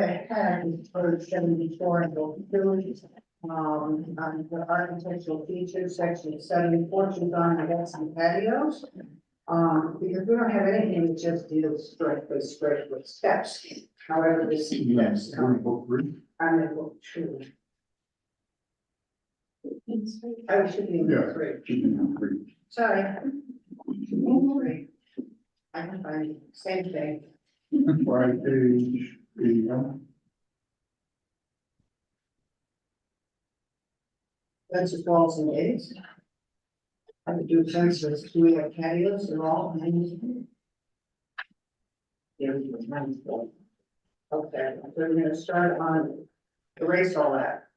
Okay, for 74 and villages, on the architectural features, section 7, porches on the decks and patios. Because we don't have anything that just deals straight with steps. However, this steps. I'm gonna go through. I should be in three. Sorry. Three. I can find it. Same thing. Right, page 81. Fences, walls and gates. I would do fences, do we have patios and all? Okay, so we're gonna start on, erase all that.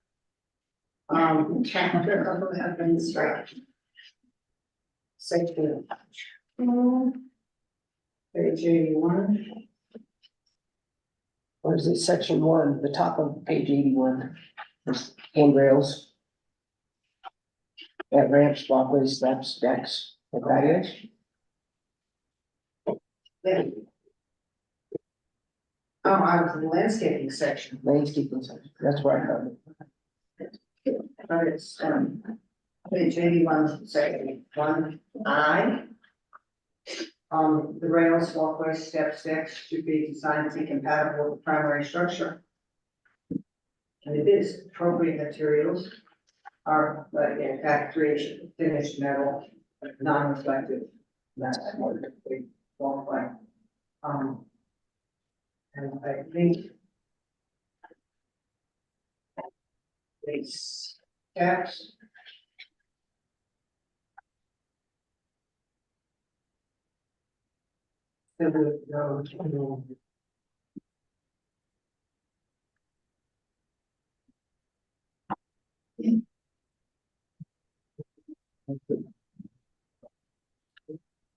Chapter of administration. Section. Page 81. Or is it section 1, the top of page 81? There's handrails. At ramps, walkways, steps, decks, and patios. Then. Oh, I was in the landscaping section, Landscaping section, that's where I found it. but it's, page 81, section 1I. The rails, walkways, steps, decks should be designed to be compatible with the primary structure. And it is appropriate materials are, but in factory finished metal, non-reflective. That's what we walkway. And I think these steps. That would go to.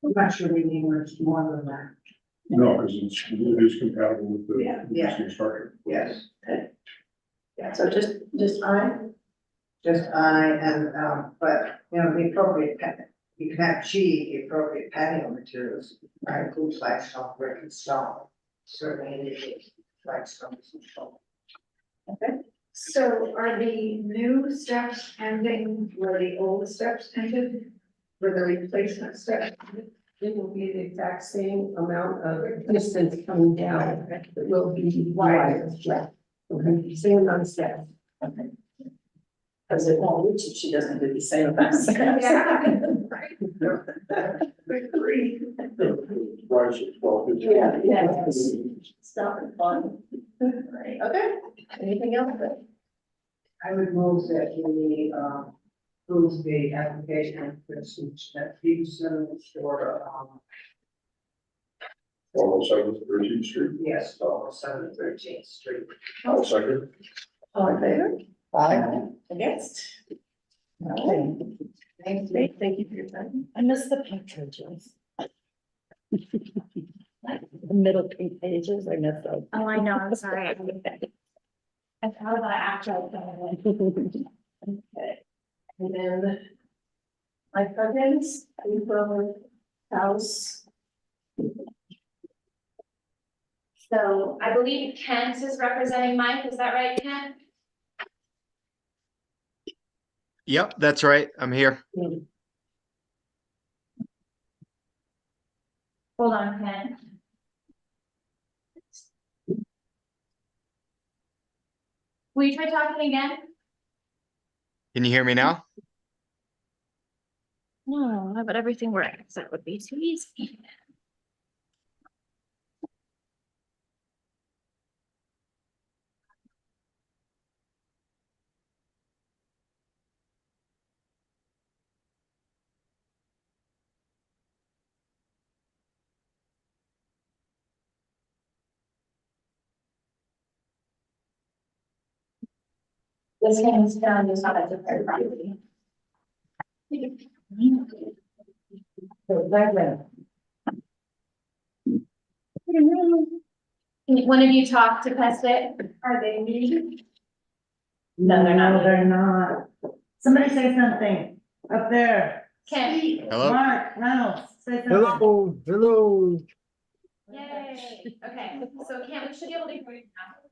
I'm not sure we need much more than that. No, because it is compatible with the Yeah. existing structure. Yes. Yeah, so just I. Just I and, but, you know, the appropriate, you can have G, the appropriate patio materials, right, include flagstone, brick and stone. Certainly indicates flagstone and stone. Okay, so are the new steps ending where the old steps ended? Where the replacement steps ended? It will be the exact same amount of distance coming down. It will be wider. Yeah. Same amount of steps. Okay. Because it won't reach if she doesn't do the same amount. Yeah. Rise of 12 inches. Yeah. Stop and fun. Right, okay, anything else? I would move that we, approve the application for such that Peterson for, Almost 13th Street. yes, almost 713th Street. I'll second. All in favor? Bye. Against? Okay. Thank you for your time. I miss the pictures. The middle pink pages, I miss those. Oh, I know, I'm sorry. I thought about it after I done it. Okay. And then my cousins, April house. So I believe Kent is representing Mike, is that right, Kent? Yep, that's right. I'm here. Hold on, Kent. Will you try talking again? Can you hear me now? No, but everything works. That would be too easy. This hands down is not a different property. One of you talk to Pescott, are they meeting? No, they're not. They're not. Somebody say something up there. Kent, Hello? Mark Reynolds, say something. Hello. yay, okay, so Kent, we should be able to hear you now.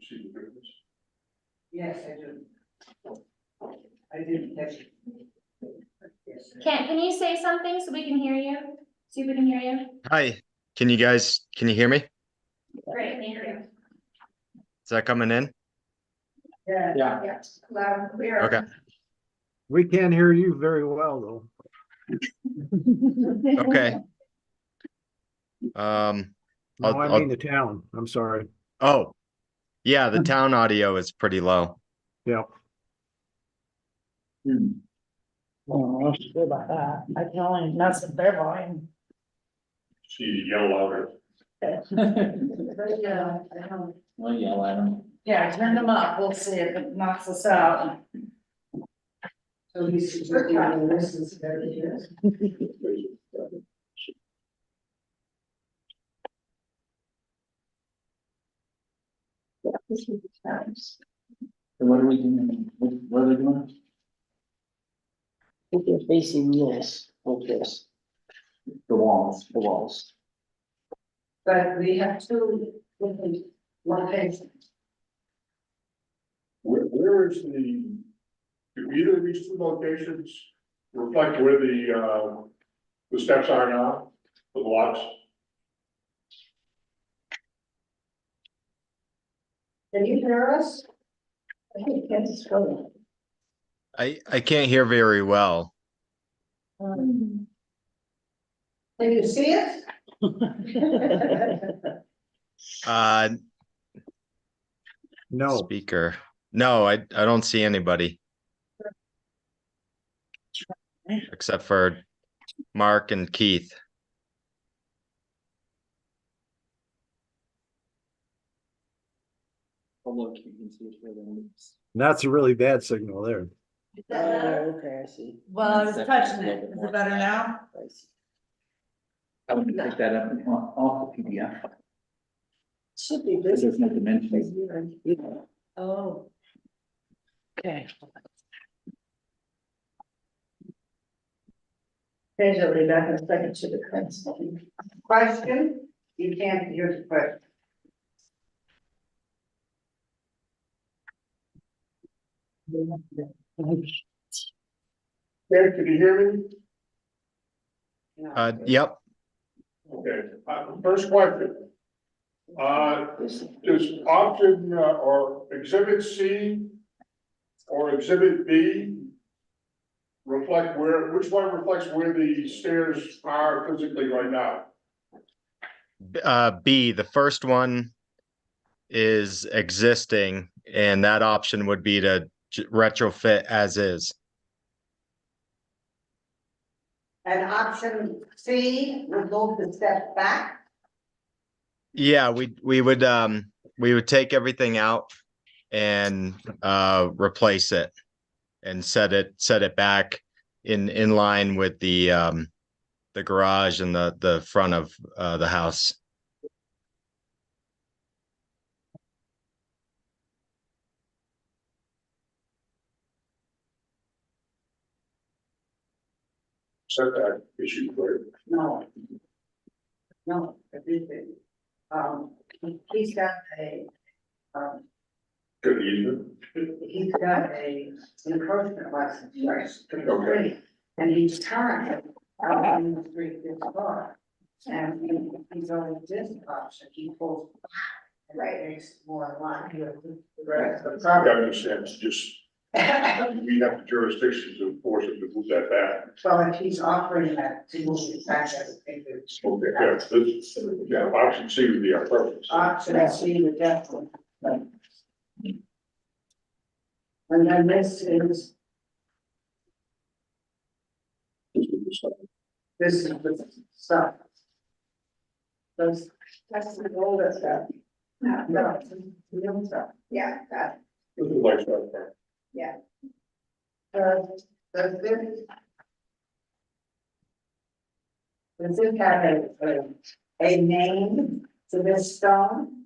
See the difference? Yes, I do. I didn't catch it. Yes. Can you say something so we can hear you? See if we can hear you? Hi, can you hear me? Great, thank you. Is that coming in? Yeah. Yeah, loud and clear. Okay, We can't hear you very well, though. okay. Um, No, I I'll- mean the town. I'm sorry. oh, yeah, the town audio is pretty low. Yeah. Well, sure about that. I can only mess with their volume. See you yell louder. Yeah, I know. Well, yell at them. Yeah, I turned them up. We'll see if it knocks us out. So he's suggesting this is better than this. So what are we doing? What are they doing? If they're facing this, like this. The walls. But we have two different locations. Where is do either of these two locations reflect where the steps are now, the blocks? Can you hear us? I think Kansas Road. I can't hear very well. Can you see us? No, Speaker. No, I don't see anybody. Except for Mark and Keith. Oh, look, you can see it where the leaves. that's a really bad signal there. Okay, I see. Well, I was touching it. Is it better now? I see. I would pick that up off the PDF. Should be Because this. there's no dimensions. Oh. Okay. Okay, I'll be back in a second to the current. Question? You can't hear the question. Ed, can you hear me? Yep. Okay, first question. Does option or exhibit C or exhibit B reflect which one reflects where the stairs are physically right now? B, the first one is existing, and that option would be to retrofit as is. And option C would move the steps back. Yeah, we would take everything out and replace it and set it back in line with the garage and the front of the house. Setback issue, right? No. No, everything. He's got Good evening. he's got a encroachment license, right? Okay. And he's currently out in the street this far. And he's on this option, he pulls back, right, next more line here. Right, the problem I understand is just, we have the jurisdiction to force him to move that back. Well, if he's offering that to move it back, I think it's. Okay, yeah, option C would be our preference. Option C would definitely. And then this is the stuff. That's the older stuff. No, it's the young stuff. Yeah, that, This is lifestyle part. does this have a name to this stone?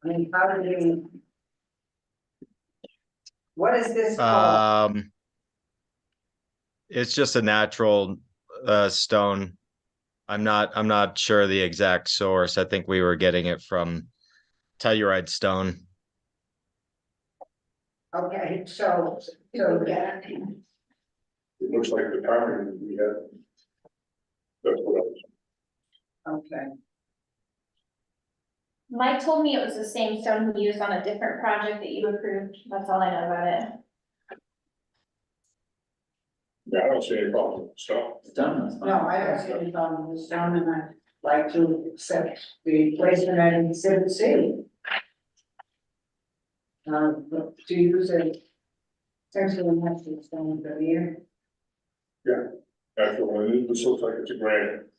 I mean, how do you? What is this called? It's just a natural stone. I'm not sure the exact source. I think we were getting it from Telluride stone. Okay, so, It looks like the timing we had. That's what I was. okay, Mike told me it was the same stone he used on a different project that you approved. That's all I know about it. Yeah, I don't see any problem with the stone. It's done, that's fine. no, I don't see any problem with this stone, and I'd like to accept the placement at exhibit C. But to use a essentially natural stone for the year. That's the one, this looks like it's a granite.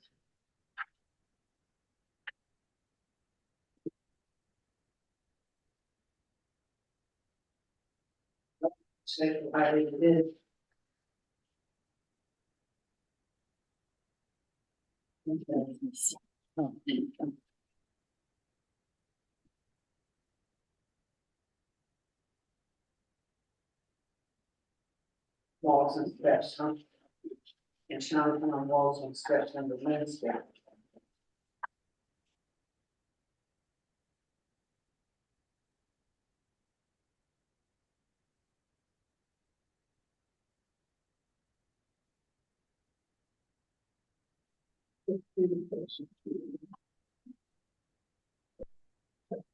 So I really did. Walls and steps, huh? And showing on walls and steps on the landscape.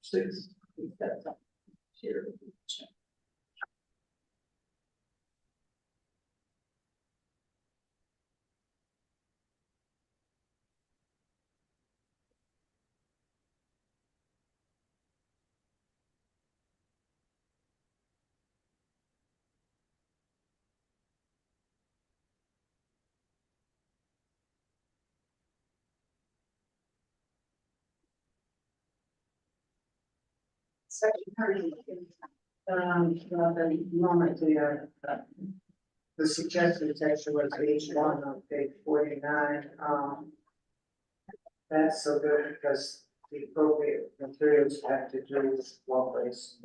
Six. Section 30. Well, the moment the suggested section was H1 on page 49, that's so good because the appropriate materials have to do with wall place.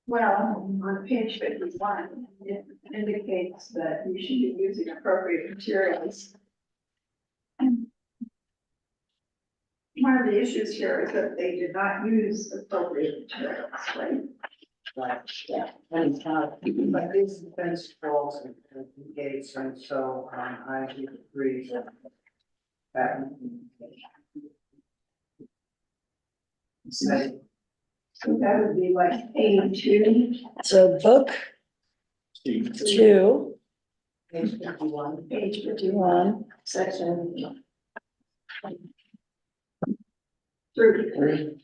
Well, on page 51, it indicates that you should be using appropriate materials. And one of the issues here is that they did not use appropriate materials, right? Right, yeah, and but these fence walls and gates, and so, I agree that. Say, So that would be like 82, So book two, page 51. page 51, 51, Section 33.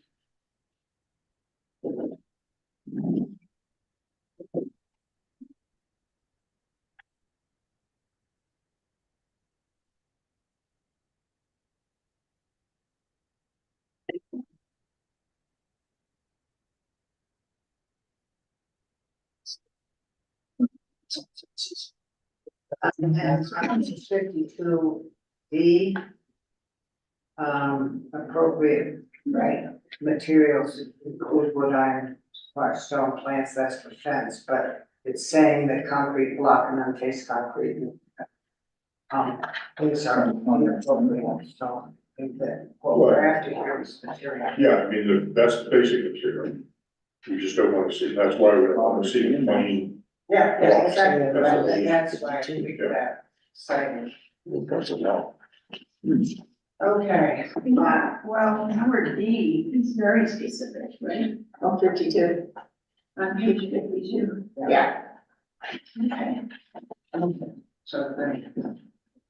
and on 52 D. Appropriate, right, materials include wood iron, large stone plants, that's for fence, but it's saying that concrete block and unfaced concrete. These are appropriate, so I think that what we're after here is material. Yeah, I mean, that's the basic material. We just don't want to see, that's why we don't want to see money. Yeah, yeah, exactly, right, and that's why I picked that segment. Okay, Well, number D is very specific, right? on 52, On page 52. yeah, Okay. so then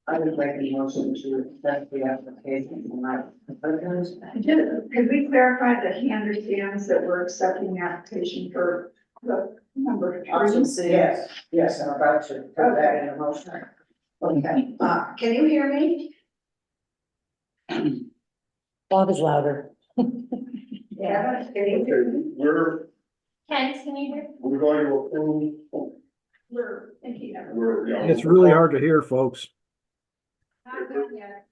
I would like the motion to accept the application from my partners. Could we clarify that he understands that we're accepting the application for the number 3? Yes, yes, I'm about to put that in a motion. Okay, can you hear me? Bob is louder. Yeah, can you Okay, hear me? we're Ken, can you hear? going to approve We're thinking of. We're, you know. It's really hard to hear, folks. Not done yet.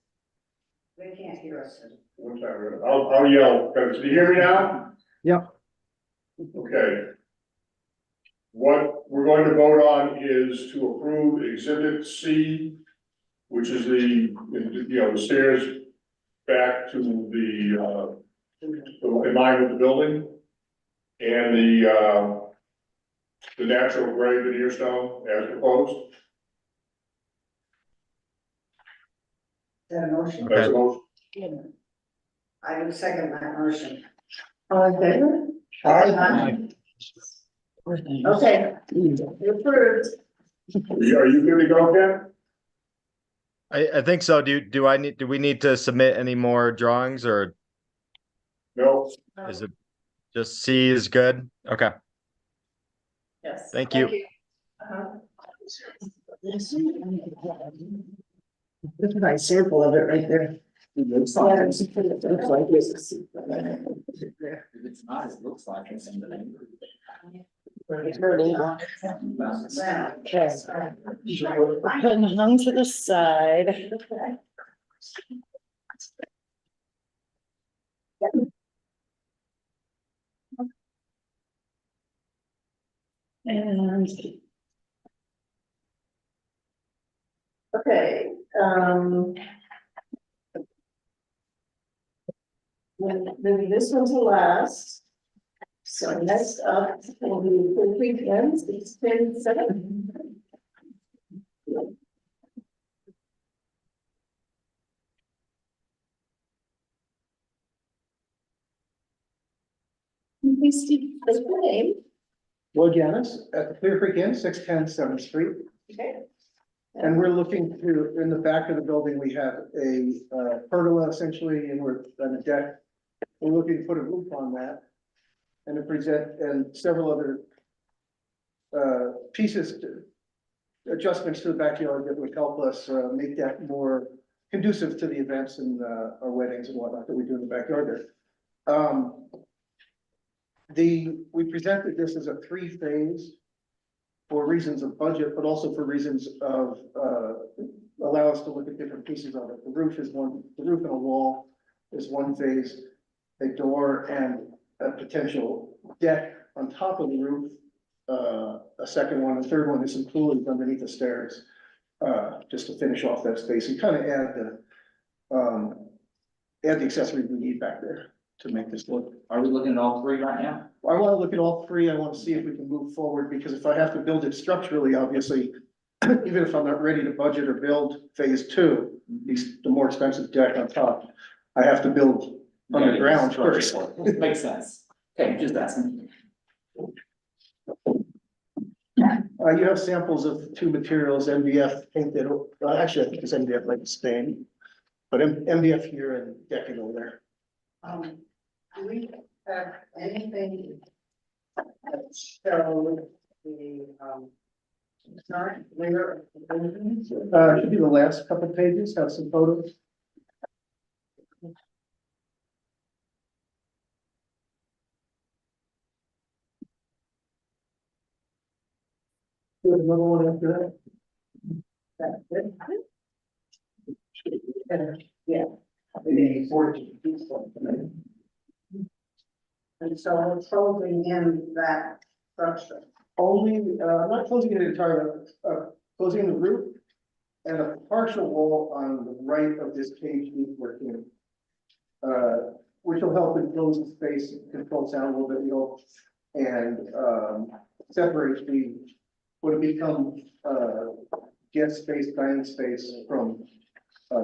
They can't hear us. One time, I'll yell, can you hear me now? Yep. Okay. What we're going to vote on is to approve exhibit C, which is the, you know, the stairs back to the, in line with the building. And the natural gray veneer stone as proposed. Is that a motion? That's a motion. I would second that motion. All in favor? Okay, Approved. Are you good to go, Ken? I think so. Do we need to submit any more drawings, or No, is it just C is good? Okay, Yes. thank you. Uh-huh. This is a nice sample of it right there. It looks Yeah, like, it's- it looks like it's- if it's not, it looks like it's in the neighborhood. It's pretty. well, Okay. Putting them to the side. And Okay, maybe this one's the last. So next up will be the weekends, it's 10/7. Please state your name. Lloyd Yanis at the Clear Creek Inn, 610 7th Street. Okay. And we're looking to, in the back of the building, we have a pergola essentially, and we're on a deck. We're looking to put a roof on that. And to present, and several other pieces, adjustments to the backyard that would help us make that more conducive to the events and our weddings and whatnot that we do in the backyard there. We presented this as a 3-phase for reasons of budget, but also for reasons of, allow us to look at different pieces of it. The roof and a wall is one phase, a door and a potential deck on top of the roof. A second one, the third one is some coolers underneath the stairs, just to finish off that space and kind of add the accessories we need back there to make this look. Are we looking at all three right now? I want to look at all three. I want to see if we can move forward, because if I have to build it structurally, obviously, even if I'm not ready to budget or build phase 2, the more expensive deck on top, I have to build underground first. Makes sense. Okay, just asking. You have samples of 2 materials, MDF painted, actually, I think it's MDF like stain, but MDF here and decking over there. do we have anything that shows the, current layer of the building? Should be the last couple pages, have some photos. There's another one after that. That's it. Yeah. The 14. And so we're closing in that structure. Only, I'm not closing it entirely, closing the roof and a partial wall on the right of this cage we're in. Which will help enclose the space, control sound a little bit, you know, and separate the, would become guest space, dining space from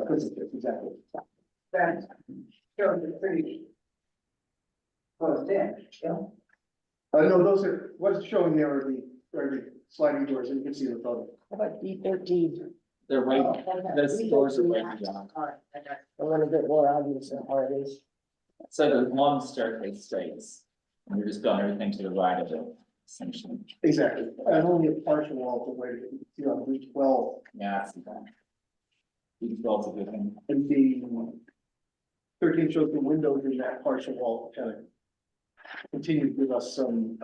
prison space, exactly. That shows the pretty closed in, you know? No, those are, what's showing there are the sliding doors, and you can see the photo. how about D13? They're way, those doors are way beyond. All right, I got A little bit more obvious than how it is. So the long staircase stays, and we're just doing everything to the right of it, essentially. Exactly, and only a partial wall to where you see on route 12. Yeah, I see that. These walls are good thing. And the 13 shows the windows in that partial wall kind of continue to give us some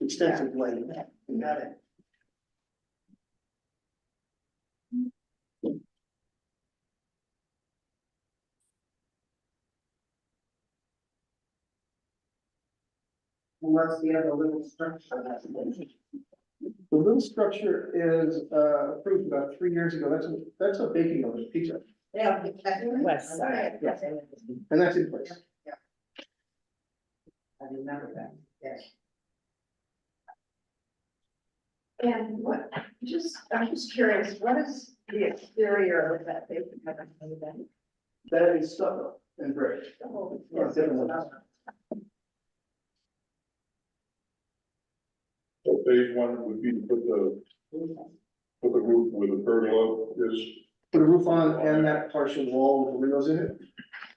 extensive light. it. Got it. And what's the other little structure? The little structure is, approved about 3 years ago. That's a baking oven, pizza, Yeah. West side. Yes. and that's in place. I remember that, yes. And what, I'm just curious, what is the exterior of that big oven? That is stucco and brick. Yes, different it's ones. So phase one would be to put the roof where the pergola is. Put a roof on and that partial wall with the windows in it,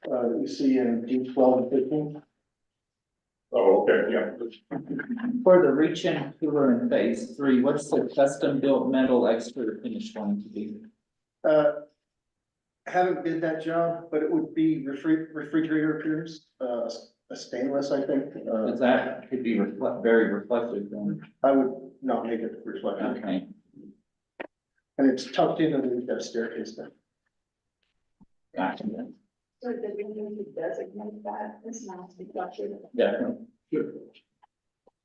that you see in D12 and 15. Oh, okay, yeah. For the reach-in cooler in phase three, what's the custom built metal exterior finish going to be? Haven't bid that job, but it would be refrigerator appearance, a stainless, I think. Cause that could be very reflective then. I would not make it reflective, Okay, and it's tucked in underneath that staircase there. gotcha, So the window to designate that is not to be structured. definitely.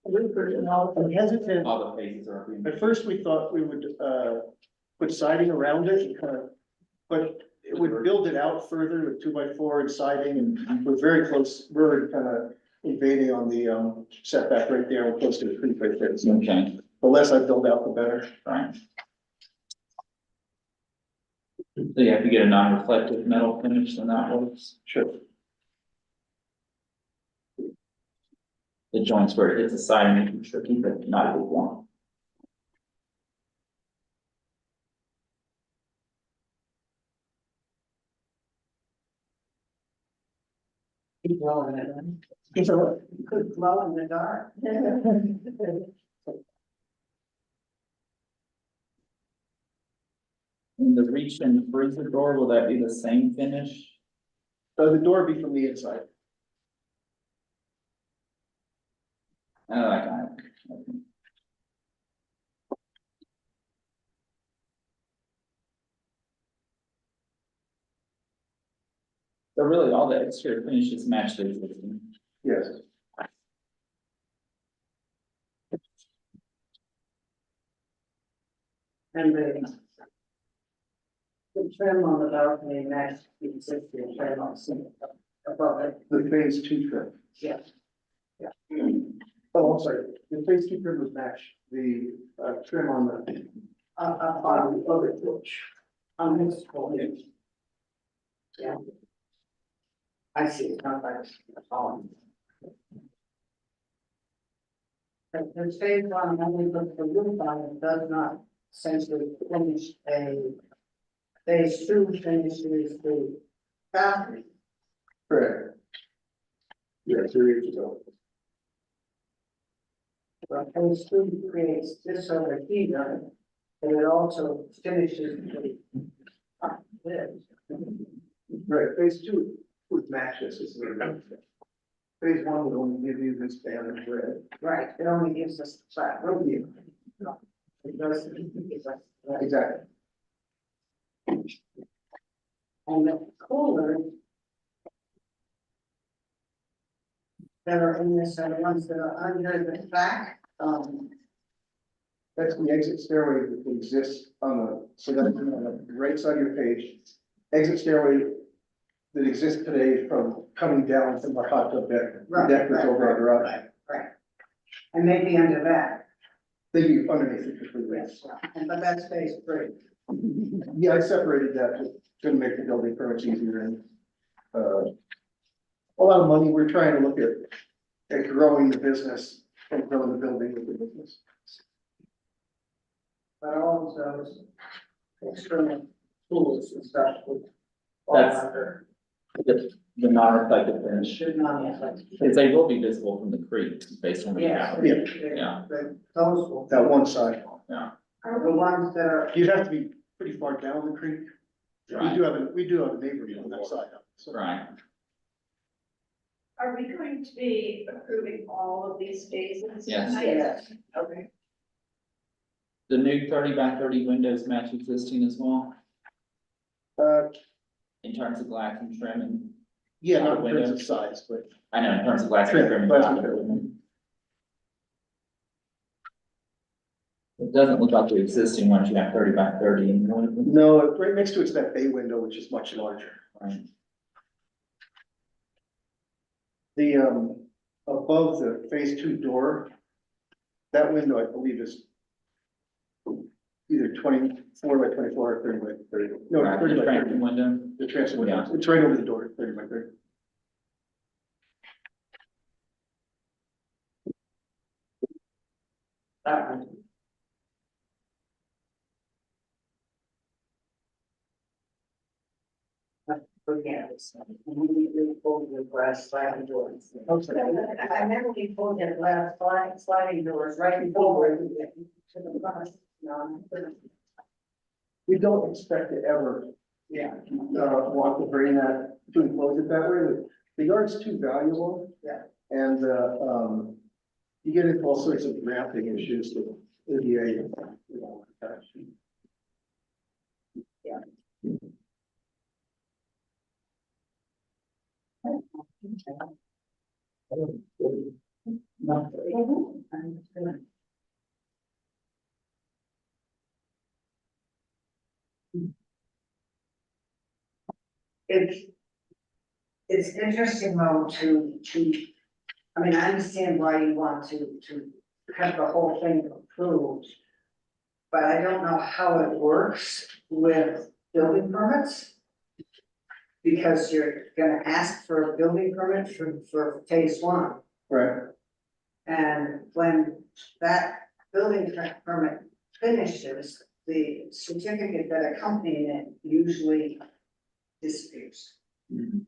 I'm hesitant. All the phases are being. At first, we thought we would, put siding around it and kind of, but it would build it out further with 2x4 and siding, and we're very close, we're kind of invading on the, setback right there, we're close to the creek right there, so Okay, the less I build out, the better. right. So you have to get a non-reflective metal finish, then that works. Sure. The joints where it hits the side make it tricky, but not a big one. Keep blowing it. It's all right. Could glow in the dark. And the reach-in freezer door, will that be the same finish? The door be from the inside. Oh, I got it. Okay. So really, all the exterior finishes match the existing. Yes. And the trim on the balcony matched the existing trim on the above it, The phase 2 trim. yes. Oh, I'm sorry, the phase 2 trim would match the, trim on the, On the other porch, on this porch. Yeah. I see, it's not like, But the phase one, only look the roof on it, does not essentially finish phase two finishes the balcony. correct. Yeah, 3 years ago. But phase two creates this over here, and it also finishes the this. Right, phase 2 would match this, is the benefit. Phase 1 would only give you this band of red. Right, it only gives us the flat roof. It doesn't give us. Exactly. And the coolers that are in this are the ones that are under the back, That's the exit stairway that exists on the, so that's on the right side of your page. Exit stairway that exists today from coming down from our hot tub deck. The right, deck that's right, over our garage. right, right. And maybe under that, They'd be underneath it completely. yes, but that's phase three. Yeah, I separated that to make the building permits easier and, a lot of money. We're trying to look at growing the business and growing the building with the business. But all of those external tools and stuff would fall That's- under, The non-reflective finish, should not be like. because they will be visible from the creek based on the Yes, gallery. yeah, those will. That one side. Are the ones that are, You'd have to be pretty far down the creek. We Right, do have a neighbor on that side. So right. Are we going to be approving all of these phases? Yes. tonight? yes, Okay. The new 30x30 windows match existing as well, in terms of glass and trim and, yeah, not in terms of size, but I know in terms of glass and trim and Glass top and of it. It doesn't look like the existing ones, you have 30 by 30 and one. No, right next to it's that bay window, which is much larger. Right. The, above the phase two door, that window, I believe, is either 24 by 24 or 30 by 30. No, Right, 30 the by 30. transom window. The transom window, Yeah. it's right over the door, 30 by 30. Again, we pulled the glass sliding doors. I never we pulled the glass sliding doors right before we get to the front. We don't expect to ever, Yeah. want to bring that, to enclose it that way. The yard's too valuable. Yeah. And, you get into all sorts of ramping issues with ADA. You know, Yeah. It's interesting though I mean, I understand why you want to have the whole thing approved. But I don't know how it works with building permits. Because you're gonna ask for a building permit for phase one. Right. And when that building permit finishes, the certificate that accompanied it usually disappears. Do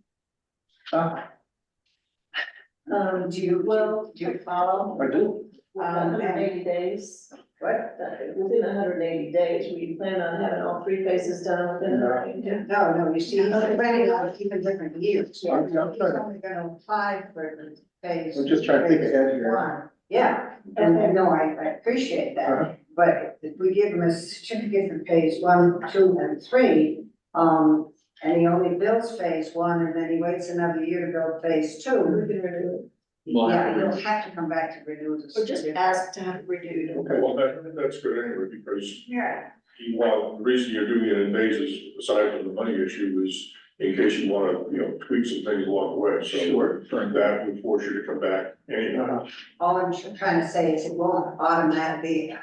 you follow? I do. 180 days, What? within 180 days, we plan on having all three phases done within 180 days. No, you see, he's planning on even different years. Yeah, I'm He's trying to- only gonna apply for the phase. I'm just trying to think ahead here. one. Yeah, and no, I appreciate Uh-huh. that, but if we give him a certificate for phase 1, 2, and 3, and he only builds phase 1, and then he waits another year to build phase 2. We can renew it. We'll have Yeah, to- he'll have to come back to renew the Or just certificate. ask to have it renewed. Okay. Well, that's good anyway, because Yeah, well, the reason you're doing it in phases, aside from the money issue, is in case you wanna, tweak some things along the way, so. Sure. That would force you to come back anyhow. all I'm trying to say is it won't automatically,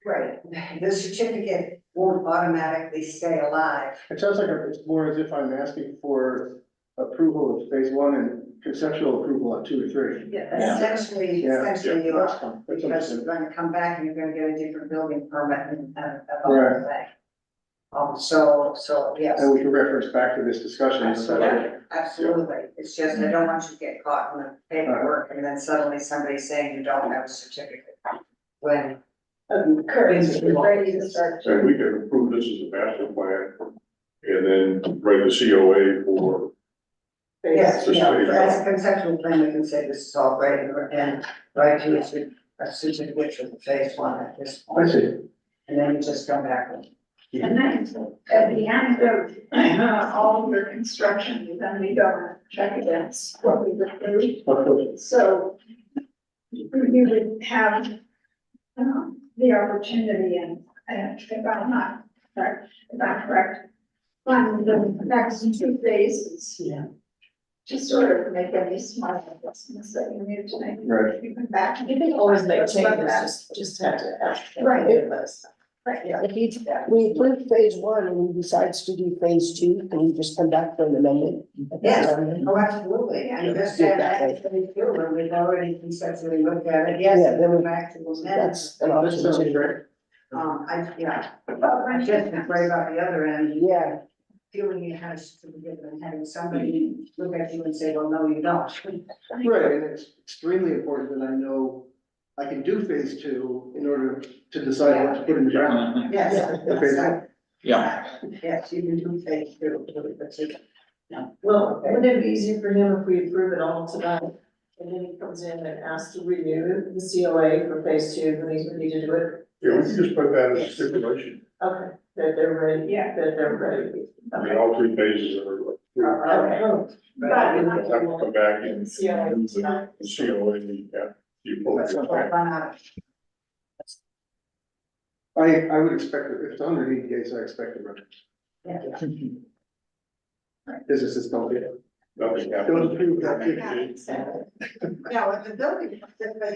right, the certificate won't automatically stay alive. It sounds like it's more as if I'm asking for approval of phase one and conceptual approval on 2 or 3. Yeah. Essentially, Yeah. you That's are, fine. That's because you're understood. gonna come back and you're gonna get a different building permit and the Right. whole thing. So, yes, And we can reference back to this discussion. absolutely, it's just, I don't want you to get caught in the paperwork and then suddenly somebody's saying you don't have a certificate. When. Currently, we're ready to start. And we can approve this as a master plan, and then write the COA for, Yes, Just yeah, wait. as a conceptual plan, we can say this is all great and write to a certificate for the phase 1 at this I point. see. And then you just come back with. And then at the end of all your construction, then we go check against what we've approved. Of course. So you would have the opportunity and if I'm not correct, if I'm correct, on the next 2 phases. Yeah. To sort of make any smart adjustments that you need to make. Right. You come back. You can always make changes, just have to ask. Right. Right, yeah, if we approve phase 1 and he decides to do phase 2, can you just come back for an amendment? Yes, oh, absolutely, and just have that thing through, and we've already conceptually looked at it, yes, Yeah, and then go we- back to the That's an That option sounds too. great. I'm just afraid about the other end, Yeah, feeling you have a certificate and having somebody look at you and say, well, no, you don't. Right, and it's extremely important that I know I can do phase 2 in order to decide what to put in the ground. Yes. Okay. Yeah. Yes, you can do phase 2, that's it. well, wouldn't it be easier for him if we approve it all tonight? And then he comes in and asks to renew the COA for phase 2, when he's ready to do it? we can just put that as a stipulation. Okay, that they're ready, Yeah. that they're ready. I mean, all 3 phases are. Okay. But Have to come back and do COA. the COA, yeah. You pull it. Run out. I would expect it, if it's under days, I expect it. Businesses don't get it. Nothing Don't happened. approve that. Yeah, with the building,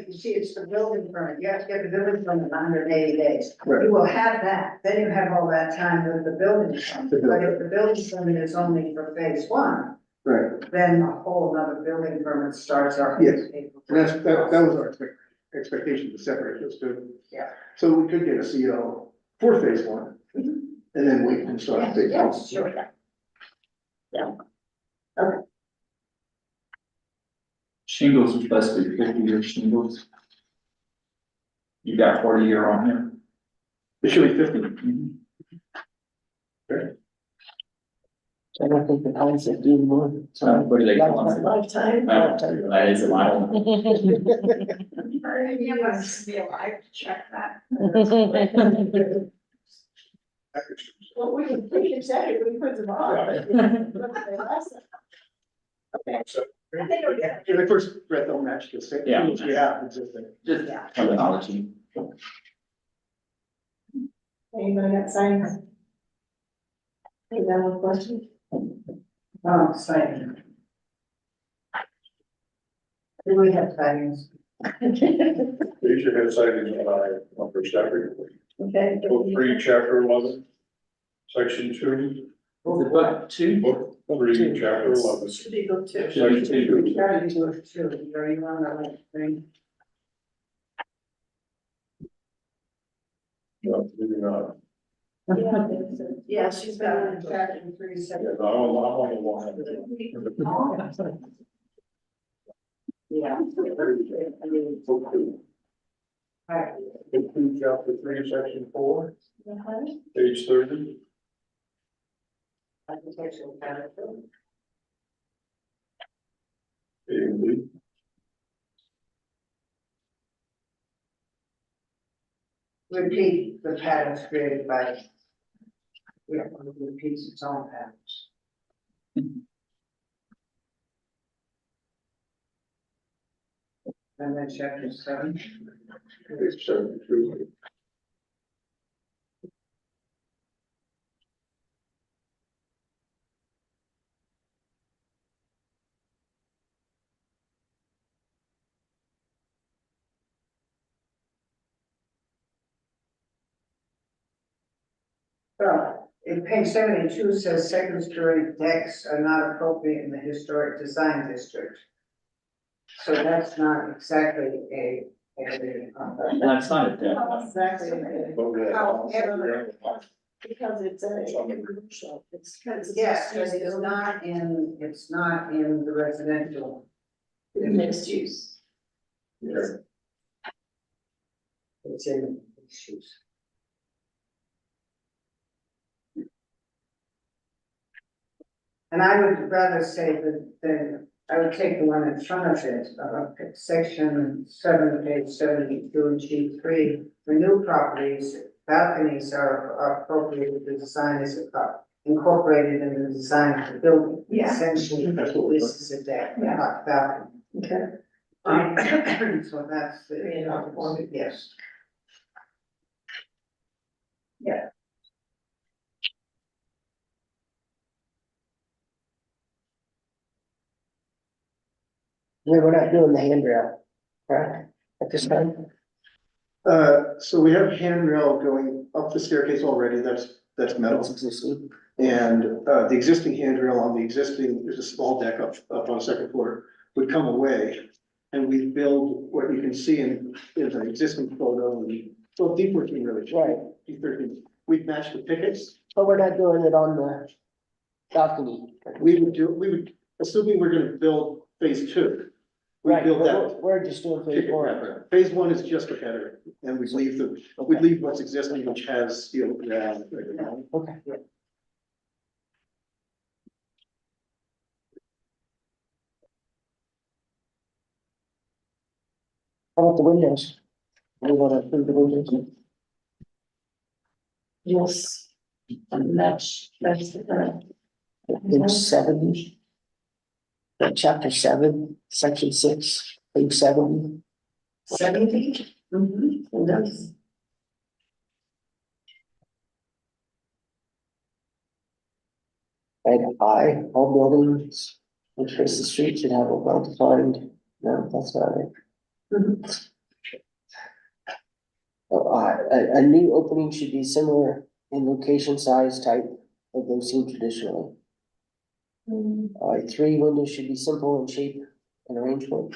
you see, it's the building permit, you have to get the building permit in 180 days. Right. You will have that, then you have all that time with the building permit, but if the building permit is only for phase one, Right, then a whole other building permit starts our. Yes. and that was our expectation to separate those two. Yeah. So we could get a CO for phase one, and then we can start phase two. Yes, sure. Shingles are supposed to be 50-year shingles. You got 40-year on here. It should be 50. I don't think the concept anymore. So what do they call it? Lifetime. That is a lot. You must be alive to check that. Well, we can check it, we put them on. Okay. And of course, Brett, they'll match the same. Yeah. Yeah, existing. Just terminology. Anybody got signs? Any other questions? Oh, exciting. Do we have sightings? You should have sightings on for chapter, Okay. book 3, chapter 11, section 2, Is it book 2? book 3, chapter 11. Should be go to. Should be Section 2. Are you on the right thing? No, maybe not. Yeah, she's been on track. in 3 Yeah, seconds. I'm on the one. Yeah. Book 2. Right. Book 2, chapter 3, section 4, page 30. Architectural character. A and B. Repeat the patterns created by. Yeah, it repeats its own patterns. And then chapter 7. Page 72. Well, in page 72 says second story decks are not appropriate in the historic design district. So that's not exactly a. That's not a definite. Exactly. But we have- However, Because it's a commercial, it's kind of. yes, but it's not in the residential. Mixed use. Yeah. It's in issues. And I would rather say that I would take the one in front of it, section 7, page 72, G3. For new properties, balconies are appropriate, the design is incorporated in the design of the building. Yeah. Essentially, That's what we this is a deck, Yeah. not balcony. Okay. So that's the, yes. We're not doing the handrail, right, at this time? So we have handrail going up the staircase already, that's metal. That's existing. And, the existing handrail on the existing, there's a small deck up on the second floor, would come away. And we build what you can see in an existing photo, well, D14 really. Right. D13, we'd match the pickets, But we're not doing it on the balcony. we would, assuming we're gonna build phase 2. We Right, build but that. we're just doing phase picket 1. wrapper. Phase 1 is just a header, and we leave what's existing, which has steel ground. Okay. How about the windows? We wanna approve the windows? Yes. And that's the. Page 7. Chapter 7, section 6, page 7. 70? Mm-hmm, it does. And I, all buildings which face the street should have a well-defined, no, that's not it. A new opening should be similar in location, size, type of those seen traditionally. Three windows should be simple in shape and arrangement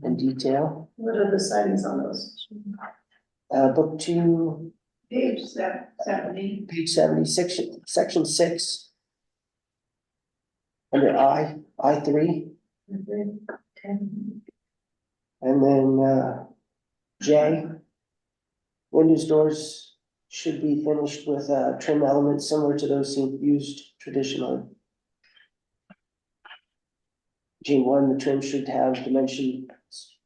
and detail. What are the sightings on those? Book two, Page 70. page 70, section 6. Under I3, and then, J. Windows, doors should be finished with, trim elements similar to those used traditionally. J1, the trim should have dimensions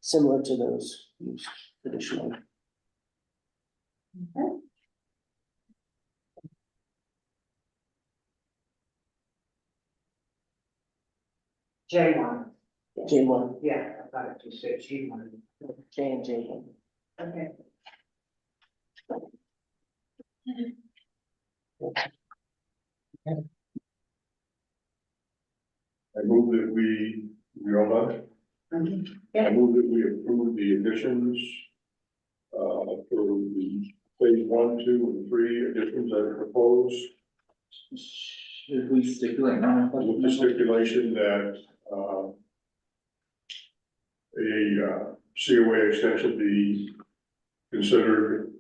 similar to those used traditionally. J1, J1, yeah, I thought it just said G1. J and J1. Okay. I move that we all done? I move that we approve the additions, for the phase 1, 2, and 3 additions that are proposed, Should we stipulate non-reflective with the metal? stipulation that, a COA extension be considered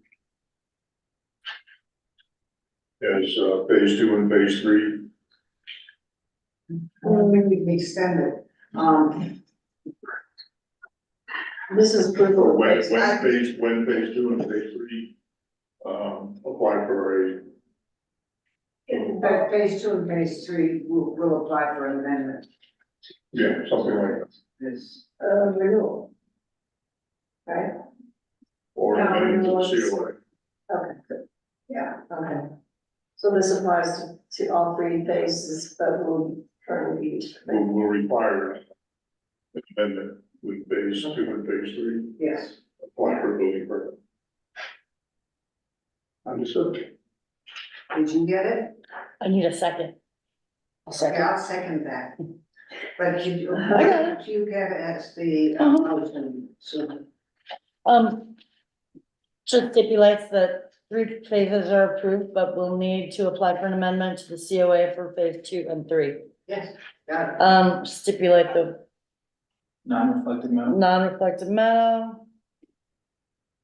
as, phase 2 and phase 3. I don't think we can extend it. This is proof of When phase. phase 2 and phase 3, apply for a, But phase 2 and phase 3 will apply for an amendment. yeah, something like that, This, Renewal. Right? or No, amendment to renewals. the COA. Okay, good. Yeah, okay. So this applies to all three phases, but will currently be. Will require an amendment with phase 2 and phase 3, yes. apply for a building permit. Understood. Did you get it? I need a second. Okay, I'll second that. But you, I got what you get as the motion, so. Just stipulates that 3 phases are approved, but we'll need to apply for an amendment to the COA for phase 2 and 3. Yes, got it. Stipulate the Non-reflective metal? non-reflective metal.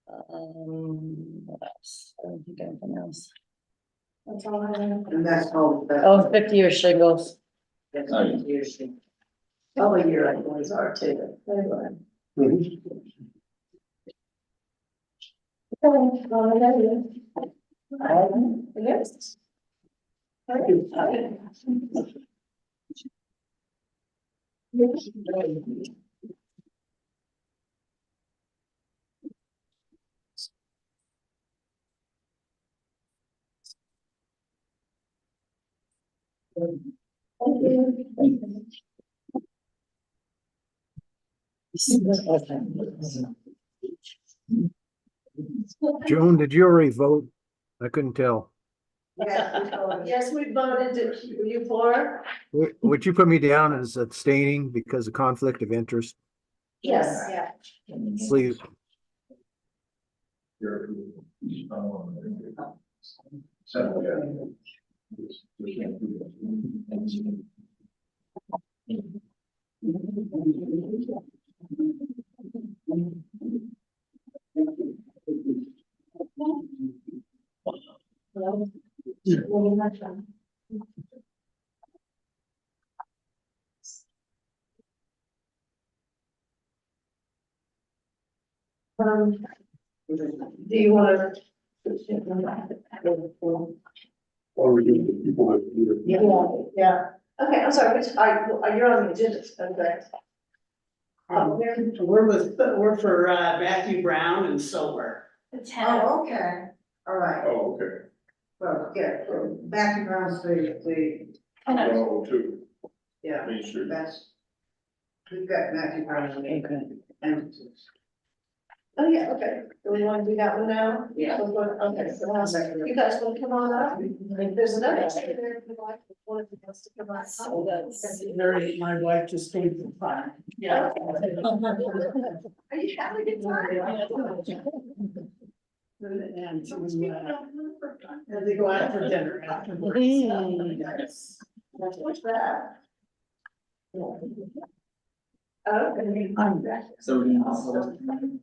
What else? I don't think anything else. That's all I have. And that's all. Oh, 50-year shingles. That's Oh, yeah. years. All the year I always are too. Anyway. Yes. Joan, did you already vote? I couldn't tell. Yes, we voted, were you for? Would you put me down as abstaining because of conflict of interest, Yes. Yeah. please? Do you wanna? Or we do the people that do it. Yeah, okay, I'm sorry, you're on the agenda, okay. We're for Matthew Brown and Solar. The tenant. Oh, okay, all right, Oh, okay. well, yeah, background's the, Tenant. 102 yeah, Main Street. that's. We've got Matthew Brown and Okay. entities. Oh, yeah, okay, do we wanna do that one now? Yeah. Okay, so now, you guys wanna come on up? There's another chair there if you like, if one of you wants to come on. So that's very, my wife just came from farm. Yeah. Are you having a good time? And and they go out for dinner afterwards. Yes. What's that? Oh, I'm back. So we're doing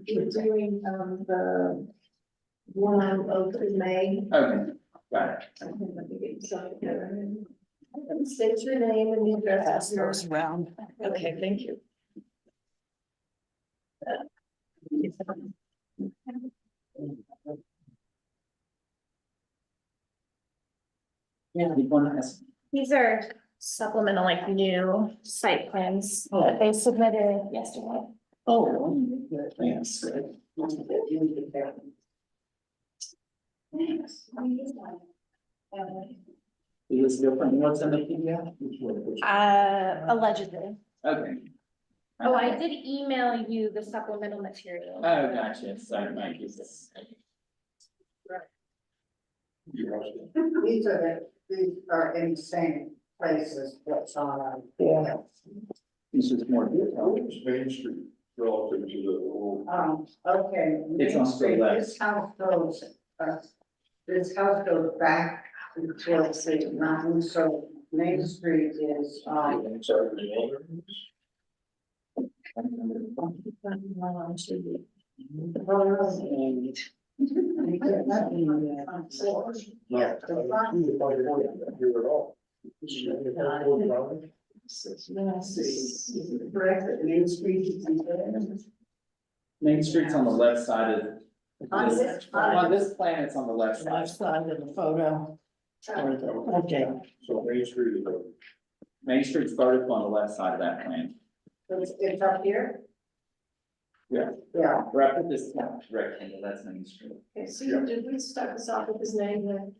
you're doing, the one on Oak in May. okay, got it. Okay, let me get some together. State your name and the address. Around. Okay, thank you. Yeah, we want to ask. These are supplemental, like new site plans that they submitted yesterday. Oh, good, yes. Is this different than what's in the PDF? Allegedly. Okay. Oh, I did email you the supplemental material. Oh, gotcha, sorry, Mike, is this? These are in the same places that's on. Yeah. This is more detailed. It's Main Street relative to the old. Okay. It's on the Main Street, left. This house goes back towards the mountain, so Main Street is, yeah. Correct, that Main Street is in there. Main Street's on the left side of. On this- On this plan, it's on the left side. Left side of the photo. Okay. So Main Street is. Main Street's started on the left side of that plan. It's up here? Yeah. Yeah. Right at this rectangle, that's Main Street. Okay, so did we start this off with his name then?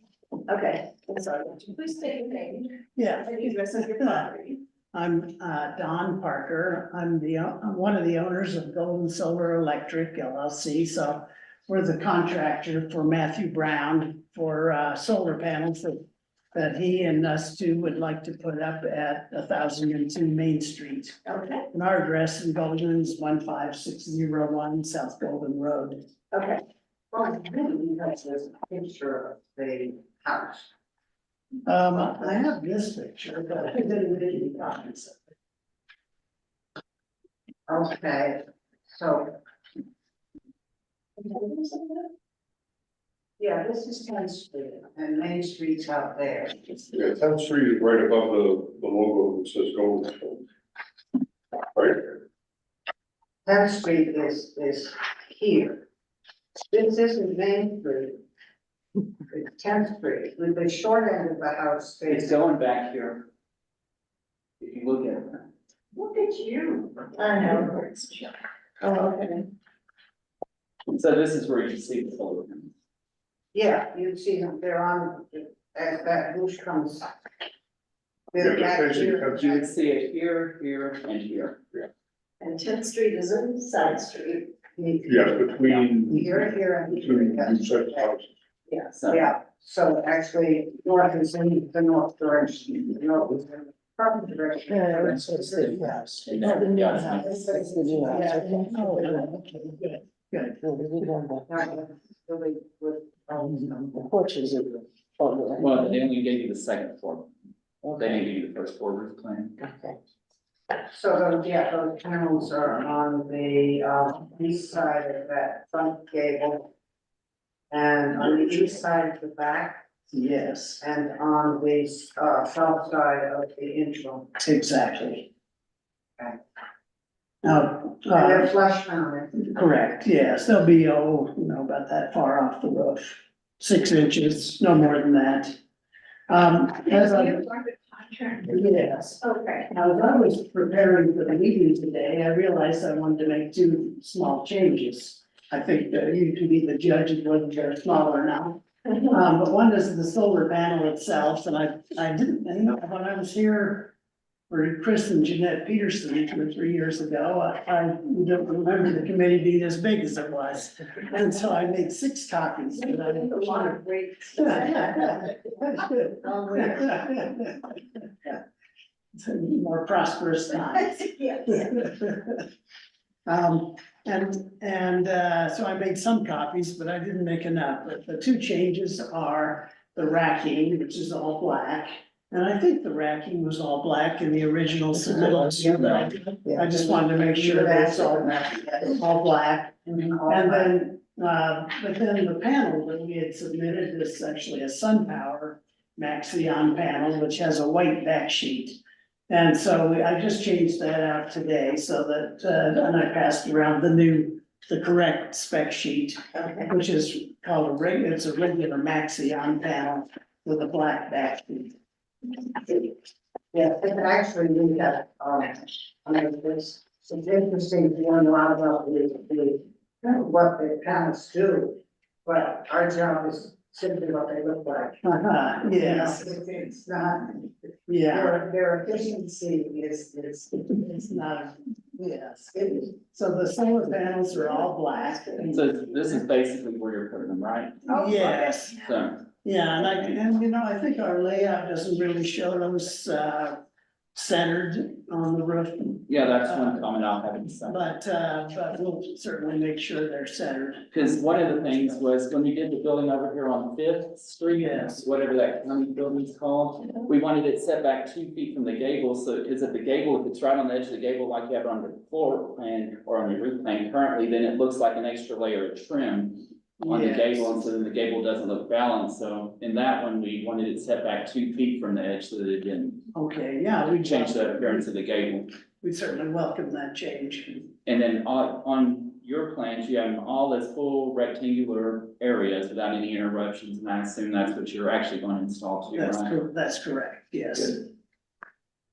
Okay, I'm sorry, would you please state your name Yeah. and the address of your property? I'm Don Parker. I'm one of the owners of Golden Solar Electric LLC, so we're the contractor for Matthew Brown for solar panels that he and us two would like to put up at 1002 Main Street. Okay, And our address in Golden is 15601 South Golden Road. okay. Well, that's a picture of the house. I have this picture, but I didn't make any copies of it. Okay, so. Yeah, this is 10th Street and Main Street's out there. Yeah, 10th Street is right above the logo that says Golden. Right? 10th Street is here. This isn't Main Street. It's 10th Street, with the short end of the house. It's going back here. If you look at it. Look at you. I know. Oh, okay. So this is where you see the solar panels. Yeah, you see them, they're on, as that bush comes. Yeah, They're back basically, here. You can see it here, here, and here. And 10th Street is in side street. Yes, between. Here, here, and Between here. two sets of houses. Yeah. So, Yeah, so actually, north is in the north direction, the north is in the front direction. Yeah, that's what's the house. and then, yeah, That's the new house. Yeah. Okay. Oh, okay, good, good. No, we didn't have that. Now, really with, The porch is in the front. right? well, they only gave you the second floor. They didn't give you the first floor roof plan. Okay. so those, yeah, those panels are on the, east side of that front gable. And on the east side of the back, Yes, and on the, south side of the intro. exactly. Okay. Now, And they're flush mounted. correct, yes, they'll be, about that far off the roof, 6 inches, no more than that. As I, yes, Okay. now as I was preparing for the meeting today, I realized I wanted to make 2 small changes. I think that you can be the judge of whether they're small or not. But one is the solar panel itself, and I didn't, when I was here for Chris and Jeanette Peterson 2 or 3 years ago. I don't remember the committee being as big as it was. And so I made 6 copies. but I didn't A lot of great. It's a more prosperous time. So I made some copies, but I didn't make enough. But the 2 changes are the racking, which is all black. And I think the racking was all black in the original submittal. I just wanted to make sure that it's all black. And then, but then the panel that we had submitted is actually a SunPower Maxion panel, which has a white back sheet. And so I just changed that out today so that, and I passed around the correct spec sheet, which is called it's a regular Maxion panel with a black back sheet. Yeah, and actually, we have, I mean, it's interesting to learn a lot about what the panels do. But our job is simply what they look like. Yes, It's not, yeah, their efficiency is, it's not, yes. So the solar panels are all black. So this is basically where you're putting them, right? Yes. So, Yeah, and you know, I think our layout doesn't really show those centered on the roof. yeah, that's one comment I'll have in a second. But we'll certainly make sure they're centered. Cause one of the things was when we did the building over here on Fifth Street, Yes. whatever that county building's called, we wanted it set back 2 feet from the gable, so, cause if the gable, if it's right on the edge of the gable, like you have it on the floor plan or on your roof plan currently, then it looks like an extra layer of trim on the Yes. gable, and so then the gable doesn't look balanced, so in that one, we wanted it set back 2 feet from the edge so that it didn't Okay, yeah, we change the appearance of the gable. We certainly welcome that change. And then on your plans, you have all this full rectangular areas without any interruptions, and I assume that's what you're actually going to install too, right? That's correct, yes.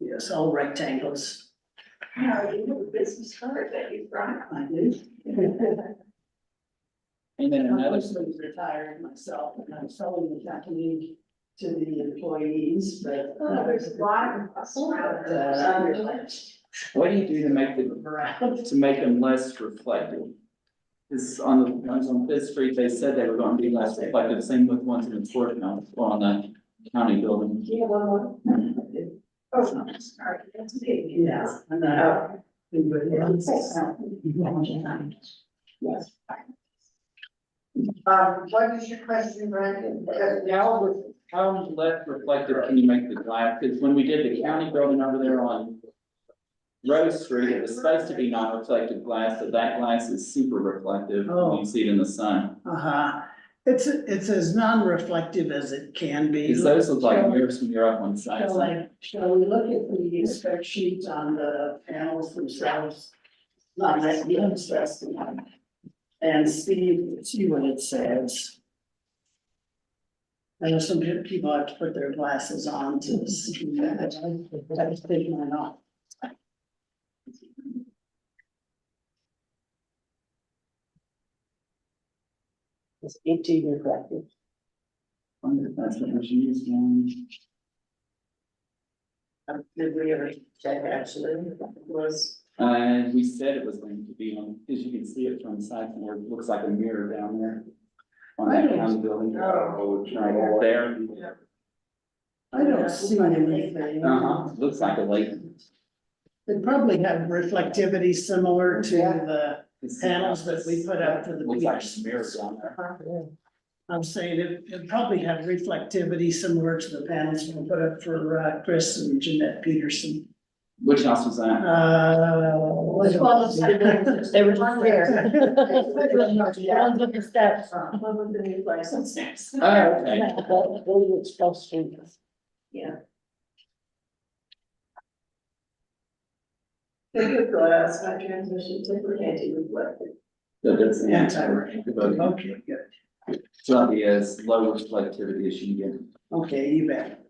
Yes, all rectangles. No, you have a business card that you brought. I do. And then I'm another, mostly retired myself, and I'm selling the company to the employees, but. Oh, there's a lot of us around. what do you do to make them less reflective? Cause on the ones on Fifth Street, they said they were going to be less reflective, same with ones in the courthouse or on the county building. Do you have one more? Oh, sorry, that's okay. Yeah, and then. Yes. what is your question, Brandon? How less reflective can you make the glass? Cause when we did the county building over there on Rose Street, it was supposed to be non-reflective glass, but that glass is super reflective when you see it in the sun. It's as non-reflective as it can be. Cause those look like mirrors when you're up on site. Shall we look at the spec sheets on the panels themselves? Not that interesting. And see what it says. I know some people have to put their glasses on to see that. I just take mine off. It's 18 reflective. Wonder if that's what was used on. Did we ever check actually? Was. We said it was going to be on, because you can see it from the side where it looks like a mirror down there. On that county building. Right there. I don't see anything. Looks like a lake. It probably have reflectivity similar to the panels that we put out for the Looks like beach. a mirror down there. I'm saying it probably have reflectivity similar to the panels we put up for Chris and Jeanette Peterson. Which house was that? They were just there. Ones with the steps. One with the new license next. Oh, okay. It's supposed to. Yeah. The good glass, high transmission, tempered anti-reflective. So that's the Anti-reflective. Okay, good. So that'd be as low reflectivity as you can get. Okay, you bet.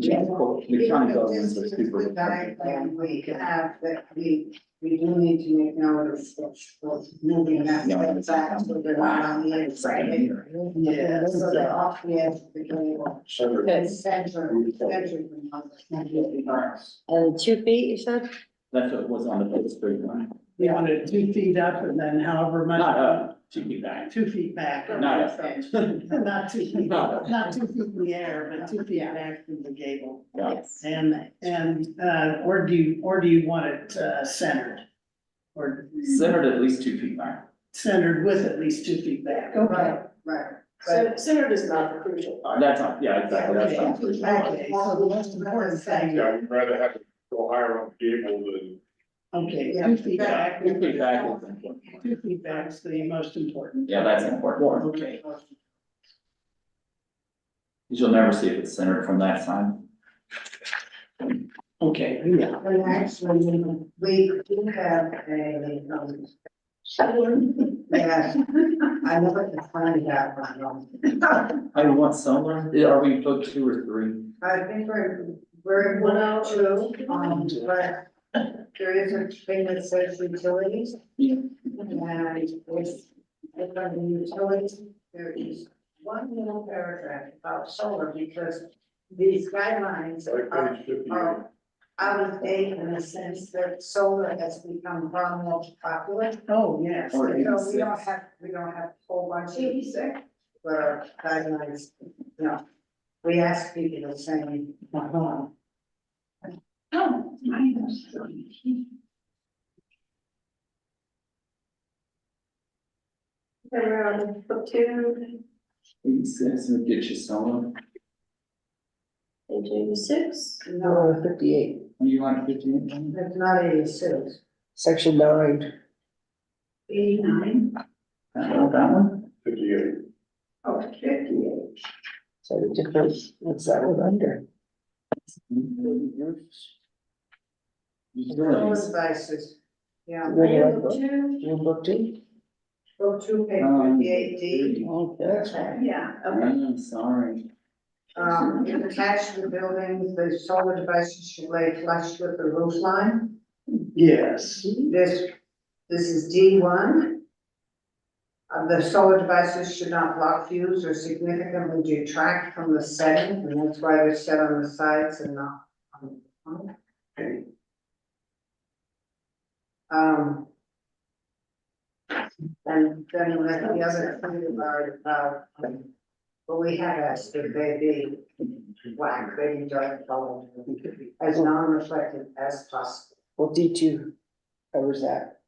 The county buildings are super. This is the diagram we have that we we do need to make note of moving that back, so they're not on the inside. Yeah, So they're off the edge of the gable. Center. It's center. And 2 feet, you said? That's what was on the Fifth Street one, You want it 2 feet up and then however much. not up, 2 feet back, 2 feet back. not up. Not 2 feet, Not not 2 feet in the air, but 2 feet back from the gable. Yes. And, or do you want it, centered? Or Centered at least 2 feet back. centered with at least 2 feet back, okay. Right, right. Centered is not the crucial part. That's not, yeah, exactly, that's not. Okay, so the most important thing, Yeah, we'd rather have it go higher on the gable than. okay, Yeah. 2 feet back. 2 feet back is important. 2 feet back is the most important. Yeah, that's important, Okay, because you'll never see if it's centered from that side. okay, yeah. And actually, we do have a, yes, I never can find that one. I want solar, are we booked 2 or 3? I think we're one out two, but there is a thing that says utilities. Yeah. And if on the utilities, there is one little paragraph about solar, because these guidelines Like are page 58. out of date in the sense that solar has become far more popular. Oh, yes. Or So we 86. we don't have a whole bunch of 86, but our guidelines, you know, we ask people the same. Around book 2, 86, would get you solar. page 86. No, 58, You want 15? it's not 86. section 9. 89. That one? 58. Oh, 58. So the difference, what's that one under? Solar Utilities. devices. Yeah. You book 2? Go to page 58D. Okay. That's right. Yeah, I'm sorry. If attached to the building, the solar devices should lay flush with the roof line. Yes. This is D1. The solar devices should not block views or significantly detract from the setting, and that's why they're set on the sides and not on the front. Okay. And then the other thing about, well, we have asked if they be black, they be dark colored, as non-reflective as possible. Well, D2 covers that.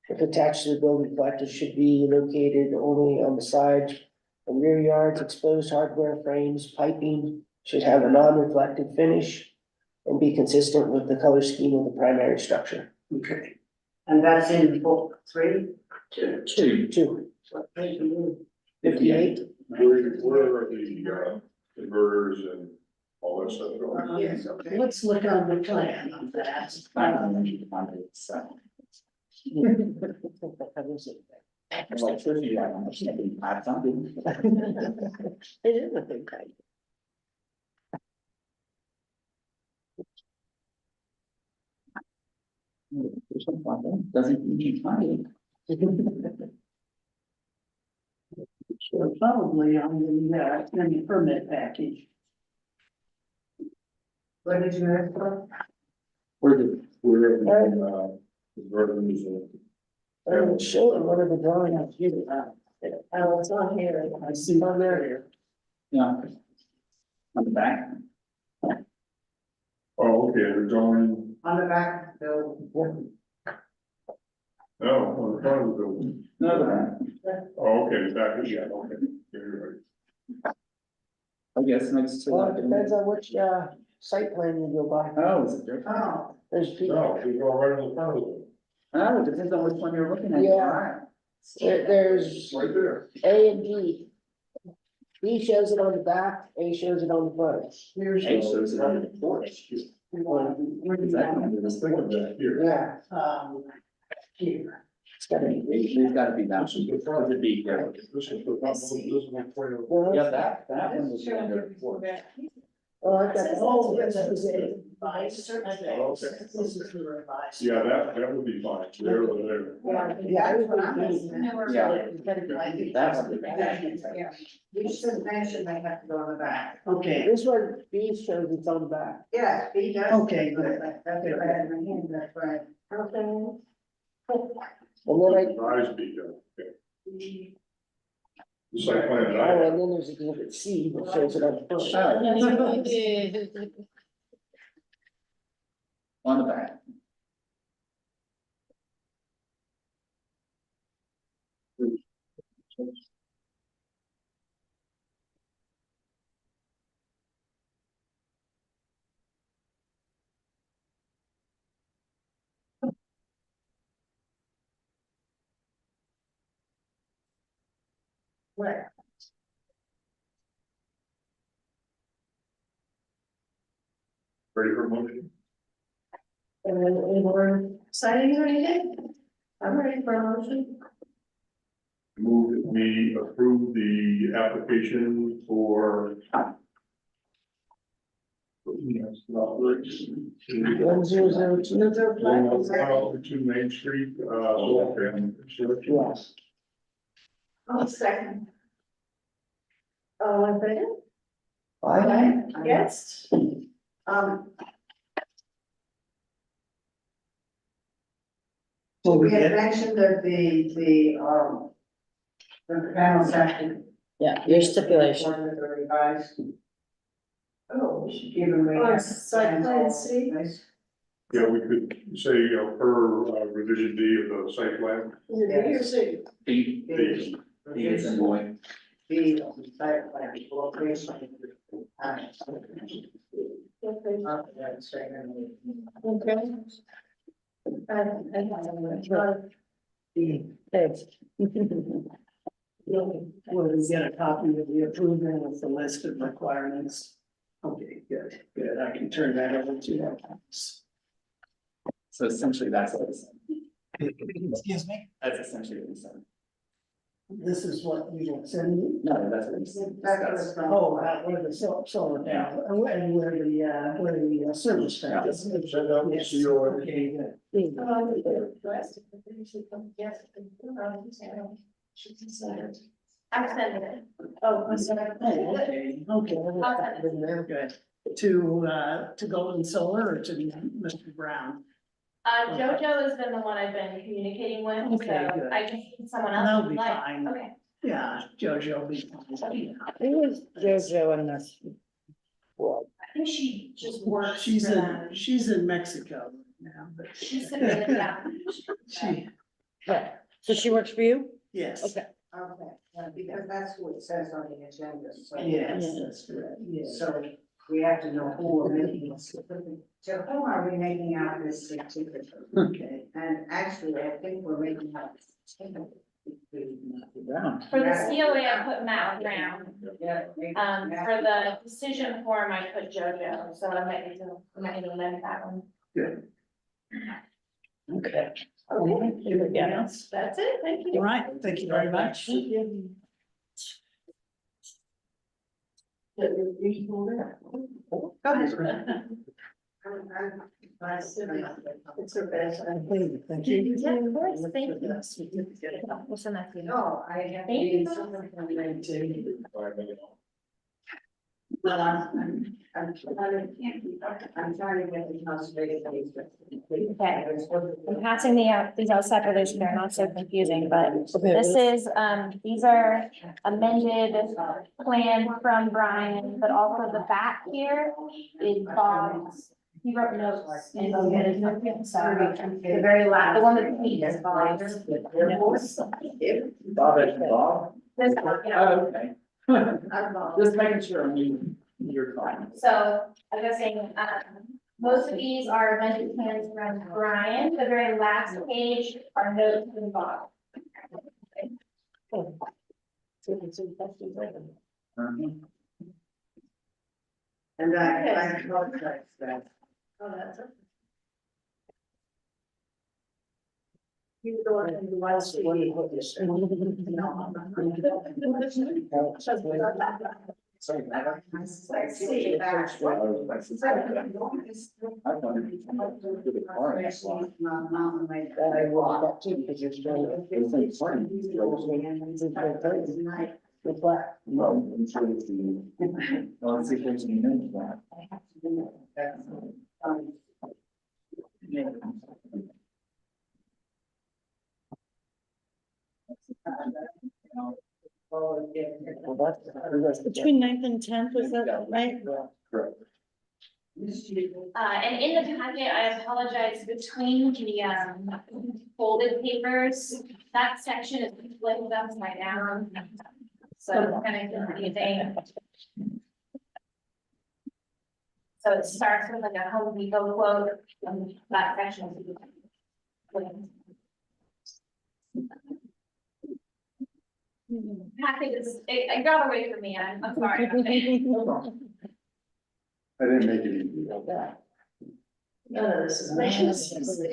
If attached to the building, collectors should be located only on the side and rear yards. Exposed hardware frames, piping should have a non-reflective finish and be consistent with the color scheme of the primary structure. Okay. And that's in book 3. 2. 2, What page are you? 58. Where are the converters and all that stuff going? Yes, okay. Let's look on the plan on that. I don't know, you can find it, so. Electricity, I don't understand, I have something. It is a big thing. Doesn't need money. So probably on the permit package. What did you ask for? Where the converters and. I'm sure one of the drawings here. Oh, it's on here. I see on there. Yeah. On the back. Oh, okay, they're going, On the back of the building. no, on the front of the building. No, the back. Oh, okay, the back, yeah, okay. Yeah, you're right. I guess next to. Well, it depends on which, site plan you go by. Oh, is it different? Oh, There's people, No, we go right in the front of the building, Oh, it depends on which one you're looking at. Yeah. there's right there. A and B. B shows it on the back, A shows it on the front. Hey, shows it on the porch. Exactly. Let's think of that here. Yeah, Here. it's gotta be. There's gotta be that. This is the front. Could be here. This is the front, this is the point of. Yeah, that one was under the porch. Oh, I got. Oh, that's it. revised, I think. Okay. This is the revised. Yeah, that would be fine, there or there. Yeah, I would That's what I'm agree. listening. No, we're Yeah. good. That would be. Yeah, you should mention they have to go on the back. Okay, This one, B shows it's on the back. Yeah, he does. Okay, good. That's what I had in my hand, that's right. And then I, Rise be done, okay. The site plan that I oh, have. and then there's exhibit C that shows it on front. On the back. Right. Ready for a motion? Any more sightings or anything? I'm ready for a motion. Move that we approve the application for. Yes, not works. 1002. 102 Main Street, and Yes. I'll second. All in favor? Aye. Yes. We had mentioned that the panel section. Yeah, your stipulation. Oh, we should give them. On site plan C? yeah, we could say, per revision D of the site plan. Is it B or C? B, D. B is in boy. The site plan, location. Okay. Thanks. will we get a copy of the approval with the list of requirements? Okay, good, good, I can turn that over to you. So essentially, that's what it's, Excuse me? that's essentially what he said. This is what we will send you? No, that's what he said. Oh, where the solar panel, and where the service panel is. Yes, okay, good. I'm sending it. Oh, I'm sorry. Oh, okay, good. To Golden Solar or to Mr. Brown? Jojo has been the one I've been communicating with, so Okay, good. I can see someone else. That'll if be you'd like. fine. Okay. Yeah, Jojo will be fine. Who is JoJo in this? I think she just works for She's them. she's in Mexico now, but. She's submitted the application. She, Okay, so she works for you? yes, Okay. Okay, because that's what it says on the agenda, so. yes, that's correct, yes. So we have to know who we're making this, to whom are we making out this certificate? Okay. And actually, I think we're making out. For the COA, I put Matt Brown. Yeah. For the decision form, I put Jojo, so I might need to amend that one. Okay. Okay, anything else? That's it, thank All you. right, thank you very much. It's her best. Thank you. Yeah, of course, thank you. We'll send that to you. No, I have. Thank you. Well, I'm trying to get the conservation. Okay. I'm passing these out separately, so they're not so confusing, but this is, these are amended plan from Brian, but also the back here is Bob's. He wrote notes and so the very last, the one that he is Bob's. Bob and Bob? This, yeah. Oh, okay. Just making sure you're calling. So, as I was saying, most of these are amended plans from Brian, the very last page are notes from Bob. And I apologize that. Oh, that's it. You go on and do last week. I want that too, because you're still. Good luck. Let's see if there's any minutes left. Well, that's. Between 9th and 10th, was that right? Correct. And in the packet, I apologize, between the folded papers, that section is flipped upside down. So it's kind of confusing. So it starts with like a Home Depot quote, and that section is flipped. Packet is, it got away from me, I'm sorry. about that. I didn't make it easy. None of this is.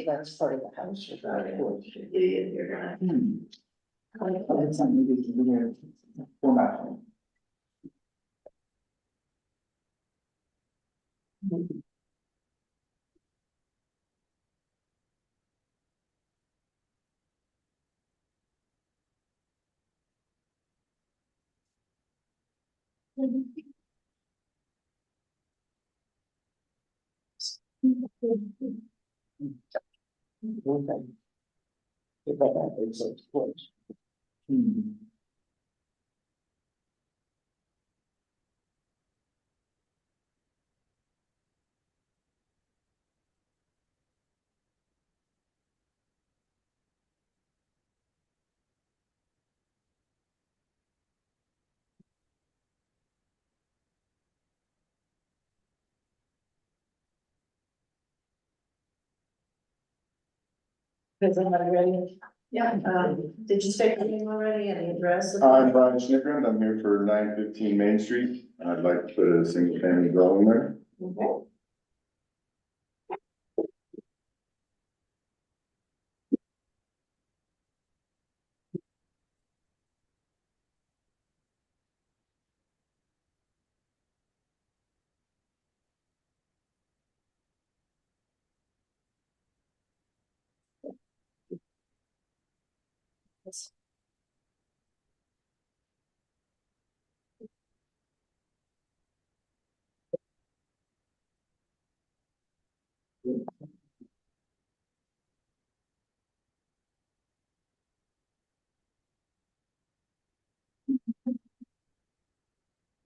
That's part of the house. You're gonna. It's something we can do here. Format. If that happens, it's close. Is everybody ready? Yeah, did you say your name already, any address? I'm Brian Schnickland. I'm here for 915 Main Street. I'd like to put a single family dwelling there. Okay.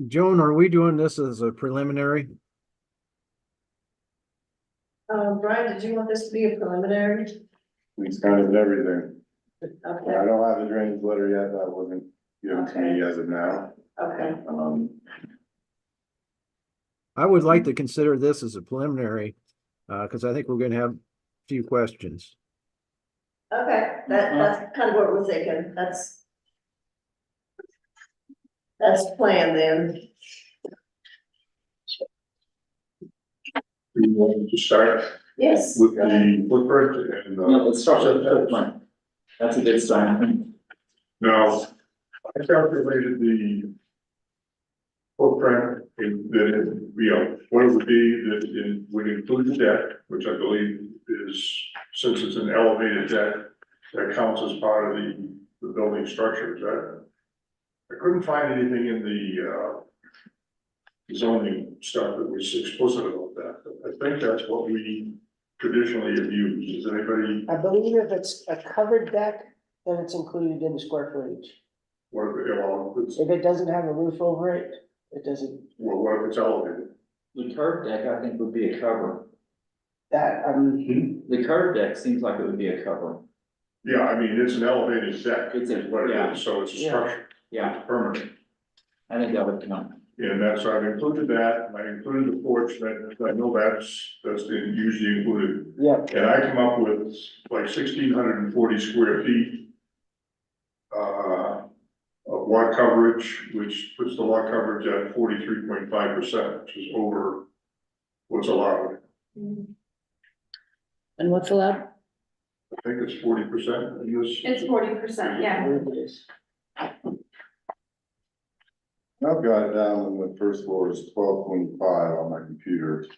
Joan, are we doing this as a preliminary? Brian, did you want this to be a preliminary? It's kind of everything. Okay, I don't have the drainage letter yet. That wasn't given to me as of now. okay. I would like to consider this as a preliminary, because I think we're gonna have a few questions. Okay, that's kind of what we're thinking, that's planned then. We want to start Yes. with the footprint and. No, let's start with the footprint. That's a good sign. Now, I calculated the footprint in that, what it would be that it would include the deck, which I believe is, since it's an elevated deck, that counts as part of the building structure, is that? I couldn't find anything in the zoning stuff that was explicit about that. I think that's what we traditionally have used. Is anybody, I believe if it's a covered deck, then it's included in the square footage. what if, If it doesn't have a roof over it, it doesn't, what if it's elevated? The curved deck, I think, would be a cover. that, The curved deck seems like it would be a cover. Yeah, I mean, it's an elevated deck, It's is a- what yeah. it is, so it's a Yeah. structure, Yeah, it's permanent. I think that would count. And that's, so I've included that, and I included the porch, that, I know that's usually included. yeah, And I come up with like 1,640 square feet of lot coverage, which puts the lot coverage at 43.5%, which is over what's allowed. And what's allowed? I think it's 40% in this. It's 40%, yeah. it is. I've got it down on the first floor is 1225 on my computer.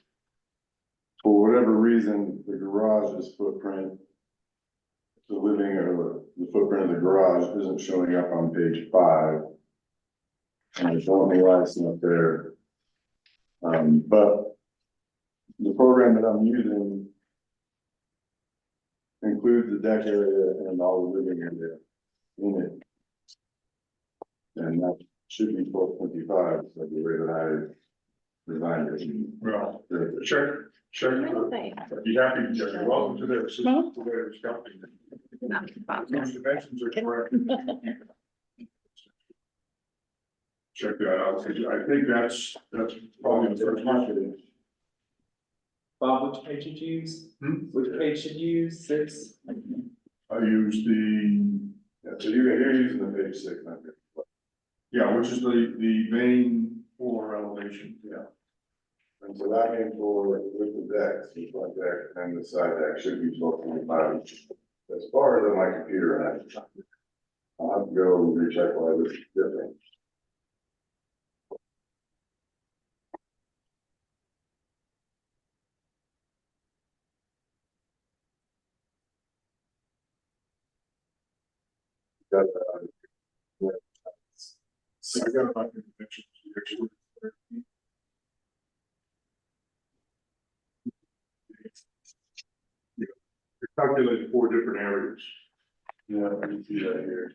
For whatever reason, the garage's footprint, the living or the footprint of the garage isn't showing up on page 5. And I don't know why it's not there. But the program that I'm using includes the deck area and all the living area in it. And that should be 1225, so the way that I designed it. Well, check, you happy, you're welcome to this. This is the way it's coming. Those dimensions are correct. Check that out, because I think that's probably the first one. Bob, which page did you use? Which page should you use? 6? I use the, So you're using the page 6, not good. yeah, which is the main floor elevation, yeah. And so that main floor with the deck, the front deck and the side deck should be 1225. As far as on my computer, and I'll have to go and recheck why this is different. Got So I got my dimensions actually. Yeah, it's calculated 4 different areas. Yeah, I can see that here.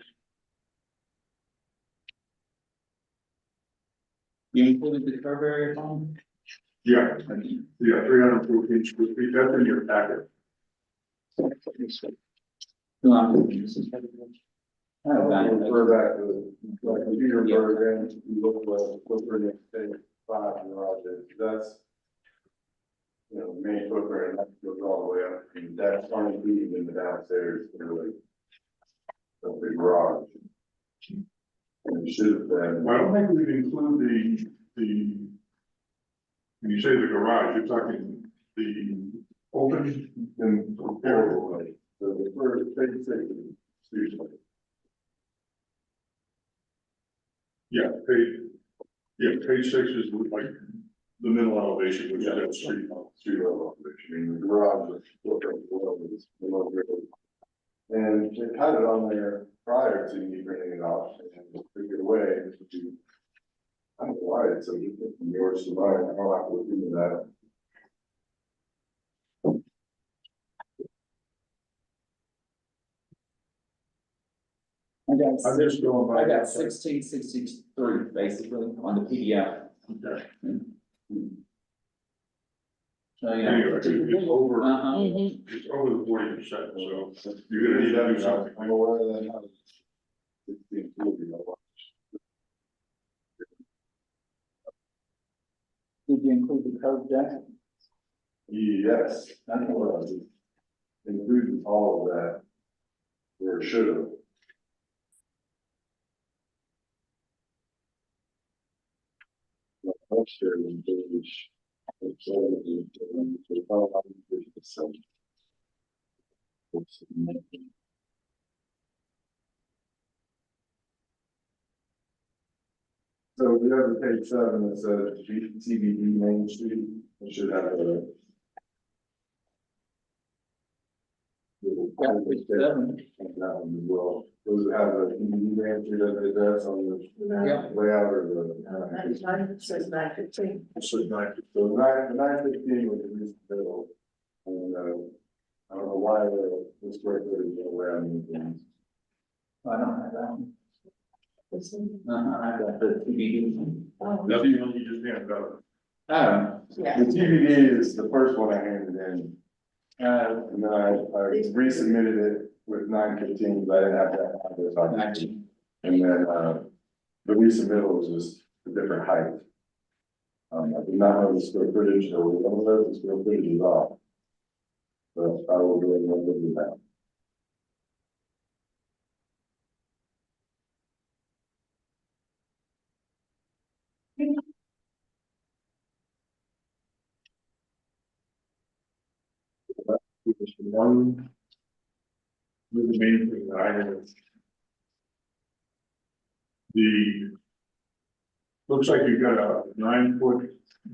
You included the curb area, Bob? Yeah, 314 square feet, that's in your packet. Refer back to the computer program, you look for the page 5 garages, that's. You know, the main footprint, that goes all the way up, and that's 20 feet in the downstairs, really. The big garage. And it should have been. I don't think we'd include when you say the garage, you're talking the open And comparable, so the first page 6, excuse me. page 6 is like the middle elevation, which is that street level elevation, I mean, the garage is footprint below is below grade. And it had it on there prior to me bringing it off and took it away. I don't know why it's so different from yours to mine, I don't have to look into that. I'm just going by. I got 1663 basically on the PDF. Okay. So, yeah. Anyway, it's over, Mhm. it's over the 40%, so you're gonna need to do something. I'm aware of that now. It's being included, Did you include the curb deck? yes, that's what I was. Including all of that. Or should have. Upstairs in page. So we have a page 7 that says TBD Main Street, it should have a. Page 7. That one as well, does it have a TBD Main Street as it does on the Yeah. layout or the? Says 9:15. So like, So the 915 was at least the middle, and I don't know why the square footage is around things. I don't have that one. I got the TBD. that's the one you just handed out. Oh, The TBD is the first one I handed in, and then I resubmitted it with 915, but I didn't have that. actually. And then the resubmittal was just a different height. I did not know the square footage, so we don't know the square footage is off. But I will go ahead and look at that. One. The main thing that I have. The Looks like you've got a 9 foot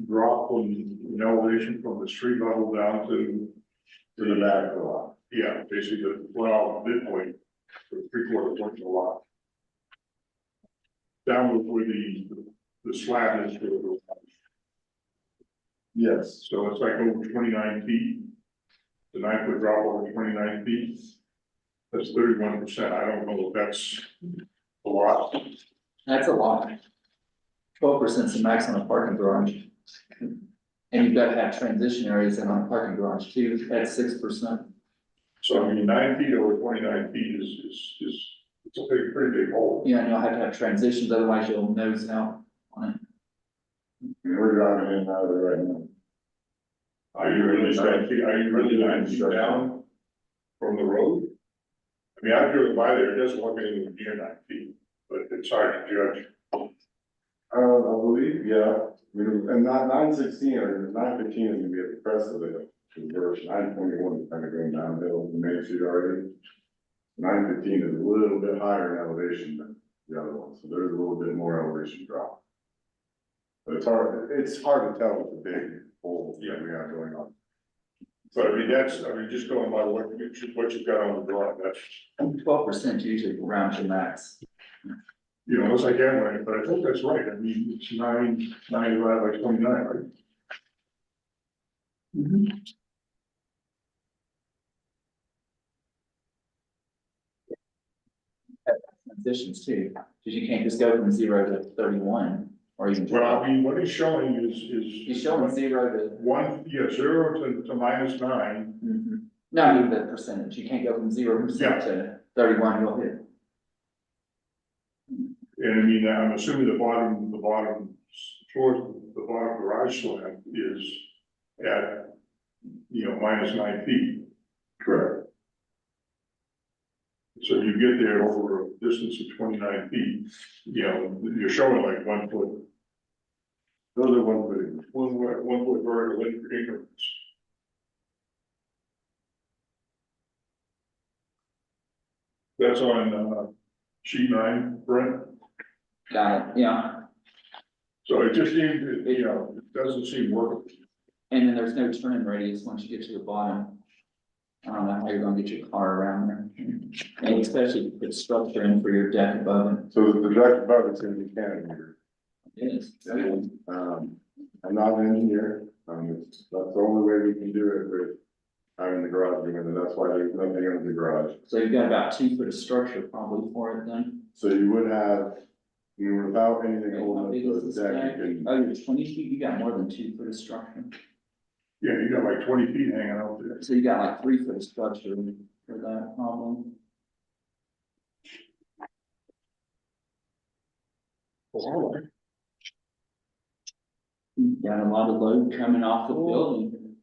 drop in elevation from the street level down to. To the back of the lot. Yeah, basically, well, midpoint, the 3/4 point of the lot. Down where the slab is for the garage. Yes, So it's like over 29 feet. The 9 foot drop over 29 feet. That's 31%. I don't know if that's a lot. That's a lot. 12% is the max on a parking garage. And you've got to have transition areas in on a parking garage too, that's 6%. So I mean, 9 feet over 29 feet is, it's a pretty big hole. Yeah, and you'll have to have transitions, otherwise you'll nose out on it. we're driving in and out of there right now. Are you really 9 feet down from the road? I mean, I've driven by there, it doesn't look anywhere near 9 feet, but it's hard to judge. I believe, yeah, and not 916 or 915 is gonna be at the crest of it, because we're 921 is kind of going downhill, the main street already. 915 is a little bit higher in elevation than the other one, so there's a little bit more elevation drop. But it's hard to tell with the big hole that we have going on. But I mean, just going by what you've got on the drawing, that's, 12% usually around your max. you know, it's like that, but I think that's right, I mean, it's 9 divided by 29, right? Transitions too, because you can't just go from 0 to 31 or even. Well, I mean, what he's showing is. He's showing 0 to. 0 to -9, No, I mean the percentage, you can't go from 0% Yeah. to 31, you'll hit. and I mean, I'm assuming the bottom floor, the bottom garage slab is at, -9 feet. Correct. So you get there over a distance of 29 feet, you're showing like 1 foot, Those are 1 foot. 1 foot vertical increments. That's on, sheet 9, Brent. Got it, yeah, So it just seems, it doesn't seem workable. and then there's no turn radius once you get to the bottom. I don't know how you're gonna get your car around there, and especially if you put structure in for your deck above it. So the deck above it's gonna be cantilever. It is. I'm not an engineer, that's the only way we can do it with having the garage unit, and that's why there's nothing under the garage. So you've got about 2 foot of structure probably for it then. So you would have, without anything How holding big is up this the deck, deck? you can, Oh, you're 20 feet, you got more than 2 foot of structure. Yeah, you got like 20 feet hanging out there. So you got like 3 foot of structure for that problem. You've got a lot of load coming off the building.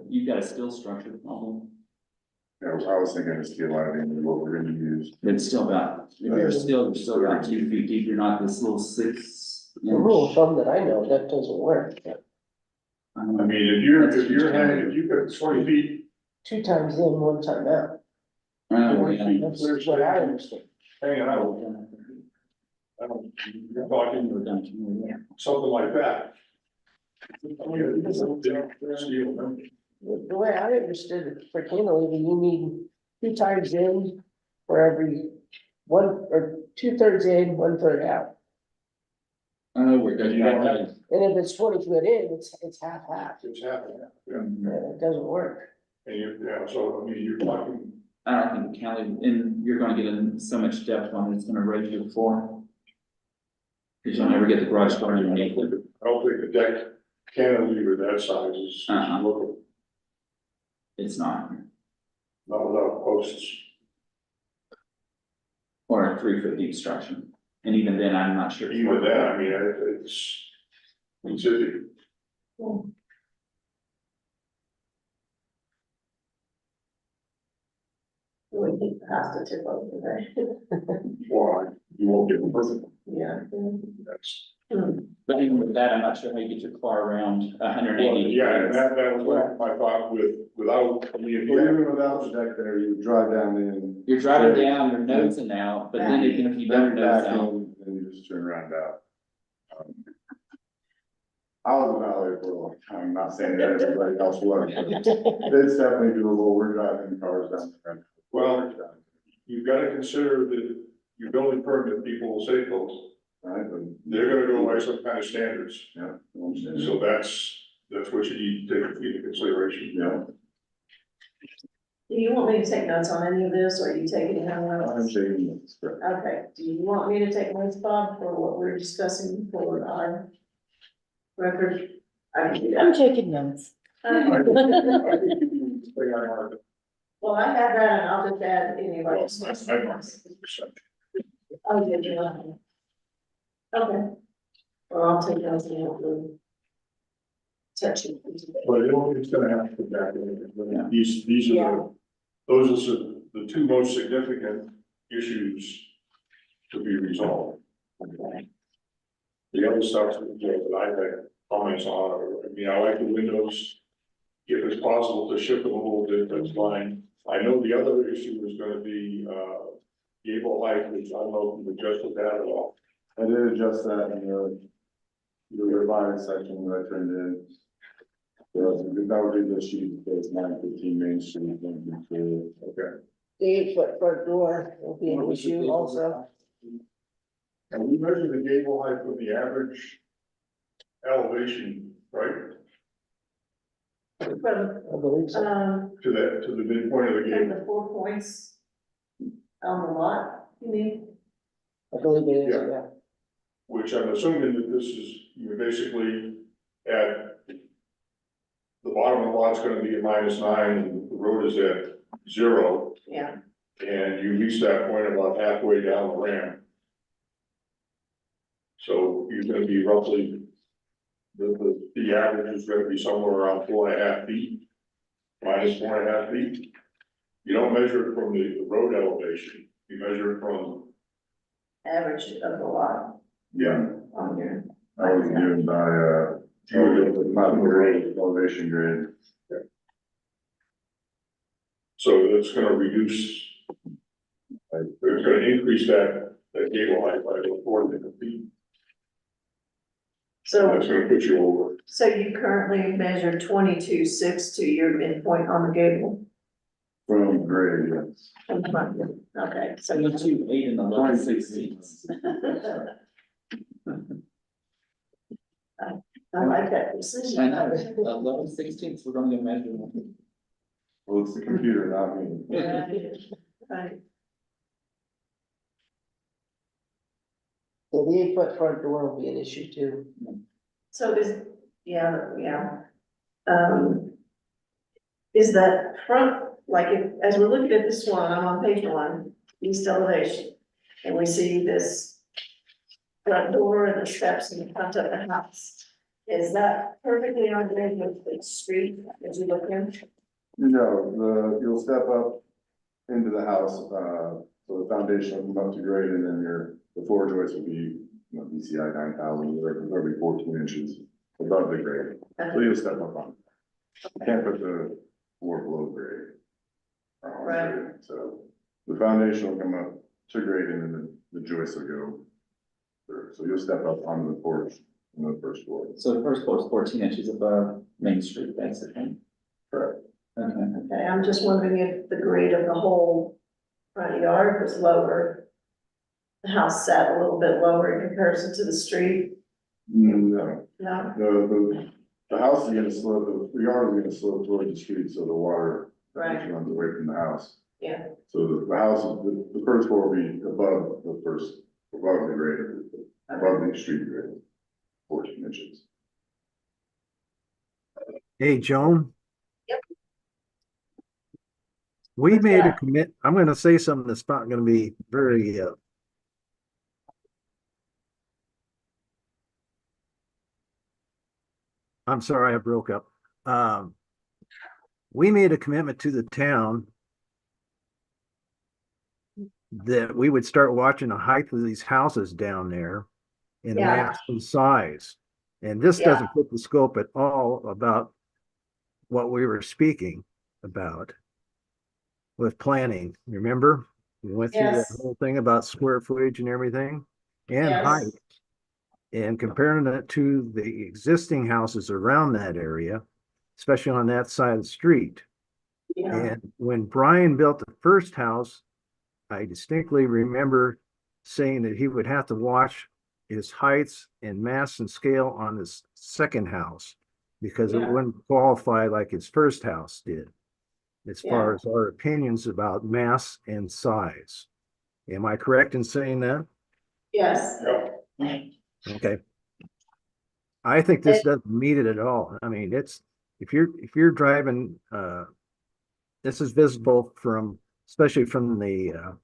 You've got a steel structure problem. I was thinking of steel lighting is what we're gonna use. It's still about, if you're still about 2 feet deep, you're not this little 6 The rule of inch. thumb that I know, that doesn't work. I mean, if you've got 20 feet 2 times in, 1 time out. That's what I understand. hanging out, you're talking something like that. Steel, The way I understood it, for cantilever, you need 2 times in for every 1 or 2/3 in, 1/3 out. Oh, we're good. And if it's 20 foot in, it's half. It's happening, yeah. It doesn't work. And so, I mean, you're talking, I don't think the county, and you're gonna get in so much depth on it, it's gonna raise your floor. Cause you'll never get the garage door underneath it. I don't think the deck cantilever that size is lookable, It's not, not enough posts. or a 3 foot deep structure. And even then, I'm not sure. Even then, I mean, it's iffy. We think it has to tip over there. Well, you won't get it perfect, Yeah. that's. But even with that, I'm not sure how you get your car around 180 Yeah, and degrees. that was what my thought without, I mean, if you Well, have- even without the deck there, you would drive down in. You're driving down, you're nosing out, but then even if you don't Then nose back out, in, then you just turn around out. I was in LA for a long time, not saying that everybody else was. It's definitely doable, we're driving cars down there. Well, you've got to consider that your building permit people will say those. Right, but, They're gonna go by some kind of standards. yeah, I understand. So that's what you need to take into consideration. Yeah, Do you want me to take notes on any of this, or are you taking it I'm out? shaking this, correct. Okay, do you want me to take notes, Bob, for what we're discussing for our record? I can do I'm that. taking notes. Well, I have that, and I'll just add any Well, of our. I- Oh, did you? Okay. Well, I'll take those and we'll touch it. But it's gonna have to come back in. These are Yeah. those are the two most significant issues to be resolved. The other stuff that I had comments on, I mean, I like the windows. If it's possible to shift them a little bit, that's fine. I know the other issue is gonna be, gable height, which I don't know if you've adjusted that at all. I did adjust that in the revised section that I turned in. So that would be the sheet, that's 915 Main Street. Okay. The 8-foot front door will be an issue also. And we measure the gable height from the average elevation, right, From, I believe so. to the midpoint of the from gable. the 4 points on the lot, you mean? I believe it is, Yeah. yeah. Which I'm assuming that this is, you're basically at the bottom of the lot's gonna be at -9, and the road is at 0, Yeah. and you reach that point about halfway down the ramp. So you're gonna be roughly, the average is gonna be somewhere around 4.5 feet, -4.5 feet. You don't measure it from the road elevation, you measure it from, Average of the lot Yeah, on here. I was given by, not grade, elevation grade. so it's gonna reduce. It's gonna increase that gable height by about 4 feet, So, that's gonna put you over. so you currently measure 22.6 to your midpoint on the gable? From grade, yes. From the front. Okay, so. 22, 8 and 11, 16. I like that I precision. know, 11, 16, we're gonna get measured. Well, it's the computer, not me. Right, right. So the 8-foot front door will be an issue too. So is, yeah. Is that front, like, as we're looking at this one, I'm on page 1, east elevation, and we see this front door and the steps in the front of the house. Is that perfectly on grade with the street as you look in? No, you'll step up into the house, so the foundation will come up to grade, and then the floor joist will be, BCI 9,000, it'll be 14 inches above the grade. So you'll step up on it. You can't put the floor below grade. Right. So the foundation will come up to grade, and then the joist will go through. So you'll step up onto the porch on the first floor. So the first floor is 14 inches above Main Street, basically. Correct. Okay. Okay, I'm just wondering if the grade of the whole front yard was lower. The house sat a little bit lower in comparison to the street, No, no? the house is gonna slope, the yard is gonna slope towards the street, so the water Right. runs away from the house. Yeah. So the house, the first floor will be above the grade, above the street grade, 14 inches. Hey, Joan? Yep. We What's made a that? I'm gonna say something that's not gonna be very, I'm sorry I broke up. We made a commitment to the town that we would start watching the height of these houses down there in Yeah. mass and size. And this Yeah. doesn't put the scope at all about what we were speaking about with planning. Remember? We went through that Yes. whole thing about square footage and everything and Yes. height. and comparing it to the existing houses around that area, especially on that side of the street. Yeah, And when Brian built the first house, I distinctly remember saying that he would have to watch his heights and mass and scale on his second house because it Yeah. wouldn't qualify like his first house did, as far Yeah. as our opinions about mass and size. Am I correct in saying that? yes. Okay. I think this doesn't meet it at all. I mean, it's, if you're driving, this is visible from, especially from the,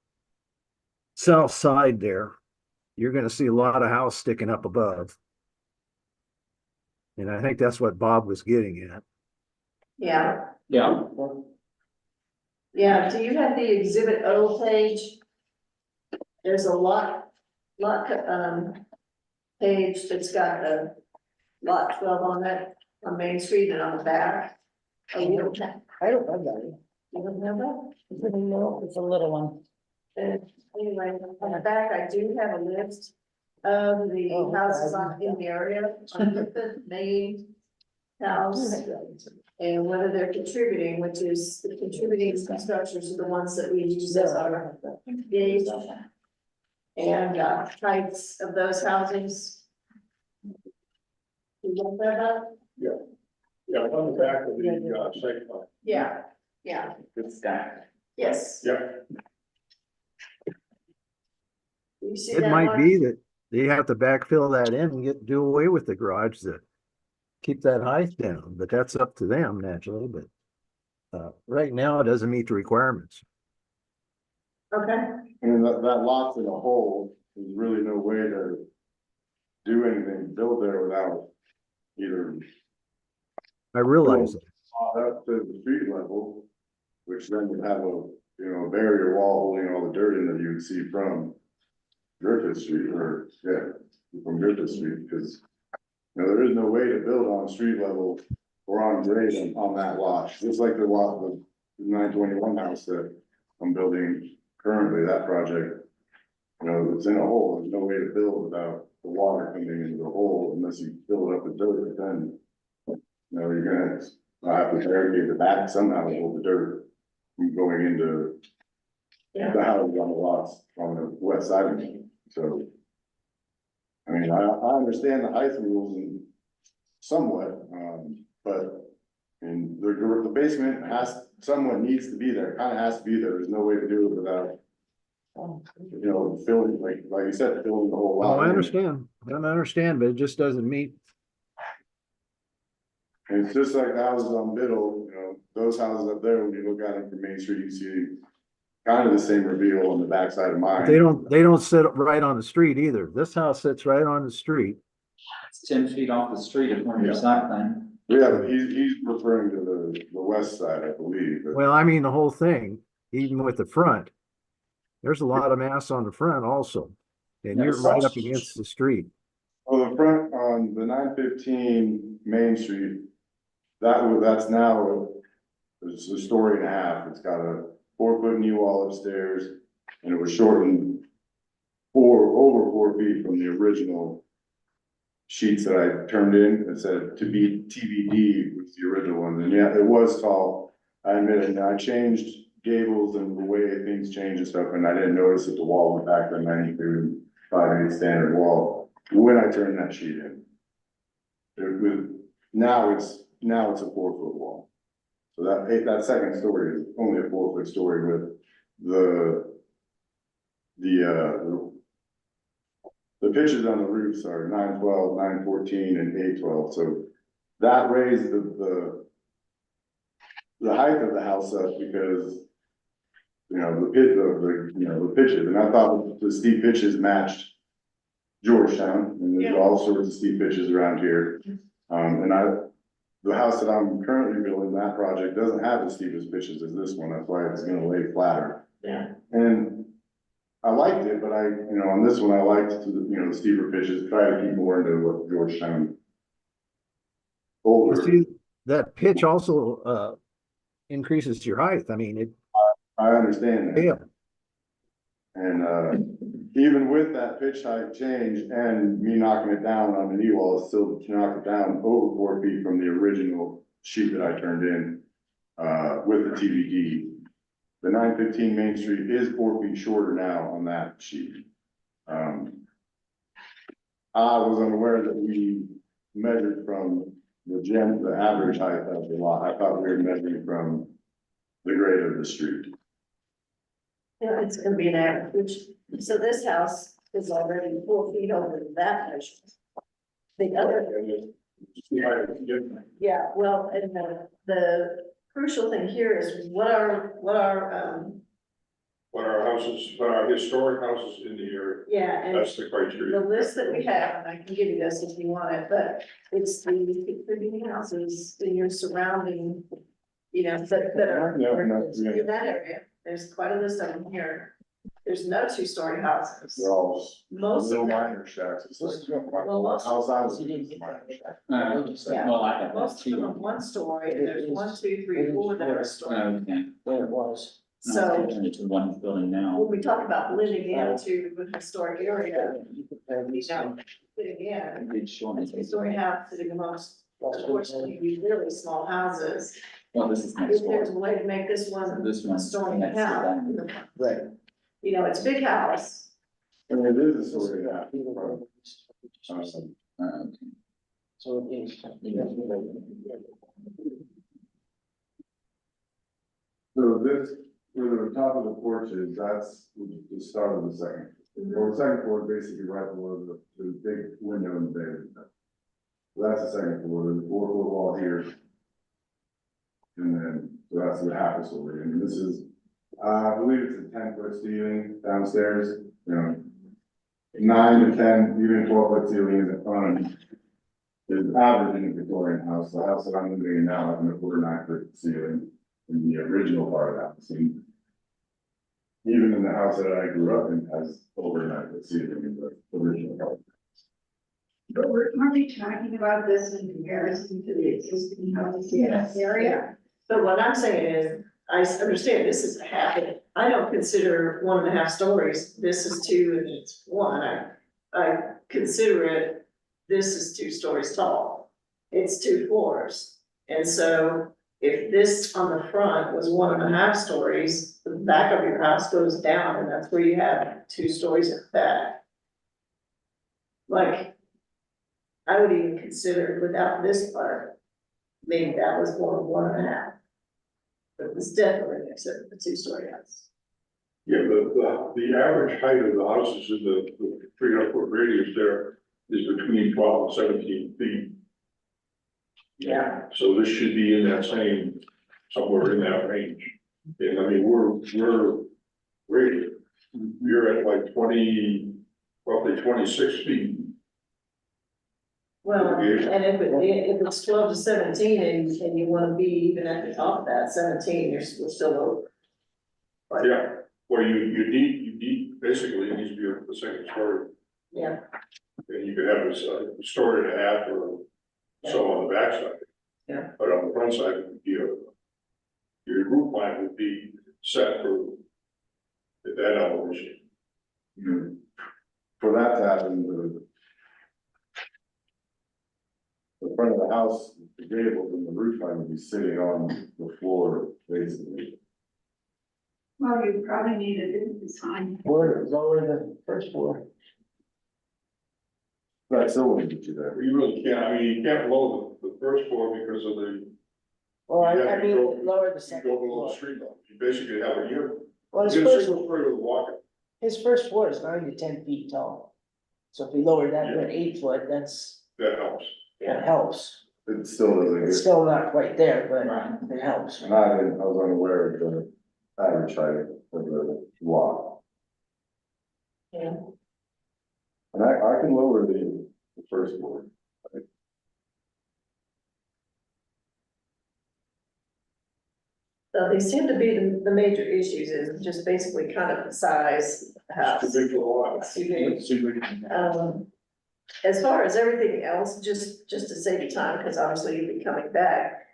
south side there. You're gonna see a lot of house sticking up above. And I think that's what Bob was getting at. Yeah, Yeah, yeah. Do you have the exhibit O page? There's a page that's got a lot 12 on it, on Main Street and on the back. Oh, you don't have, I don't have that. you don't have that? It's a little one. And anyway, on the back, I do have a list of the Oh, okay. houses in the area, on the main house. And whether they're contributing, which is the contributing structures are the ones that we use as our gauge. And heights of those houses. You look that up? Yeah, on the back of the, site plan. Yeah, yeah, good stack. yes. Yeah, You see It that might one? be that they have to backfill that in and do away with the garage to keep that height down, but that's up to them naturally, but right now it doesn't meet the requirements. Okay, I mean, that lot's in a hole, there's really no way to do anything, build there without either I realize it. up to the street level, which then would have a barrier wall holding all the dirt in that you would see from Griffith Street, from Griffith Street, because there is no way to build on street level or on grade on that lot, just like the lot, the 921 house that I'm building currently, that project. It's in a hole, there's no way to build without the water coming into the hole unless you fill it up with dirt, but then, you're gonna have to barricade the back somehow to hold the dirt from going into yeah, the houses on the lots on the west side of me, so. I mean, I understand the height rules and somewhat, but, I mean, the basement somewhat needs to be there, kind of has to be there, there's no way to do it without, filling, like you said, filling the whole lot. Oh, I understand, but it just doesn't meet. And it's just like the houses on Biddle, those houses up there, when you look at them from Main Street, you see kind of the same reveal on the backside of mine. They don't sit right on the street either. This house sits right on the street. It's 10 feet off the street according to your site plan. Yeah, but he's referring to the west side, I believe. but- Well, I mean, the whole thing, even with the front. There's a lot of mass on the front also. And you're right up against the street. Well, the front on the 915 Main Street, that's now, it's a story and a half. It's got a 4-foot knee wall upstairs, and it was shortened over 4 feet from the original sheets that I turned in. It said to be TBD was the original one, and yeah, it was tall. I admit it, and I changed gables and the way things change and stuff, and I didn't notice that the wall went back to 93 5/8 standard wall when I turned that sheet in. Now it's a 4-foot wall. So that second story is only a 4-foot story with the pitches on the roofs are 912, 914, and 812, so that raised the height of the house up because the pitches, and I thought the steep pitches matched Georgetown, and there's all sorts of steep pitches around here. The house that I'm currently building, that project doesn't have the steepest pitches as this one, that's why it's gonna lay flatter. yeah, And I liked it, but on this one, I liked the steeper pitches, try to keep more into what Georgetown. You Older, see, that pitch also increases your height. I mean, I understand that. yeah. And, even with that pitch height change and me knocking it down on the knee wall, it's still knocked it down over 4 feet from the original sheet that I turned in, with the TBD. The 915 Main Street is 4 feet shorter now on that sheet. I was unaware that we measured from the average height of the lot. I thought we were measuring from the grade of the street. Yeah, it's gonna be an average, so this house is already 4 feet over that measurement. The other, yeah, well, and the crucial thing here is what our, What our historic houses in the area, yeah, and that's the criteria. the list that we have, and I can give you this if you want it, but it's the contributing houses in your surrounding, you know, that are in that area. There's quite a list of them here. There's no 2-story houses. They're all Most little of them, minor shacks. It's like, well, most, house I was in is a minor shack. yeah, Well, I have that most of them are too. 1 story, and there's 1, 2, 3, 4 that are a story. Okay. Where it was. So Turned into one building now. when we talk about living into a historic area, You compare you these know, two. living in, I did show a me. 2-story house sitting amongst, unfortunately, really small houses. Well, this is next If there's a door. way to make this one This a one's story next to house, that. Right. you know, it's a big house. And it is a story of that. Okay. So it is. So this, where the top of the porch is, that's the start of the second. Well, the second floor is basically right below the big window in the bedroom. So that's the second floor, there's a 4-foot wall here. And then, so that's the half a story, and this is, I believe it's a 10-foot ceiling downstairs, you know. 9 to 10, even 12-foot ceiling in the front. Is average in a Victorian house, the house that I'm living in now has a 9-foot ceiling in the original part of the house. And even in the house that I grew up in has over 9-foot ceiling in the original part. But aren't we talking about this in comparison to the existing houses in this area? But what I'm saying is, I understand this is a half, I don't consider 1.5 stories, this is 2 and it's 1, I consider it, this is 2 stories tall. It's 2 floors, and so if this on the front was 1.5 stories, the back of your house goes down, and that's where you have 2 stories at the back. Like, I would even consider without this part, maybe that was more 1.5. But it was definitely except for the 2-story house. Yeah, the average height of the houses in the 300-foot radius there is between 12 and 17 feet. Yeah. So this should be in that same, somewhere in that range. And I mean, we're rated, you're at like 20, roughly 26 feet. Well, and if it's 12 to 17 and you wanna be even at the top of that 17, you're still over. But, Yeah, well, you need, basically, it needs to be the second story. yeah, And you could have a story and a half or so on the backside. Yeah. But on the front side, it would be your roof line would be set for that elevation. For that to happen, the front of the house, the gables and the roof line would be sitting on the floor, basically. Well, you probably need a different design. Or lower the first floor. But I still wouldn't get you there. You really can't, I mean, you can't blow the first floor because of the, Or You I have to mean, go- lower the you second go below floor. the street level. You basically have a, you Well, have his a first, single story with a walk-up. his first floor is 9 to 10 feet tall. So if we lower that to an 8 foot, That helps. that helps. It still doesn't It's get, still not quite there, Right. but it helps. and I was unaware of the average height of the lot. yeah. And I can lower the first floor. So they seem to be the major issues is just basically kind of the size of the house. It's too big for the lot. It's too big. It's super. As far as everything else, just to save you time, because obviously you'll be coming back.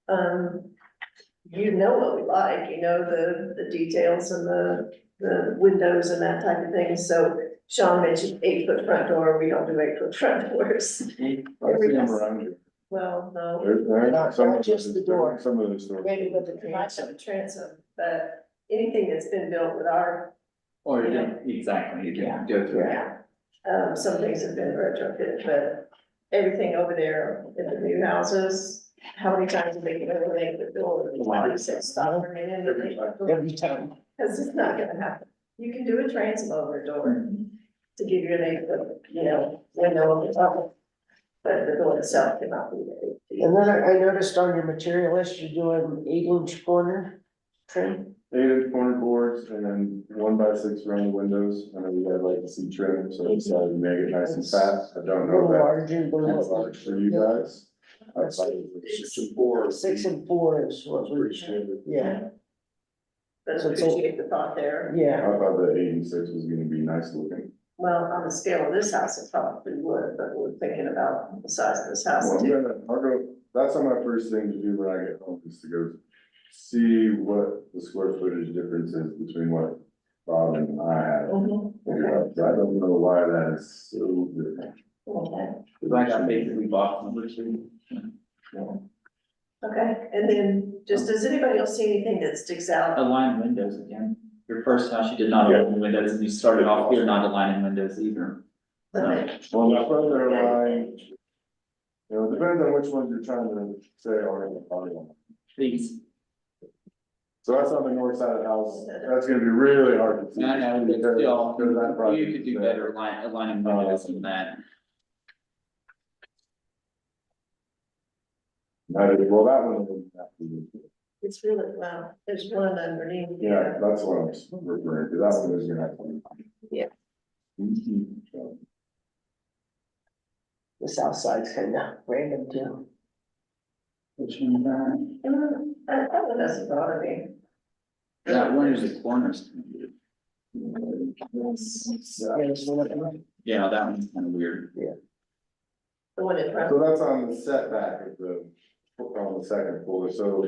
You know what we like, you know, the details and the the windows and that type of thing, so Sean mentioned 8-foot front door, we don't do 8-foot front doors. I see them around you. Well, no, Not Some of just the door. Some of the stores. Maybe with the we might have transom. a transom, but anything that's been built with our, Or you didn't, exactly, you didn't go through that. some things have been retrofitted, but everything over there in the new houses, how many times have they given away the door? Why do you say stop for a minute? Every time. Cause it's not gonna happen. You can do a transom over a door to give you an 8-foot, window over the top. But the door itself cannot be there. And then I noticed on your material list, you're doing 8-inch corner trim. 8-inch corner boards and then 1x6 around the windows. I know you guys like to see trim, so I decided to make it nice and fat. I A don't know little if larger than that's what large for you guys. I thought it was 6 and 4. 6 and 4 is what Pretty we, standard. yeah, But So it's appreciate the thought there. I yeah. thought the 8 and 6 was gonna be nice looking. Well, on the scale of this house, it probably would, but we're thinking about the size of this house Well, too. I'll go, that's on my first thing to do when I get home, is to go see what the square footage difference is between what Bob and I have. Mhm. figured out. I don't know why that is so different. Okay, Cause I got basically box number 2. okay, and then just, does anybody else see anything that sticks out? Align windows again. Your first house, you did not align windows, and you started off here not aligning windows either. Okay. Well, my further line, it depends on which ones you're trying to say are in the party. These, So that's on the north side of the house, that's gonna be really hard to see. I know, but because- still, because that project you could do is there. better aligning windows than that. Well, that one. wouldn't have to be- It's really, well, there's one underneath. Yeah, that's what I'm referring to, that one is gonna have to. be- Yeah. Mhm. The south side's kind of random too. Which one, That one doesn't bother me. that one is the corners. Yeah, that one's kind of weird. The one in front. So that's on the setback of on the second floor, so.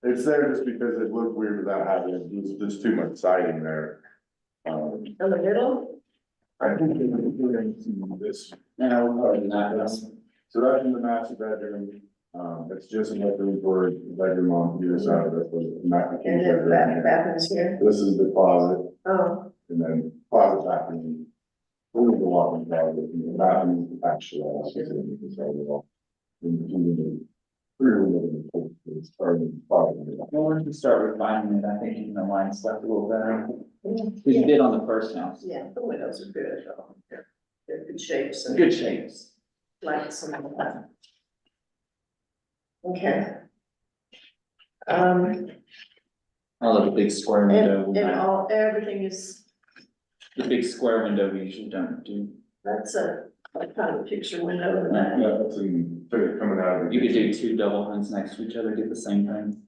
It's there just because it looked weird without having, there's too much siding there. In the middle? I think we're going to see this. No, probably not. So that's in the master bedroom, it's just enough room for a bedroom on either side, that's the master. And then bathroom's here. This is the closet, Oh, and then closet bathroom. We're the walk-in closet, and the bathroom actually. Well, once you start refining it, I think you can align stuff a little better. Cause you did on the first house. yeah, the windows are good, though. They're good shapes. and Good shapes. Like some of that. Okay. I love the big square window. And everything is, The big square window we usually don't do. that's a, like kind of a picture window in the back. Yeah, that's in, coming out of. the You could do 2 double hunts next to each other, get the same thing.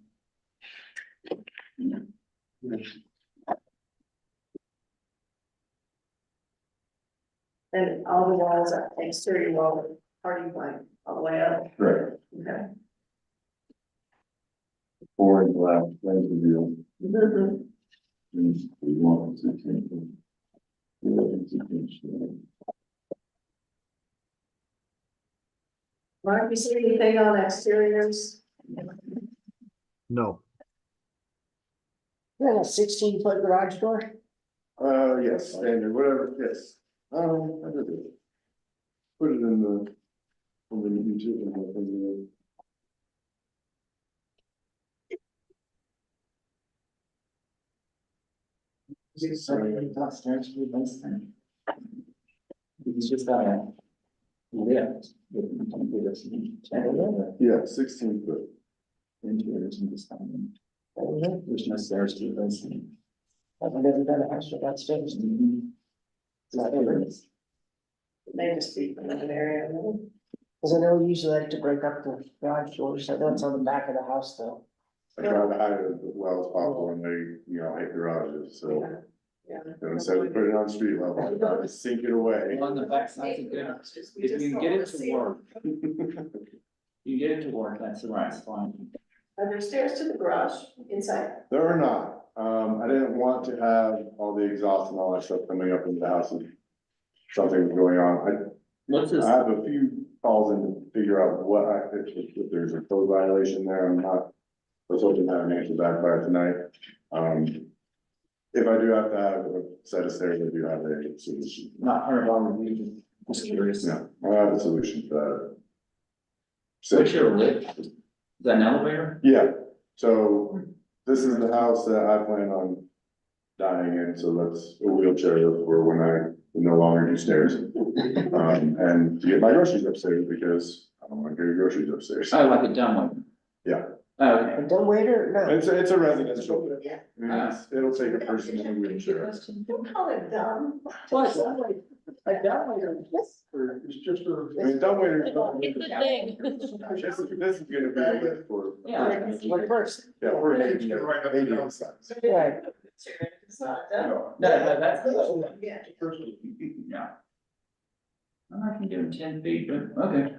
And all the walls are exterior wall, party plank, all the way up. Right, Okay. 4 inch glass, lens reveal. Mhm. We want to change it. We want to change it. Mark, you see anything on exteriors? No, Then a 16-foot garage door. Yes, standard, whatever, yes. I did it. Put it in the. On the YouTube and the thing. Downstairs for the most thing. It's just got a lift. Yeah, 16 foot. Interiors and this kind of. There's no stairs to this. I've never done a house without stairs. May just be in an area. Cause I know we usually like to break up the garage doors. I know it's on the back of the house though. I try to hide it as well as possible when they, hit garages, so. Yeah. Instead of putting it on street level, I try to sink it away. On the back side's a good, if you can get it to work. You get it to work, that's the right spot. Are there stairs to the garage inside? There are not, I didn't want to have all the exhaust and all that stuff coming up in the house and something going on. What's this? I have a few calls in to figure out if there's a code violation there. I was hoping to have an answer back by tonight. If I do have to have a set of stairs, I do have a solution. Not heard on review, just curious. No, I have a solution for that. What's your lift? Is that an elevator? Yeah, so this is the house that I plan on dying in, so that's a wheelchair lift for when I no longer do stairs. And to get my groceries upstairs because I don't want to get groceries upstairs. Oh, like a dumb one? Yeah. Oh, okay. A dumbwaiter? No. It's a residential. It'll take a person in a wheelchair. Don't call it dumb. What? A dumbwaiter. It's just a. I mean, dumbwaiter. It's a thing. This is gonna be a lift for. Yeah. One person. Yeah, we're making it medium size. Right. It's not dumb. No, that's. Yeah. Yeah. I can do 10 feet, but okay.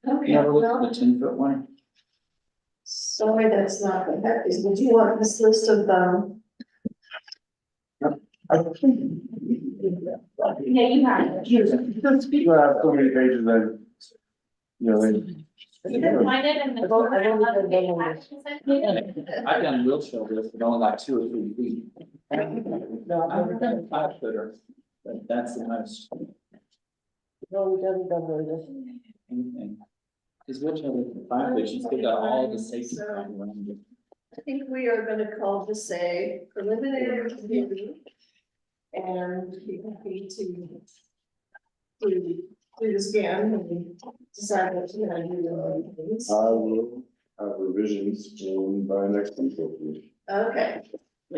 Okay, Never looked well, at the 10-foot one. sorry, that's not the happiest. Would you want this list of, Yeah, you have it. You have so many pages that, you know, they. You can find it in the. I've done wheelchair lifts, but only like 2 or 3 feet. I've done 5-footer, but that's the most No, we don't dumbwaiter. anything. Because wheelchair lift for 5 feet, you still got all the safety around it. I think we are gonna call this a preliminary review. And be happy to do this again and decide what you're gonna do. I will have revisions by next week, hopefully. Okay,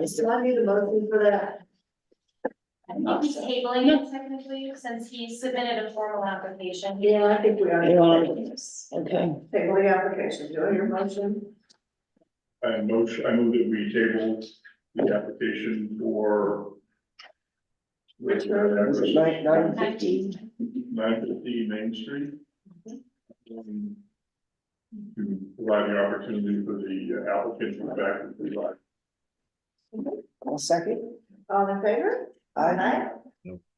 so I need a motion for that. I think he's tabling it technically, since he submitted a formal application. Yeah, I think we are. Okay. Table the application, do your motion. I move that we table the application for. Which road? 9:15. 915 Main Street. To provide the opportunity for the applicant to come back and provide. I'll second. All in favor? Aye.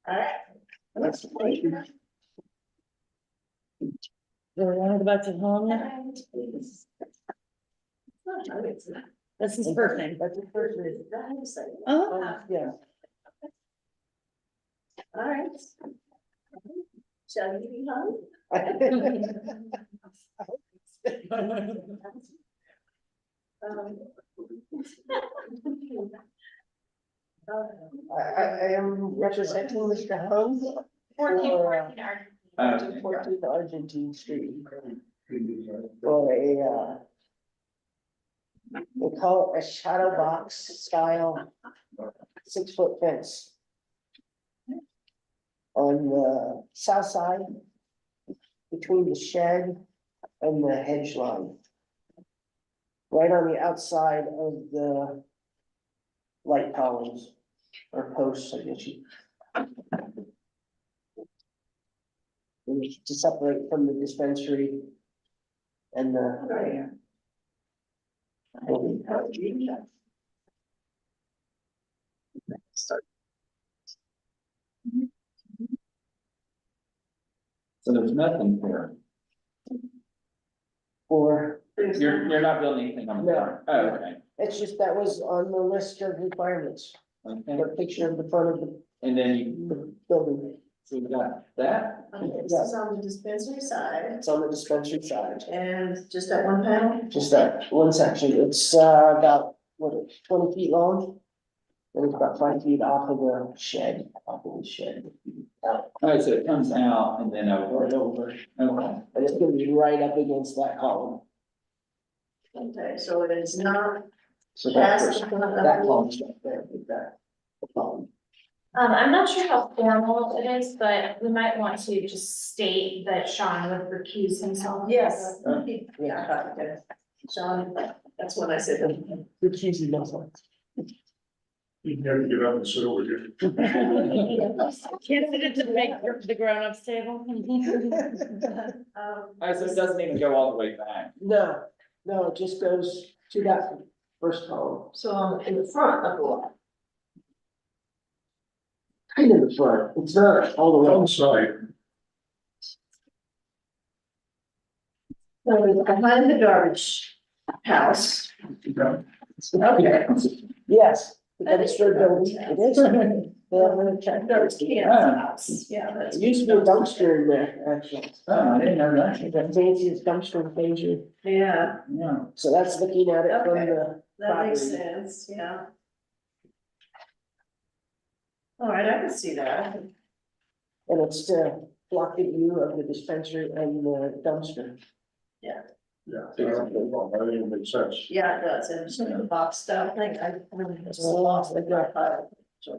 Alright. That's great. Do we want to go back to home now? That's his first name. That's the first reason. Oh, Yeah. Alright. Shall you be home? I am representing Mr. Holmes. 14th Argentine Street. For a, we call it a shadow box style 6-foot fence. On the south side, between the shed and the hedge line. Right on the outside of the light columns or posts, I guess you. To separate from the dispensary and the. So there's nothing here. Or, You're not building anything on the No. front? Oh, okay. it's just that was on the list of requirements, Okay, the picture of the front of and then you, the building. so we got that, This is on the dispensary side It's on the dispensary side, and just that one panel? just that one section, it's about, 20 feet long? And it's about 5 feet off of the shed, oh, so it comes out and then over and over, okay. And it's gonna be right up against that column. Okay, so it is not So that past first, the front of that the. column's right there, with that column. I'm not sure how formal it is, but we might want to just state that Sean would recuse himself. Yes, yeah, okay. Sean, that's what I said. Recusing myself. You can have to get up and sit over here. can't sit at the grown-ups table. Um, Oh, so it doesn't even go all the way back. No, it just goes to that first column, So in the front of the lot. kind of the front, it's not all the way. On the side. So it's behind the garbage house. Okay. Yes, the dumpster building, it is. Garbage can house, yeah, There that's. used to be a dumpster in there, actually. Oh, I didn't know that. The fanciest dumpster in Fraser. Yeah, Yeah. So that's looking at it from Okay. the that makes property. sense, yeah. All right, I can see that. And it's to block the view of the dispensary and the dumpster. Yeah, I think it makes sense. Yeah, it does, and some of the box stuff, I really just lost the drive by.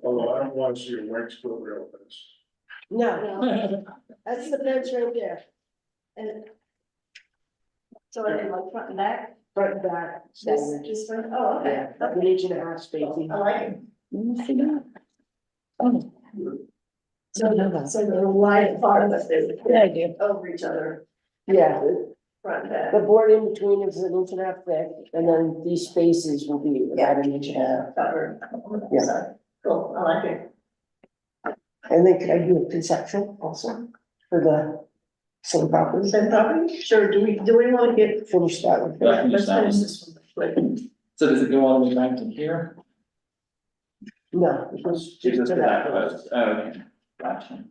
Although I don't want to see a wax foot rail fence. No, that's the fence right there, And. So I did like front and back, front and back. this front, oh, okay. Yeah, about an inch and a half spacing. I like it. See that? Oh, So the line part of it, yeah, I do. over each other, Yeah, front and back. the board in between is an inch and a half thick, and then these spaces will be about an inch and a half. Covered. Yeah. Cool, I like it. And then could I do a conceptual also for the same property? Same property, sure, do we want to get? Finish that one. Yeah, finish Let's that finish one. this one. So does it go all the way back to here? No, it goes Just just to to that that. post, oh, okay, gotcha.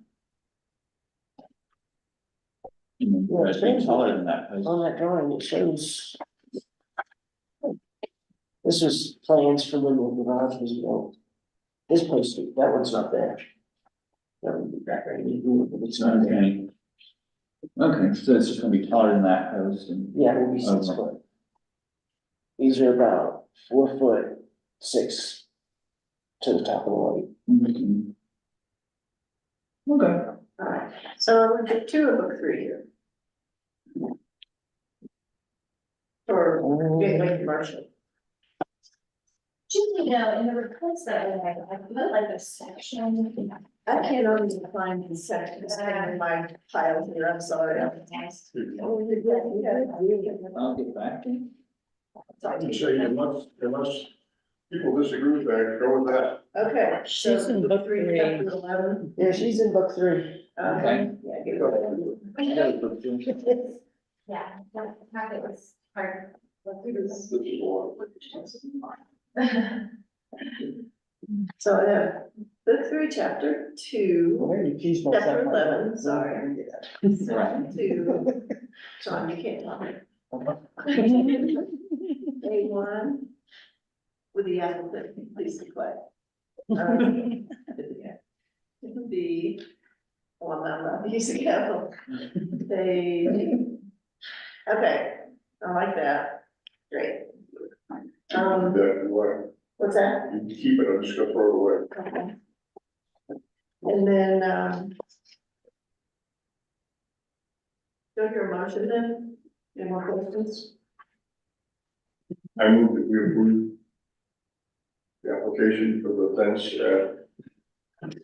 Yeah, It's being taller than that post. On that drawing, it shows. This was plans from when the garage was built. This post, that one's not there. That would be back right here, but it's not there. Okay. Okay, so it's just gonna be taller than that post and. Yeah, it will be 6 Okay. foot. These are about 4'6" to the top of the light. Mhm. Okay. Alright, so we'll get two of book three here. For gateway commercial. You know, in the request that I put like a section. I can't always find the sections in my pile here, I'm sorry. I'll get back to you. I would say unless people disagree with that, go with that. Okay. so She's in book three. chapter 11. Yeah, she's in book 3. Okay. Yeah, get it. I got it booked too. Yeah, that packet was hard. So, yeah, book 3, chapter 2. Well, I accused myself. Chapter I 11, sorry. did. Section 2. John, you can't talk. A1. With the applicant, please be quiet. B. Well, I'm not using apple. Okay, I like that. Great. That way, What's that? you can keep it, I'm just gonna throw it away. Okay. And then, do I hear a motion then? Any more questions? I move that we approve the application for the fence at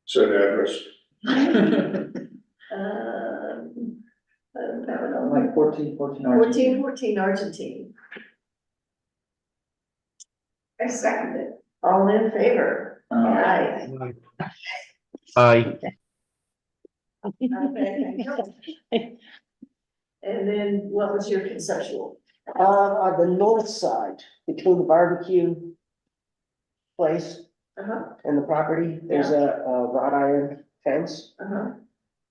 said address. I don't have it on. Like 14. 1414 Argentine. I second it. All in favor? Aye. Aye. Okay. And then what was your conceptual? On the north side, between the barbecue place Uh-huh, and the property, there's a wrought iron fence. uh-huh.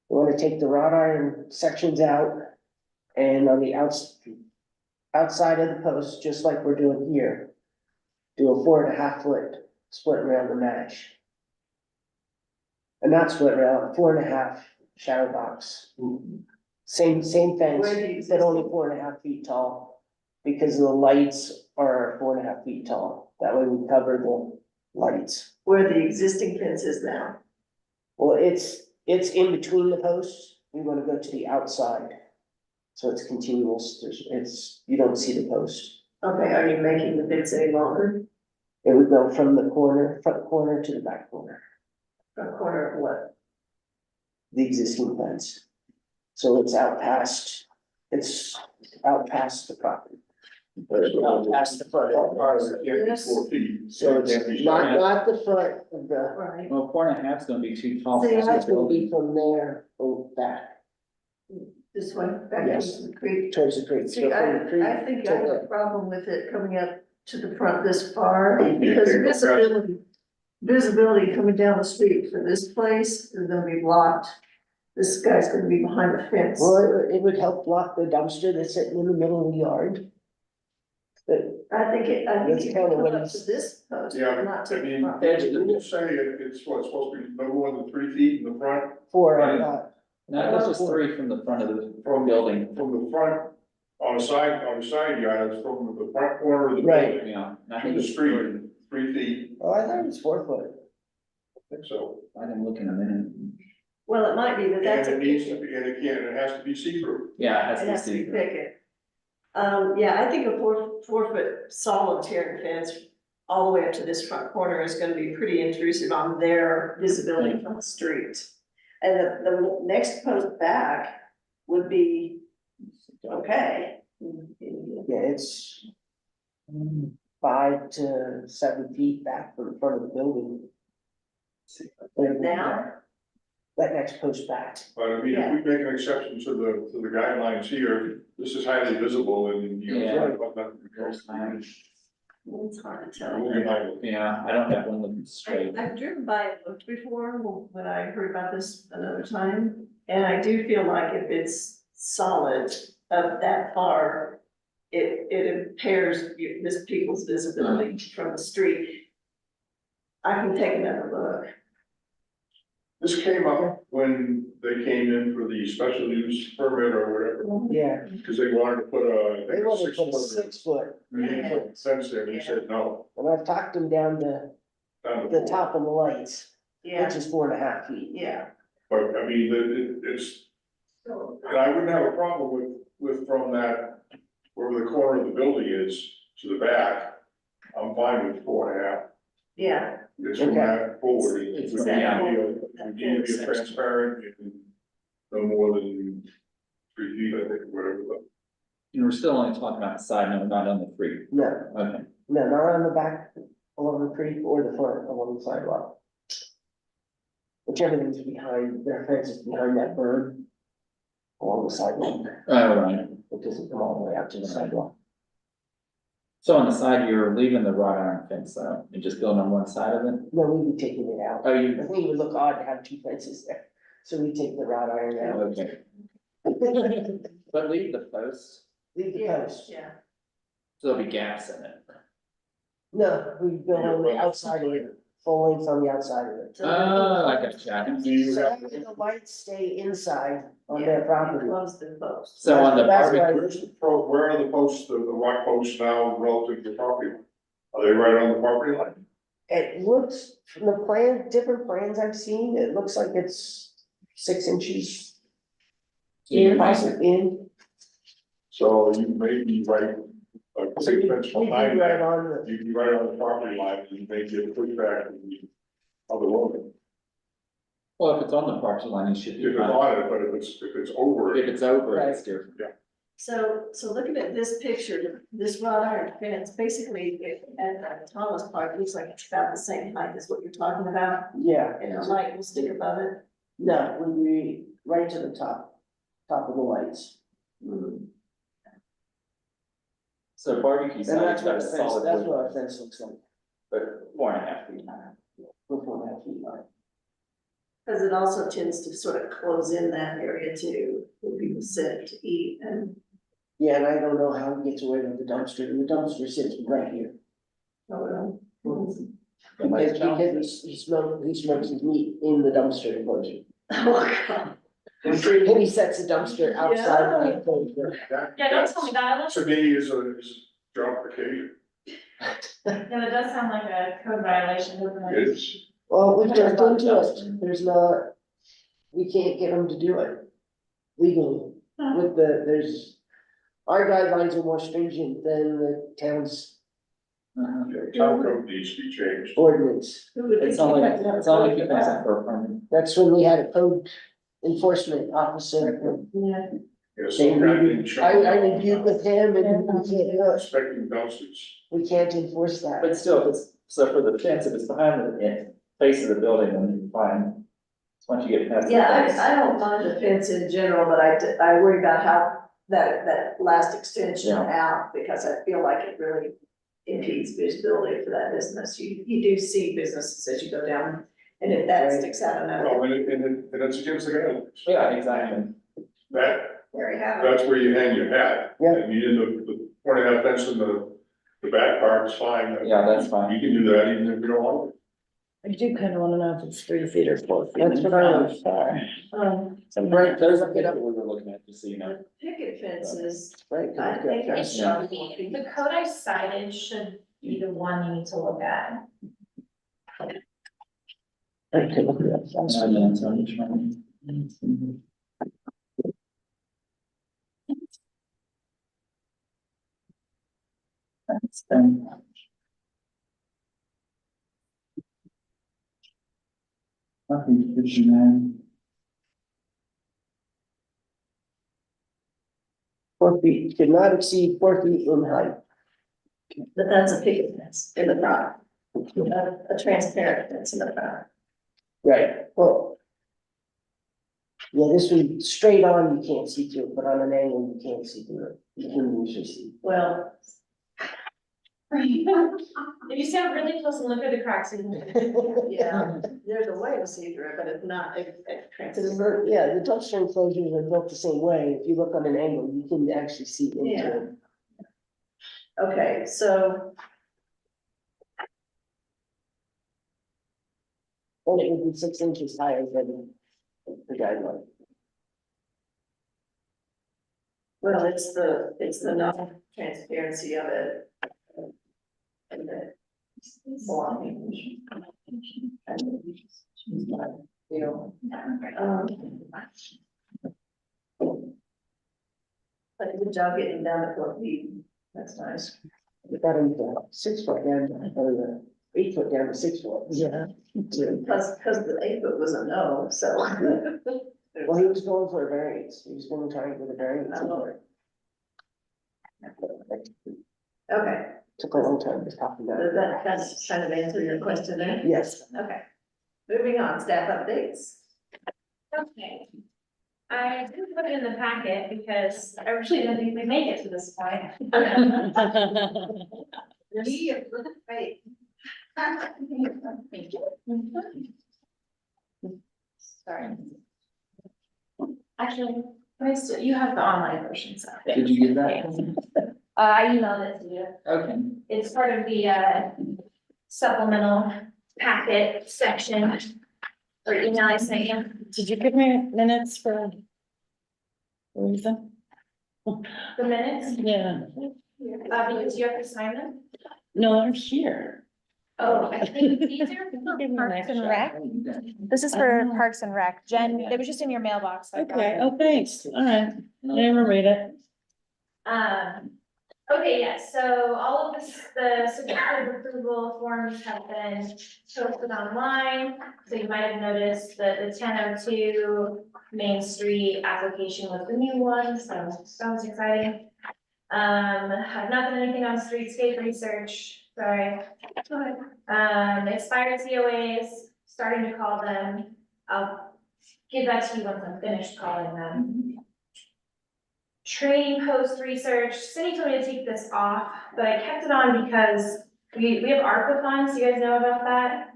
We want to take the wrought iron sections out, and on the outside of the post, just like we're doing here, do a 4.5 foot split rail to match. And not split rail, 4.5 shadow box. Same fence, Where do you- but only 4.5 feet tall, because the lights are 4.5 feet tall. That way we cover the lights. Where the existing fence is now. Well, it's in between the posts. We want to go to the outside. So it's continuous. You don't see the post. Okay, are you making the fence any longer? It would go from the front corner to the back corner, Front corner of what? the existing fence. So it's out past the property. Out past the front. Part of it can't be 4 feet. So It can't be it's not, short. not the front of the, Right. Well, 4.5 is gonna be too tall. See, for it's this gonna be building. from there, back This way, back Yes. into the creek. towards the creek. So See, from the creek I think to I have a the- problem with it coming up to the front this far, You because think the front- visibility coming down the street for this place is gonna be blocked. This guy's gonna be behind the fence. Well, it would help block the dumpster that's sitting in the middle of the yard. But I think it That's can kinda come what up he's- to this post, Yeah, but not to I the mean, front. didn't you say it's what's supposed to be no more than 3 feet in the front? for, No, this was 3 from the front of the building. From the front, on the side yards, from the front corner of the Right. building Yeah. I to think the it's street, 3 feet, oh, I thought it was 4 foot. I think so. I didn't look in a minute. Well, it might be, but And that's a it needs to picket. be, and it has to be see-through. Yeah, it It has to has to be be seen. picket. Yeah, I think a 4 foot solitary fence all the way up to this front corner is gonna be pretty intrusive on their visibility from the street. And the next post back would be okay. Yeah, it's 5 to 7 feet back from the front of the building. Now, That next post back. But I mean, if we make an exception to the guidelines here, this is highly visible and, you know. Yeah. it's not nothing goes to it's hard to tell. moving like- Yeah, I don't have one looking straight. I've driven by and looked before when I heard about this another time, and I do feel like if it's solid up that far, it impairs this people's visibility from the street. I can take another look. This came up when they came in for the special use permit or whatever, Yeah, because they wanted to put a, I they think a wanted to put a 6 foot 6 foot, fence there, and we said no. and I've talked them down to Down the to 4. top of the lights, Yeah, which is 4.5 feet. yeah. But I mean, it's, and I wouldn't have a problem with from that, wherever the corner of the building is to the back, I'm fine with 4.5. Yeah, It's from Okay. that forward, It's it from- would need yeah. to be a transparent, and no more than 3 feet, I think, whatever. And we're still only talking about the side, no, not on the creek. No, Okay. no, not on the back along the creek or the front along the sidewalk. Which everything's behind, their fence is behind that bird along the sidewalk. Oh, right. It doesn't come all the way out to the sidewalk. So on the side, you're leaving the wrought iron fence out and just building on one side of it? No, we'd be taking it out. Oh, I you, think it would look odd to have 2 fences there, so we take the wrought iron out. okay. But leave the posts, Leave the yeah, post. yeah. so there'll be gaps in it. No, we go on the outside of it, full length on the outside of it. So Oh, I got you. Do you So have, that way the lights stay inside on Yeah, their property. close the post. So on the That's barbecue, why- where's where are the posts, the rock posts now relative to the property line? Are they right on the property line? It looks, from the plan, different plans I've seen, it looks like it's 6 inches possibly in. So you may be right, like, So 6 we'd fence be behind right that, on the, you'd be right on the property line, and you may get a pushback from the other woman. well, if it's on the property line, you should If be it's fine. on it, but if it's over If it, it's over, it's different. So looking at this picture, this wrought iron fence, basically, at Thomas Park, looks like it's about the same height as what you're talking about, yeah, and a light will stick above it. no, we'd be right to the top of the lights. Hmm. So barbecue And side, that's it's got what a the fence, solid that's wood, what our fence looks like, but 4.5 feet high. with 4.5 feet high. Cause it also tends to sort of close in that area too, where people sit to eat and, Yeah, and I don't know how he gets away with the dumpster, the dumpster sits right here. Because he smokes his meat in the dumpster enclosure. oh God. And he sets the dumpster outside the enclosure. that, Yeah, don't tell me that, I to me is a justification. no, it does sound like a code violation, doesn't it? It's, Well, we've looked into it, there's not, we can't get them to do it legally. With our guidelines are more stringent than the town's town code needs to be changed. ordinance. It's only if you pass it for a permit. That's when we had a code enforcement officer. Yeah, Yeah, There's some guy named I Sean. reviewed with him and we can't do it. Expecting dumpsters. We can't enforce that. But still, if it's, so for the fence, if it's behind the face of the building, then you're fine. Once you get past the Yeah, fence. I don't mind the fence in general, but I worry about how that last extension Yeah. out, because I feel like it really impedes visibility for that business. You do see businesses as you go down, and if that sticks out Well, enough, and it's against the guidelines. Yeah, exactly. there you have it. That's where you hang your hat. Yeah. And you end the pointing that fence in the back part is fine. Yeah, that's fine. You can do that even if you don't want I do kind of want to know if it's 3 feet or 4 feet. That's what I was, Right, there's a bit of what we were looking at, just so you know. The picket fences, right. I think It it's should be, the code I cited should be the one you need to look at. Okay, look at that. And then it's on each one. That's done. Nothing fishing man. 4 feet, should not exceed 4 feet in height. but that's a picket fence in the front. A transparent fence in the front. Right, well. Yeah, this one, straight on, you can't see through it, but on an angle, you can't see through it. You can usually see. Well, If you stand really close and look at the cracks, you can. yeah, there's a way to see through it, but it's not a transparent. Yeah, the dumpster enclosures are built the same way. If you look on an angle, you can actually see into Yeah. it. Okay, so And it would be 6 inches higher than the guideline. well, it's the non-transparency of it. And the belonging. But a good job getting down to 4 feet, that's nice. You gotta go 6 foot down, or the 8 foot down to 6 foot. Yeah. Because the 8 foot was a no, so. Well, he was going for a variance. He was going to try and get a variance. Okay, Took a long time to talk about does it. that kind of answer your question there? Yes. Okay. Moving on, staff updates. Okay. I didn't put it in the packet because I really didn't think we'd make it to this point. Sorry. Actually, you have the online version, so. Did you get that? I emailed it to you. Okay. It's part of the supplemental packet section. Or email I sent you. Did you give me minutes for a reason? The minutes, Yeah, because you have to sign them. no, I'm here. Oh, I think these are for Give me an Parks and extra. Rec. This is for Oh. Parks and Rec. Jen, it was just in your mailbox. so I got Okay, it. oh, thanks, all right, I never read it. Okay, yes, so all of this, the certificate of approval forms have been posted online. So you might have noticed that the 1002 Main Street application was the new one, so that was exciting. I've not done anything on streetscape research, sorry. Expired COAs, starting to call them. I'll give that to you once I'm finished calling them. Trading post research, Cindy told me to take this off, but I kept it on because we have ARPA funds, you guys know about that?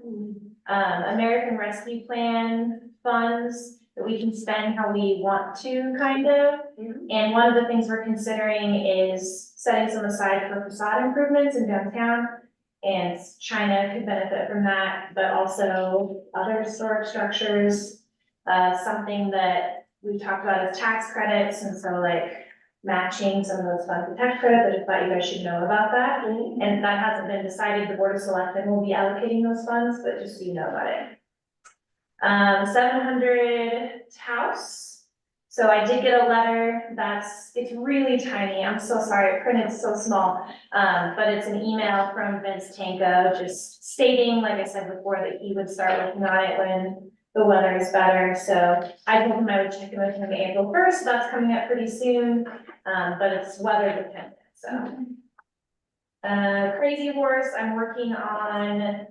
American Rescue Plan funds that we can spend how we want to, kind of. And one of the things we're considering is setting some aside for facade improvements in downtown. And China could benefit from that, but also other historic structures. Something that we talked about is tax credits, and so like matching some of those funds with tax credit, but I thought you guys should know about that. And that hasn't been decided, the Board of Selectmen will be allocating those funds, but just so you know about it. 700 house. So I did get a letter it's really tiny, I'm so sorry, it printed so small. But it's an email from Vince Tanko, just stating, like I said before, that he would start looking on it when the weather is better, so I told him I would check in with him April first, that's coming up pretty soon, but it's weather dependent, so. Crazy Horse, I'm working on,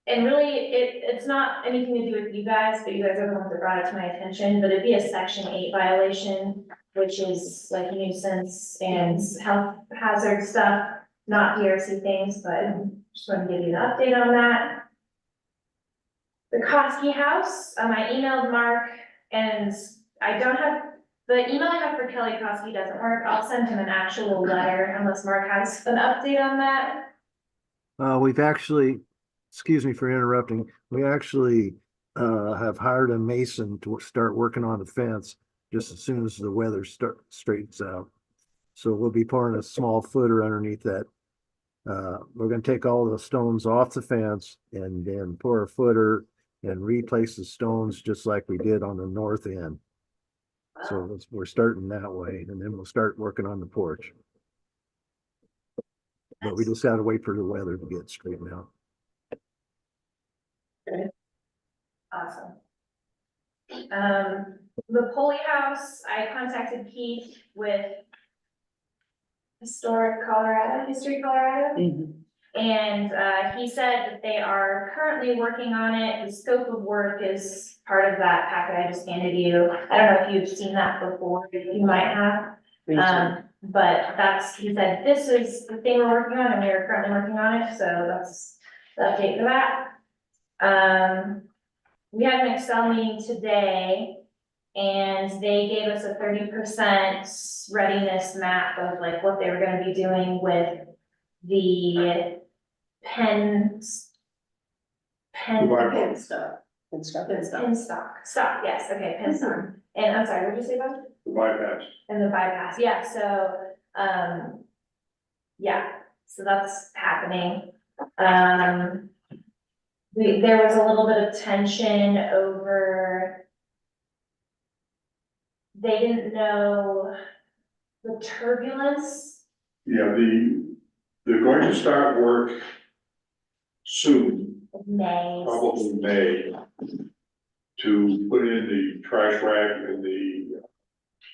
and really, it's not anything to do with you guys, but you guys are the ones that brought it to my attention, but it'd be a section 8 violation, which is like nuisance and health hazard stuff, not DRC things, but just want to give you an update on that. The Koski House, I emailed Mark, and I don't have, the email I have for Kelly Koski doesn't work, I'll send him an actual letter unless Mark has an update on that. We've actually, excuse me for interrupting, we actually have hired a mason to start working on the fence just as soon as the weather straightens out. So we'll be pouring a small footer underneath that. We're gonna take all the stones off the fence and then pour a footer and replace the stones just like we did on the north end. So we're starting that way, and then we'll start working on the porch. But we just gotta wait for the weather to get straightened out. Awesome. The Polly House, I contacted Keith with History Colorado, and he said that they are currently working on it. The scope of work is part of that packet I just handed you. I don't know if you've seen that before, you might have. But that's, he said, this is the thing we're working on and we are currently working on it, so that's the update for that. We had an Excel meeting today and they gave us a 30% readiness map of like what they were gonna be doing with the pen Stock. stock, yes, okay, pen stock. And I'm sorry, what did you say about it? The bypass. And the bypass, yeah, so, yeah, so that's happening. There was a little bit of tension over, they didn't know the turbulence. Yeah, they're going to start work soon, Of May. probably May, to put in the trash rack and the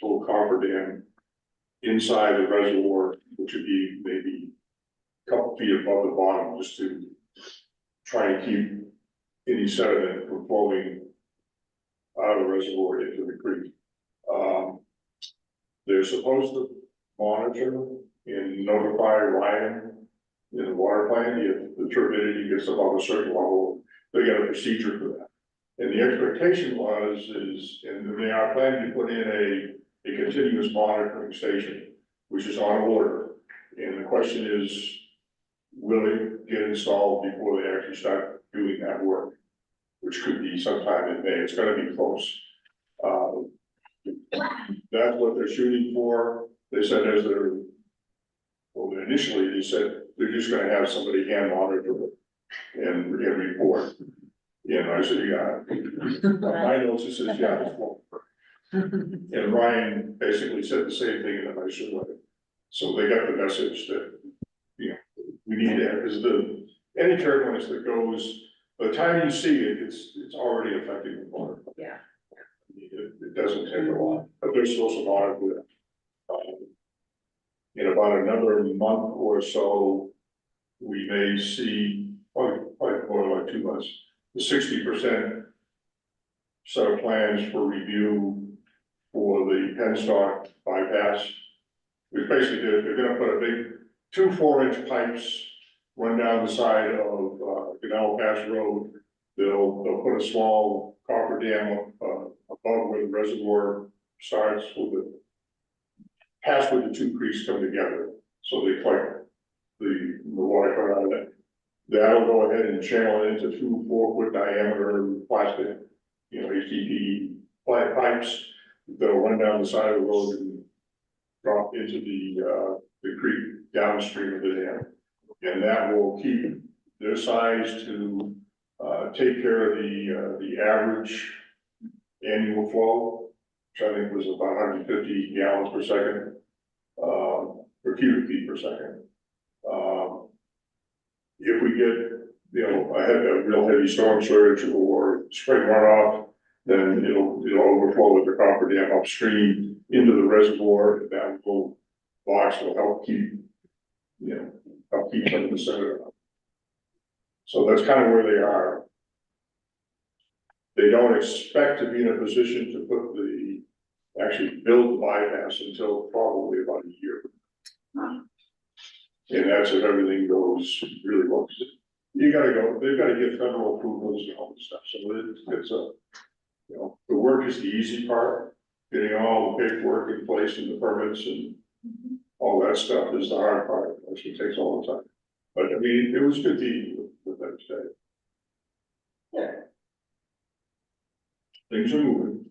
little coffer dam inside the reservoir, which would be maybe a couple feet above the bottom, just to try and keep any sediment from flowing out of the reservoir into the creek. They're supposed to monitor and notify Ryan in the water plant if the turbidity gets above a certain level. They got a procedure for that. And the expectation and they are planning to put in a continuous monitoring station, which is on order. And the question is, will it get installed before they actually start doing that work? Which could be sometime in May. It's gonna be close. That's what they're shooting for. They said initially they said they're just gonna have somebody hand monitor it and report. And I said, yeah. My notes, it says, yeah, this won't work. And Ryan basically said the same thing in a nicer way. So they got the message that, we need that, because any turbulence that goes, by the time you see it, it's already affecting the water. Yeah. It doesn't take a lot, but they're supposed to monitor it. In about another month or so, we may see, probably more like 2 months, the 60% set of plans for review for the penstock bypass. We basically they're gonna put a big 2 4-inch pipes run down the side of Canal Pass Road. They'll put a small coffer dam above where the reservoir starts with the pass where the 2 creeks come together. So they collect the water coming out of it. That'll go ahead and channel it into 2 4-foot diameter plastic, HDPE pipes that'll run down the side of the road and drop into the creek downstream of the dam. And that will keep their size to take care of the average annual flow, which I think was about 150 gallons per second, or cubic feet per second. If we get I had a real heavy storm surge or spring runoff, then it'll overflow with the copper dam upstream into the reservoir, and that will box will help keep, help keep them in the center. So that's kind of where they are. They don't expect to be in a position to actually build the bypass until probably about a year. And that's if everything goes really well. They've got to get federal approvals and all this stuff, so it's the work is the easy part. Getting all the paperwork in place and the permits and all that stuff is the hard part, which takes all the time. But I mean, it was good to eat with them today. Yeah. Things are moving.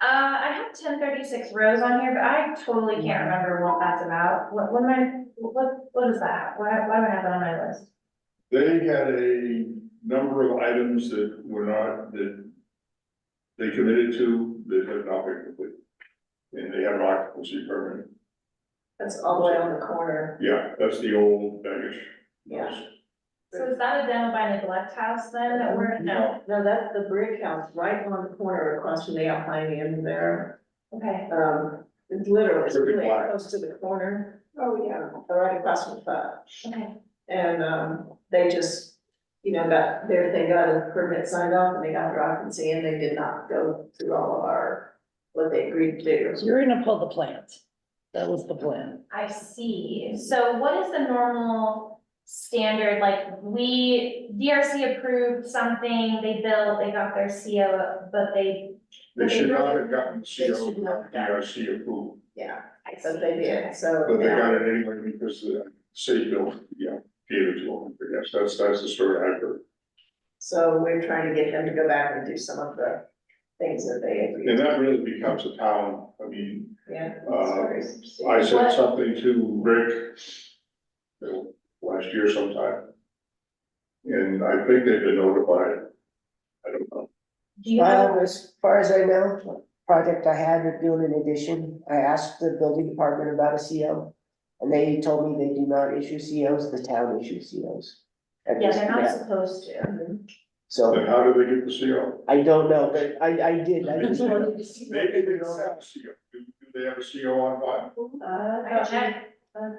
I have 1036 Rose on here, but I totally can't remember what that's about. What is that? Why do I have that on my list? They had a number of items that they committed to, that have not been completed. And they have an occupancy permit. That's all the way on the corner. Yeah, that's the old baggage. Yeah. So is that a demo by neglect house then that we're, no? No, that's the brick house right on the corner across from the Alpine Inn there. Okay. It's literally, it's Brick really black. close to the corner. Oh, yeah. Right across from that. Okay. And, they just, got their thing, got a permit signed off and they got their occupancy and they did not go through all of what they agreed to do. So you're gonna pull the plans. That was the plan. I see. So what is the normal standard, like DRC approved something, they built, they got their CO, but They should not have gotten CO DRC approved, Yeah, I see. but they did, so. but they now- got it anyway because the city built, gave it to them. I guess that's the story I heard. So we're trying to get them to go back and do some of the things that they agreed And to. that really becomes a town. I mean, Yeah. I said something to Rick last year sometime. And I think they've been notified. I don't know. Do you have, As far as I know, project I had of doing an addition, I asked the building department about a CO. And they told me they do not issue COs, the town issues COs. yeah, they're not supposed to. So Then how do they get the CO? I don't know, but I did, I just wanted to see. what Maybe they they don't have a CO. Do they have a CO on file? I check. I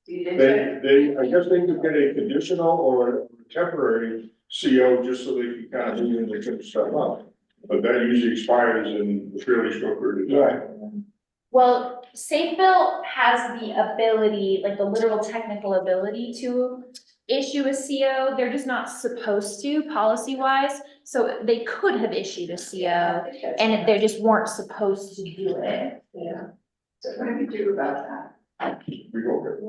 guess they could get a conditional or a temporary CO just so they can kind of move in and finish stuff up. But that usually expires in a fairly short period of time. Well, Safe Built has the ability, like the literal technical ability to issue a CO. They're just not supposed to policy wise. So they could have issued a CO and they just weren't supposed to do it. Yeah. So what do you do about that? We go there.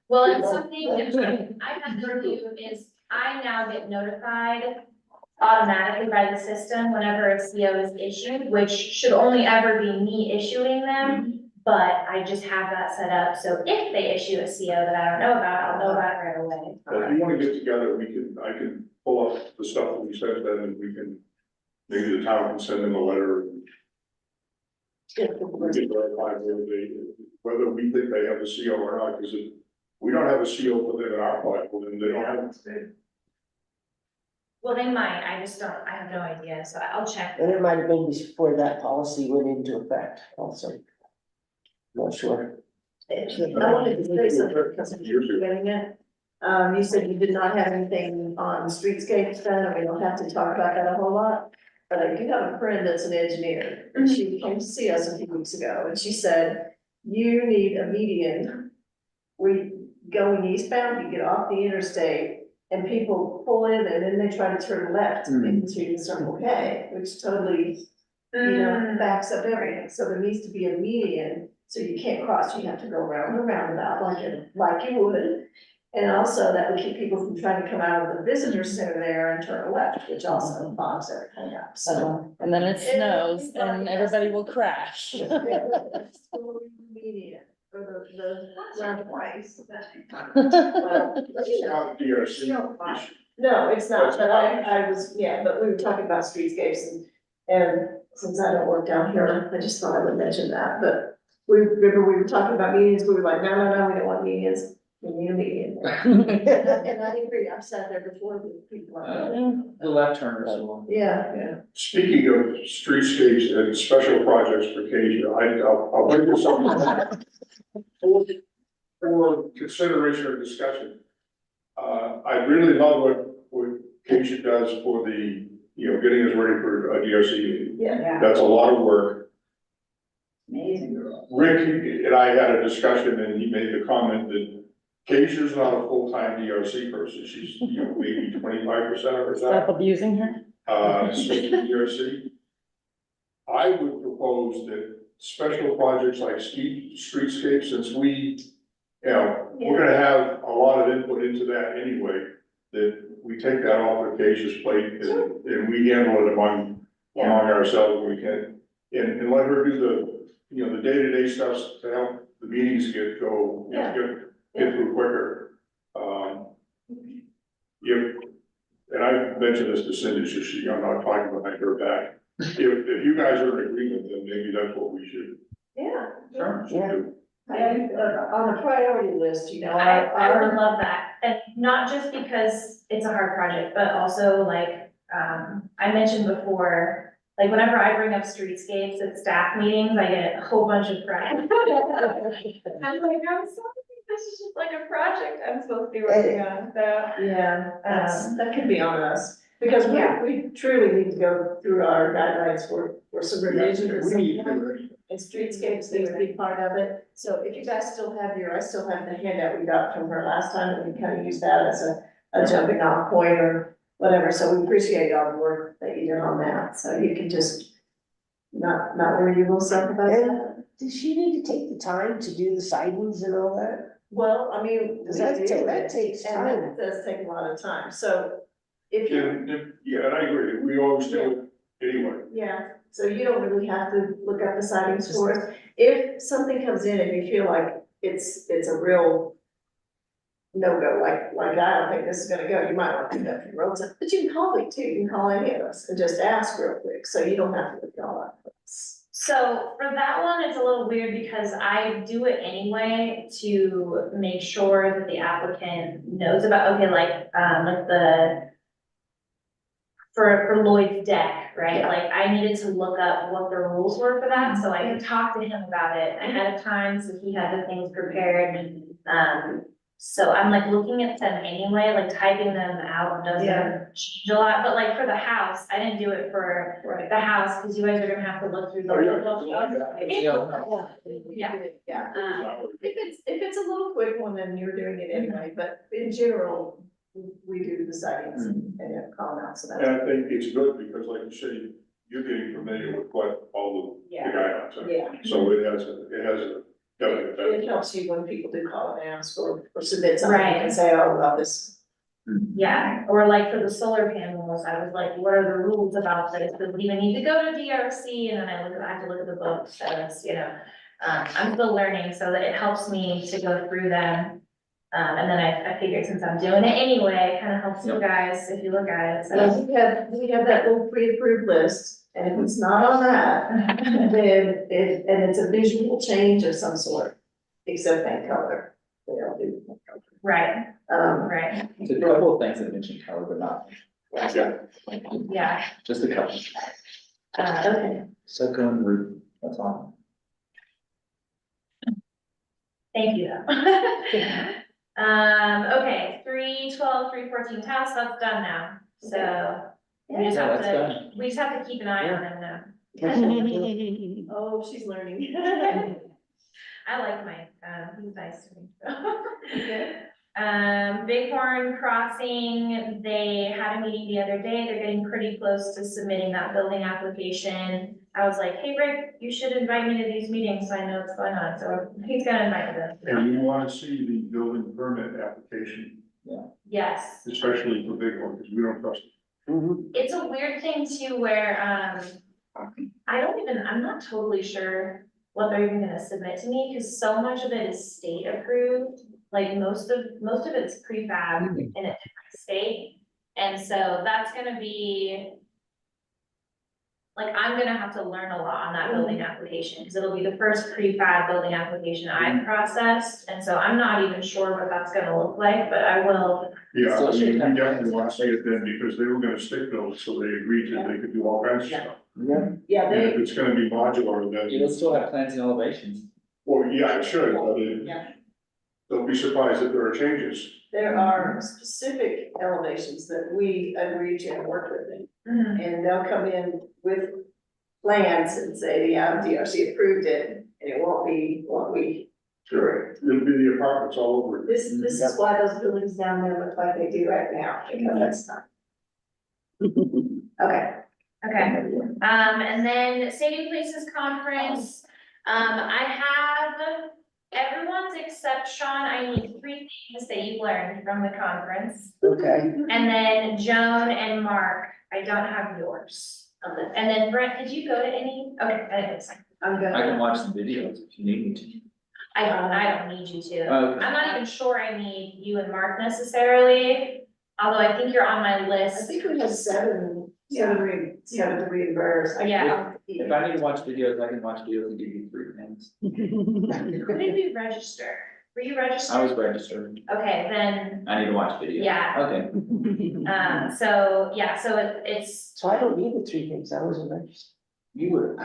Well, it's something I have to do is I now get notified automatically by the system whenever a CO is issued, which should only ever be me issuing them. But I just have that set up, so if they issue a CO that I don't know about, I'll know about it right away. Well, if you wanna get together, I can pull up the stuff that we said then and we can, maybe the town can send them a letter. And we can verify whether we think they have a CO or not, because if we don't have a CO for them in our file, then they don't have it. Well, they might, I just don't, I have no idea, so I'll check. And it might have been before that policy went into effect also. Not sure. I wanted to say something because I'm forgetting it. You said you did not have anything on streetscapes then, and we don't have to talk about that a whole lot. But I do have a friend that's an engineer, and she came to see us a few weeks ago, and she said, you need a median. We going eastbound, you get off the interstate, and people pull in, and then they try to turn left into Circle K, which totally, backs up everything. So there needs to be a median, so you can't cross, you have to go around the roundabout like you would. And also that would keep people from trying to come out of the visitor center there and turn left, which also bogs everything up, so. And then it snows and everybody will crash. Median, or the round twice. That's not the DRC issue. No, it's not, but I was, but we were talking about streetscapes and since I don't work down here, I just thought I would mention that, but remember we were talking about medians, we were like, no, we don't want medians, we need a median. And I agree, I've sat there before with people like that. The left turn as well. Yeah. Speaking of streetscapes and special projects for Acacia, I'll bring this up for consideration or discussion. I really love what Acacia does for the, getting us ready for a DRC meeting. Yeah. That's a lot of work. Amazing. Rick and I had a discussion and he made the comment that Acacia's not a full-time DRC person. She's, maybe 25% of her Stop time. abusing her. Switch to DRC. I would propose that special projects like streetscapes, since we, we're gonna have a lot of input into that anyway, that we take that off of Acacia's plate and we handle it among ourselves when we can. And let her do the day-to-day stuff to help the meetings get through quicker. And I mentioned this to Cindy, so I'm not talking behind her back. If you guys are in agreement, then maybe that's what we should Yeah. do. And, on the priority list, I would love that, and not just because it's a hard project, but also like, I mentioned before, like whenever I bring up streetscapes at staff meetings, I get a whole bunch of crap. I'm like, I'm sorry, this is just like a project I'm supposed to be working on, so. Yeah, that could be on us, because we truly need to go through our guidelines for some revisions. We need to do it. And streetscapes need to be part of it, so if you guys still have I still have the handout we got from her last time, and we kind of use that as a jumping off point or whatever, so we appreciate all the work that you did on that, so you can just not worry yourself about that. Does she need to take the time to do the sightings and all that? Well, I mean, Does that takes and time. that does take a lot of time, so if you. And I agree, we always do it anyway. Yeah, so you don't really have to look up the sightings for us. If something comes in and you feel like it's a real no-go, like I don't think this is gonna go, you might want to pick up your roads, but you can call me too, you can call any of us and just ask real quick, so you don't have to look it all up. So for that one, it's a little weird because I do it anyway to make sure that the applicant knows about, okay, like for Lloyd's deck, right? Yeah. Like I needed to look up what the rules were for that, so I could talk to him about it ahead of time, so he had the things prepared. So I'm like looking at them anyway, like typing them out doesn't change a lot, but like for the house, I didn't do it for the house, because you guys are gonna have to look through the. Yeah. If it's a little quick one, then you're doing it anyway, but in general, we do the sightings and call them out, so that's. And I think it's good because like you say, you're getting familiar with what all the guidelines are. Yeah. So it has a definite benefit. It helps you when people do call and ask or submit something Right. and say, oh, well, this. Yeah, or like for the solar panels, I was like, what are the rules about this? Does it even need to go to DRC? And then I have to look at the book, so it's, I'm still learning, so that it helps me to go through them. And then I figured since I'm doing it anyway, it kind of helps you guys if you look at it, So so. we have that little pre-approved list, and if it's not on that, then it's a visual change of some sort, except paint color. They don't do paint color. Right, right, There's a couple of things that mentioned color, but not, yeah, just a couple. Okay. So going root, that's all. thank you though. Okay, 312, 314 tasks, that's done now, so. We just Yeah, have that's to, done. we just have to keep an eye on them now. Oh, she's learning. I like Mike, he's nice to me, so. Bighorn Crossing, they had a meeting the other day, they're getting pretty close to submitting that building application. I was like, hey Rick, you should invite me to these meetings so I know what's going on, so he's gonna invite them. And you want to see the building permit application, Yes, especially for big one, because we don't trust it. it's a weird thing too where, I'm not totally sure what they're even gonna submit to me, because so much of it is state approved. Like most of it's prefab in a different state, and so that's gonna be like, I'm gonna have to learn a lot on that building application, because it'll be the first prefab building application I've processed, and so I'm not even sure what that's gonna look like, but I will. Yeah, So I she mean, can- we definitely want to see it then, because they were gonna stick those, so they agreed that they could do all kinds of stuff. Yeah, And if it's gonna be modular, It'll then, still have plans and elevations. well, yeah, it should, but Yeah. don't be surprised if there are changes. there are specific elevations that we agree to and work with them. And they'll come in with plans and say, yeah, DRC approved it, and it won't be what we. Sure, it'll be the apartments all over. This is why those buildings down there look like they do right now, because that's not. Okay. Okay, and then Saving Places Conference, I have everyone's except Sean, I need 3 things that you learned from the conference. Okay. And then Joan and Mark, I don't have yours. And then Brent, did you go to any? Okay, it's fine. I'm I gonna, can watch some videos if you need me to. I don't need you to. Okay. I'm not even sure I need you and Mark necessarily, although I think you're on my I list. think we have seven to reimburse. Yeah. If I need to watch videos, I can watch videos and give you 3 things. Who did we register? Were you registered? I was registered. Okay, then, I need to watch videos. Yeah. Okay. so, yeah, so it's, So I don't need the 3 things, I wasn't registered. You would,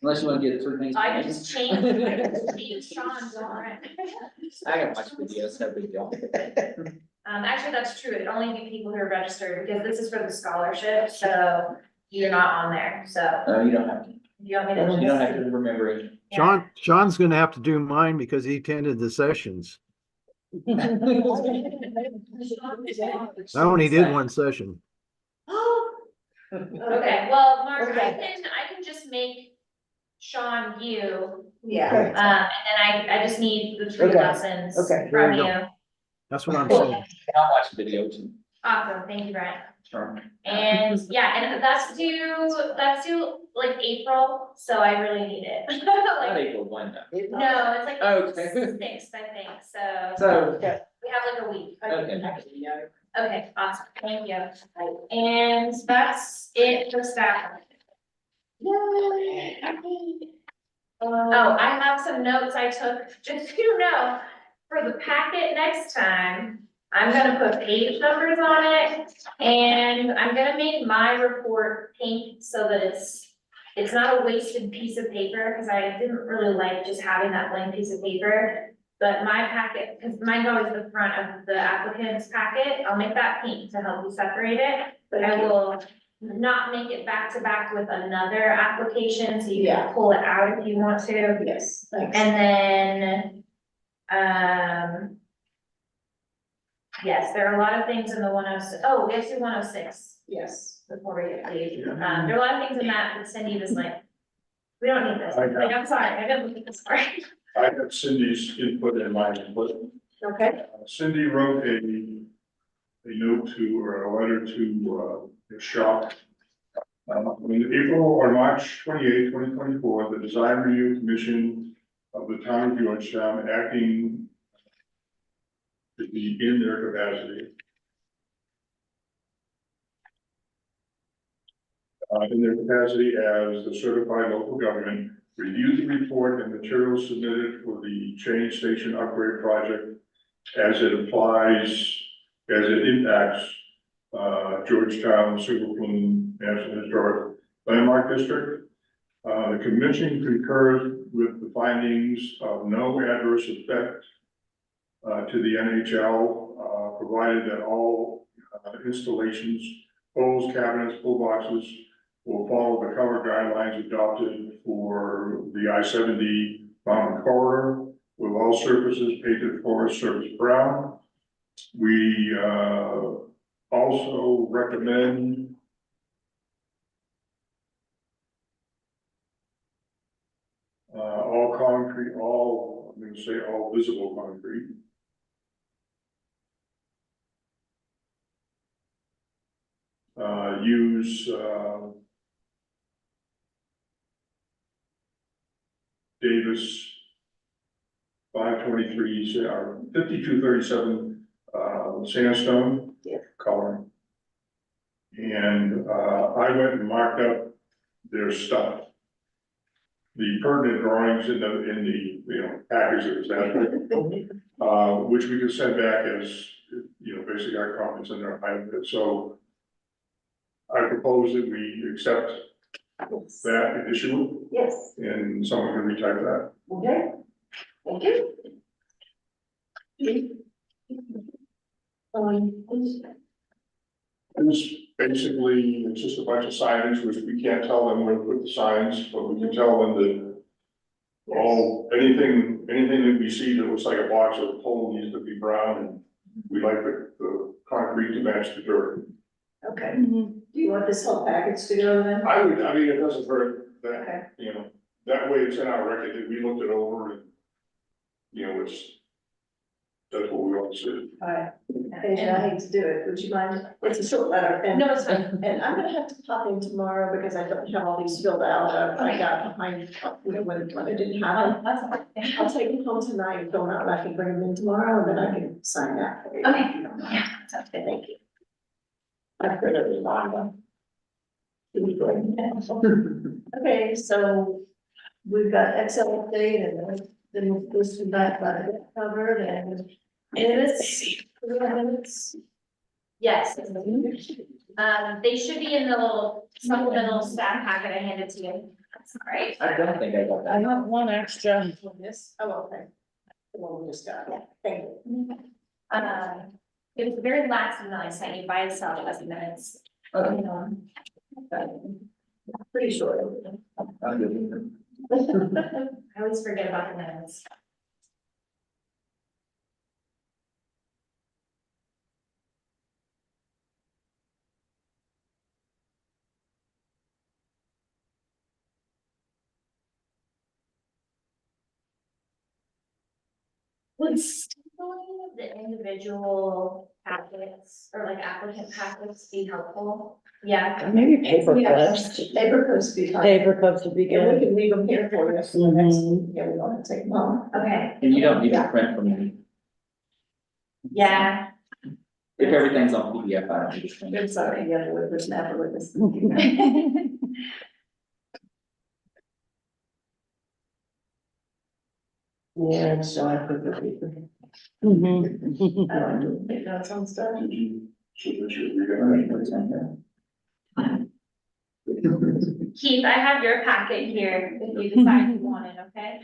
unless you want to get 3 things. I just changed Sean's on. I can watch videos, no big deal. Actually, that's true, it'd only be people who are registered, because this is for the scholarship, so you're not on there, so. You don't have to. You want me to? You don't have to remember it. Yeah. Sean's gonna have to do mine because he attended the sessions. I only did one session. Okay, well, Mark, Okay. I can just make Sean you, Yeah. and then I just need the 3 Okay. lessons Okay. There from you you. go. That's what I'm saying. I'll watch videos. Awesome, thank you, Brian. Sure. And yeah, and that's due like April, so I really need it. Not Like, April 1 though. no, it's like Okay. 6th, I think, so So, we have like a week. okay. Okay, awesome, thank you. And that's it for staff. Oh, I have some notes I took, just so you know, for the packet next time. I'm gonna put page numbers on it, and I'm gonna make my report pink so that it's not a wasted piece of paper, because I didn't really like just having that blank piece of paper. But my packet, because mine's always the front of the applicant's packet, I'll make that pink to help you separate it. But I will not make it back to back with another application, so you Yeah. can pull it out if you want to. Yes, thanks. And then, yes, there are a lot of things in the 106, oh, we have to do 106 Yes. before we get paid. There are a lot of things in that Cindy was like, we don't need this, like, I'm sorry, I didn't look at this part. I have Cindy's input in my input. Okay. Cindy wrote a note to, or a letter to, the shop. In April or March 28, 2024, the Design Review Commission of the Town of Georgetown, acting to be in their capacity. In their capacity as the certified local government, review the report and materials submitted for the train station upgrade project as it applies, as it impacts Georgetown, Silver Plume National Historic Landmark District. The commission concurs with the findings of no adverse effect to the NHL, provided that all installations, poles, cabinets, pull boxes will follow the cover guidelines adopted for the I-70 mountain corridor, with all surfaces painted forest surface brown. We also recommend all concrete, I'm gonna say all visible concrete. Use Davis 523, or 5237 sandstone. Yeah. Color. And I went and marked up their stuff. The pertinent drawings in the, you know, package that was out, which we could send back as, you know, basically our comments in there, so. I propose that we accept that issue, Yes, and someone can retype that. okay, thank you. Basically, it's just a bunch of signage, which we can't tell them where to put the signs, but we can tell them that. Oh, anything that we see that looks like a box or a pole needs to be brown, and we like the concrete to match the dirt. Okay, do you want this whole package to go then? I mean, it doesn't hurt that, Okay. you know, that way it's in our record that we looked it over and. You know, that's what we want to see. Alright, and I hate to do it, would you mind, it's a short letter, and. No, it's fine. And I'm gonna have to pop in tomorrow because I don't have all these filled out, I got behind, you know, when I didn't have them. That's fine. I'll take them home tonight and fill them out, and I can bring them in tomorrow, and then I can sign that for you. Okay, yeah, sounds good. Thank you. I've heard it a lot. Okay, so we've got Excel update and then this and that, covered and minutes. Yes. They should be in the little supplemental staff packet I handed to you. That's all right. I don't think I got I that. have one extra. This, oh, okay. The one we just got, yeah, thank you. It was the very last email I sent you by itself as minutes. Okay. Pretty short. I'm good. I always forget about the minutes. Would stippling the individual packets or like applicant packets be helpful? Yeah. Maybe paper Yes, clips. paper clips be fine. Paper clips would be Yeah, we good. can leave them here for you. So the next, Mhm. yeah, we don't have to take them home. Okay, And you don't need to print from me. yeah. If everything's on PDF, I don't need to print. It's okay, yeah, with this, never with this. Yeah, so I put the paper. Mhm. I don't do big notes on stuff. Should read it. Keith, I have your packet here if you decide you want it, okay?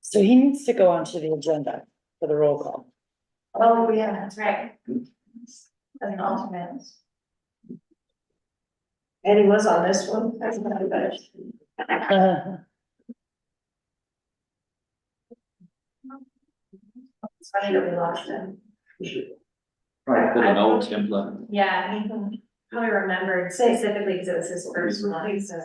So he needs to go onto the agenda for the roll call. Oh, yeah, that's right. As an alternate. And he was on this one, that's not bad. It's funny that we lost him. Probably put an old template. Yeah, he probably remembered specifically because it was his first one, so.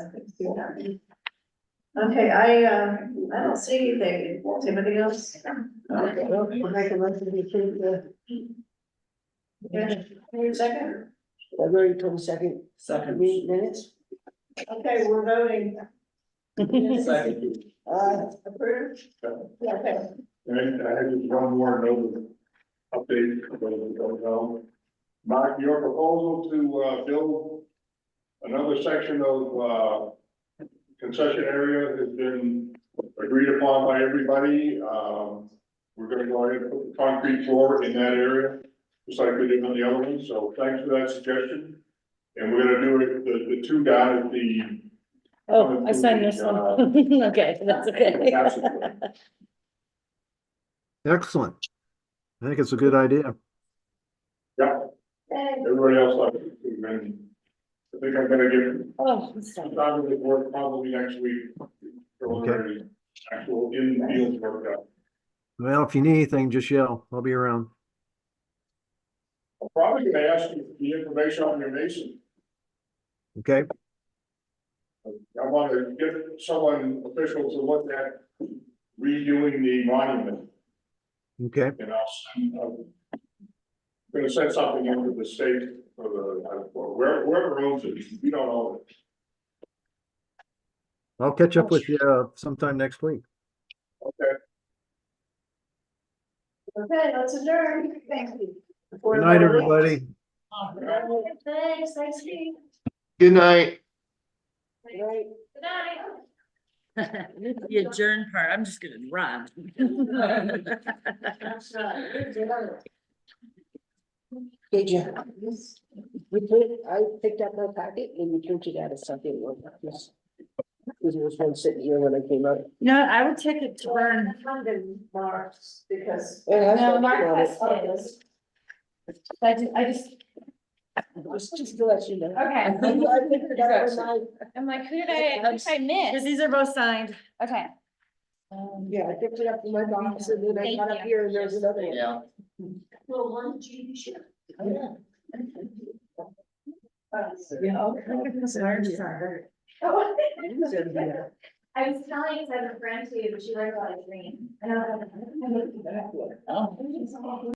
Okay, I don't see anything, anybody else? Okay, well, we'll make a motion to approve the. Yeah, wait a second. February 22nd, Second. minutes, Okay, we're voting. Second. Approved? Okay. And I had just one more note of update, don't know. Mark, your proposal to, build another section of, concession area has been agreed upon by everybody. We're gonna go ahead and put the concrete floor in that area, just like we did on the other one, so thanks for that suggestion. And we're gonna do it, the two down at the. Oh, I signed this one. Okay, that's okay. Excellent. I think it's a good idea. Yeah, everybody else likes it, and I think I'm gonna get Oh, I'm sorry. started with work probably next week. Preliminary actual in the field work out. Well, if you need anything, just yell. I'll be around. I'm probably gonna ask you for the information on your mason. Okay? I want to get someone official to look at redoing the monument, Okay. and I'm gonna send something into the state for the, wherever owns it, we don't own it. I'll catch up with you sometime next week. Okay. Okay, let's adjourn. Thank you. Good night, everybody. Thanks, thanks, Steve. Good night. Right. Good night. The adjourn part, I'm just gonna run. Hey, Jeff. I picked up my packet and you printed out a something like this. Because there was one sitting here when I came out. You know, what, I would take it to burn. Marks, because. It has No, that Mark on has it. his. I just, Just to let you know. okay. I picked it up when I'm like, who did I Because miss? these are both signed. Okay. yeah, I picked it up in my box and then I Thank got up you. here and there's another one. Yeah. Well, one G, sure. Yeah. Oh. I was telling you, I have a friend too, but she wears a lot of green. I know. Oh.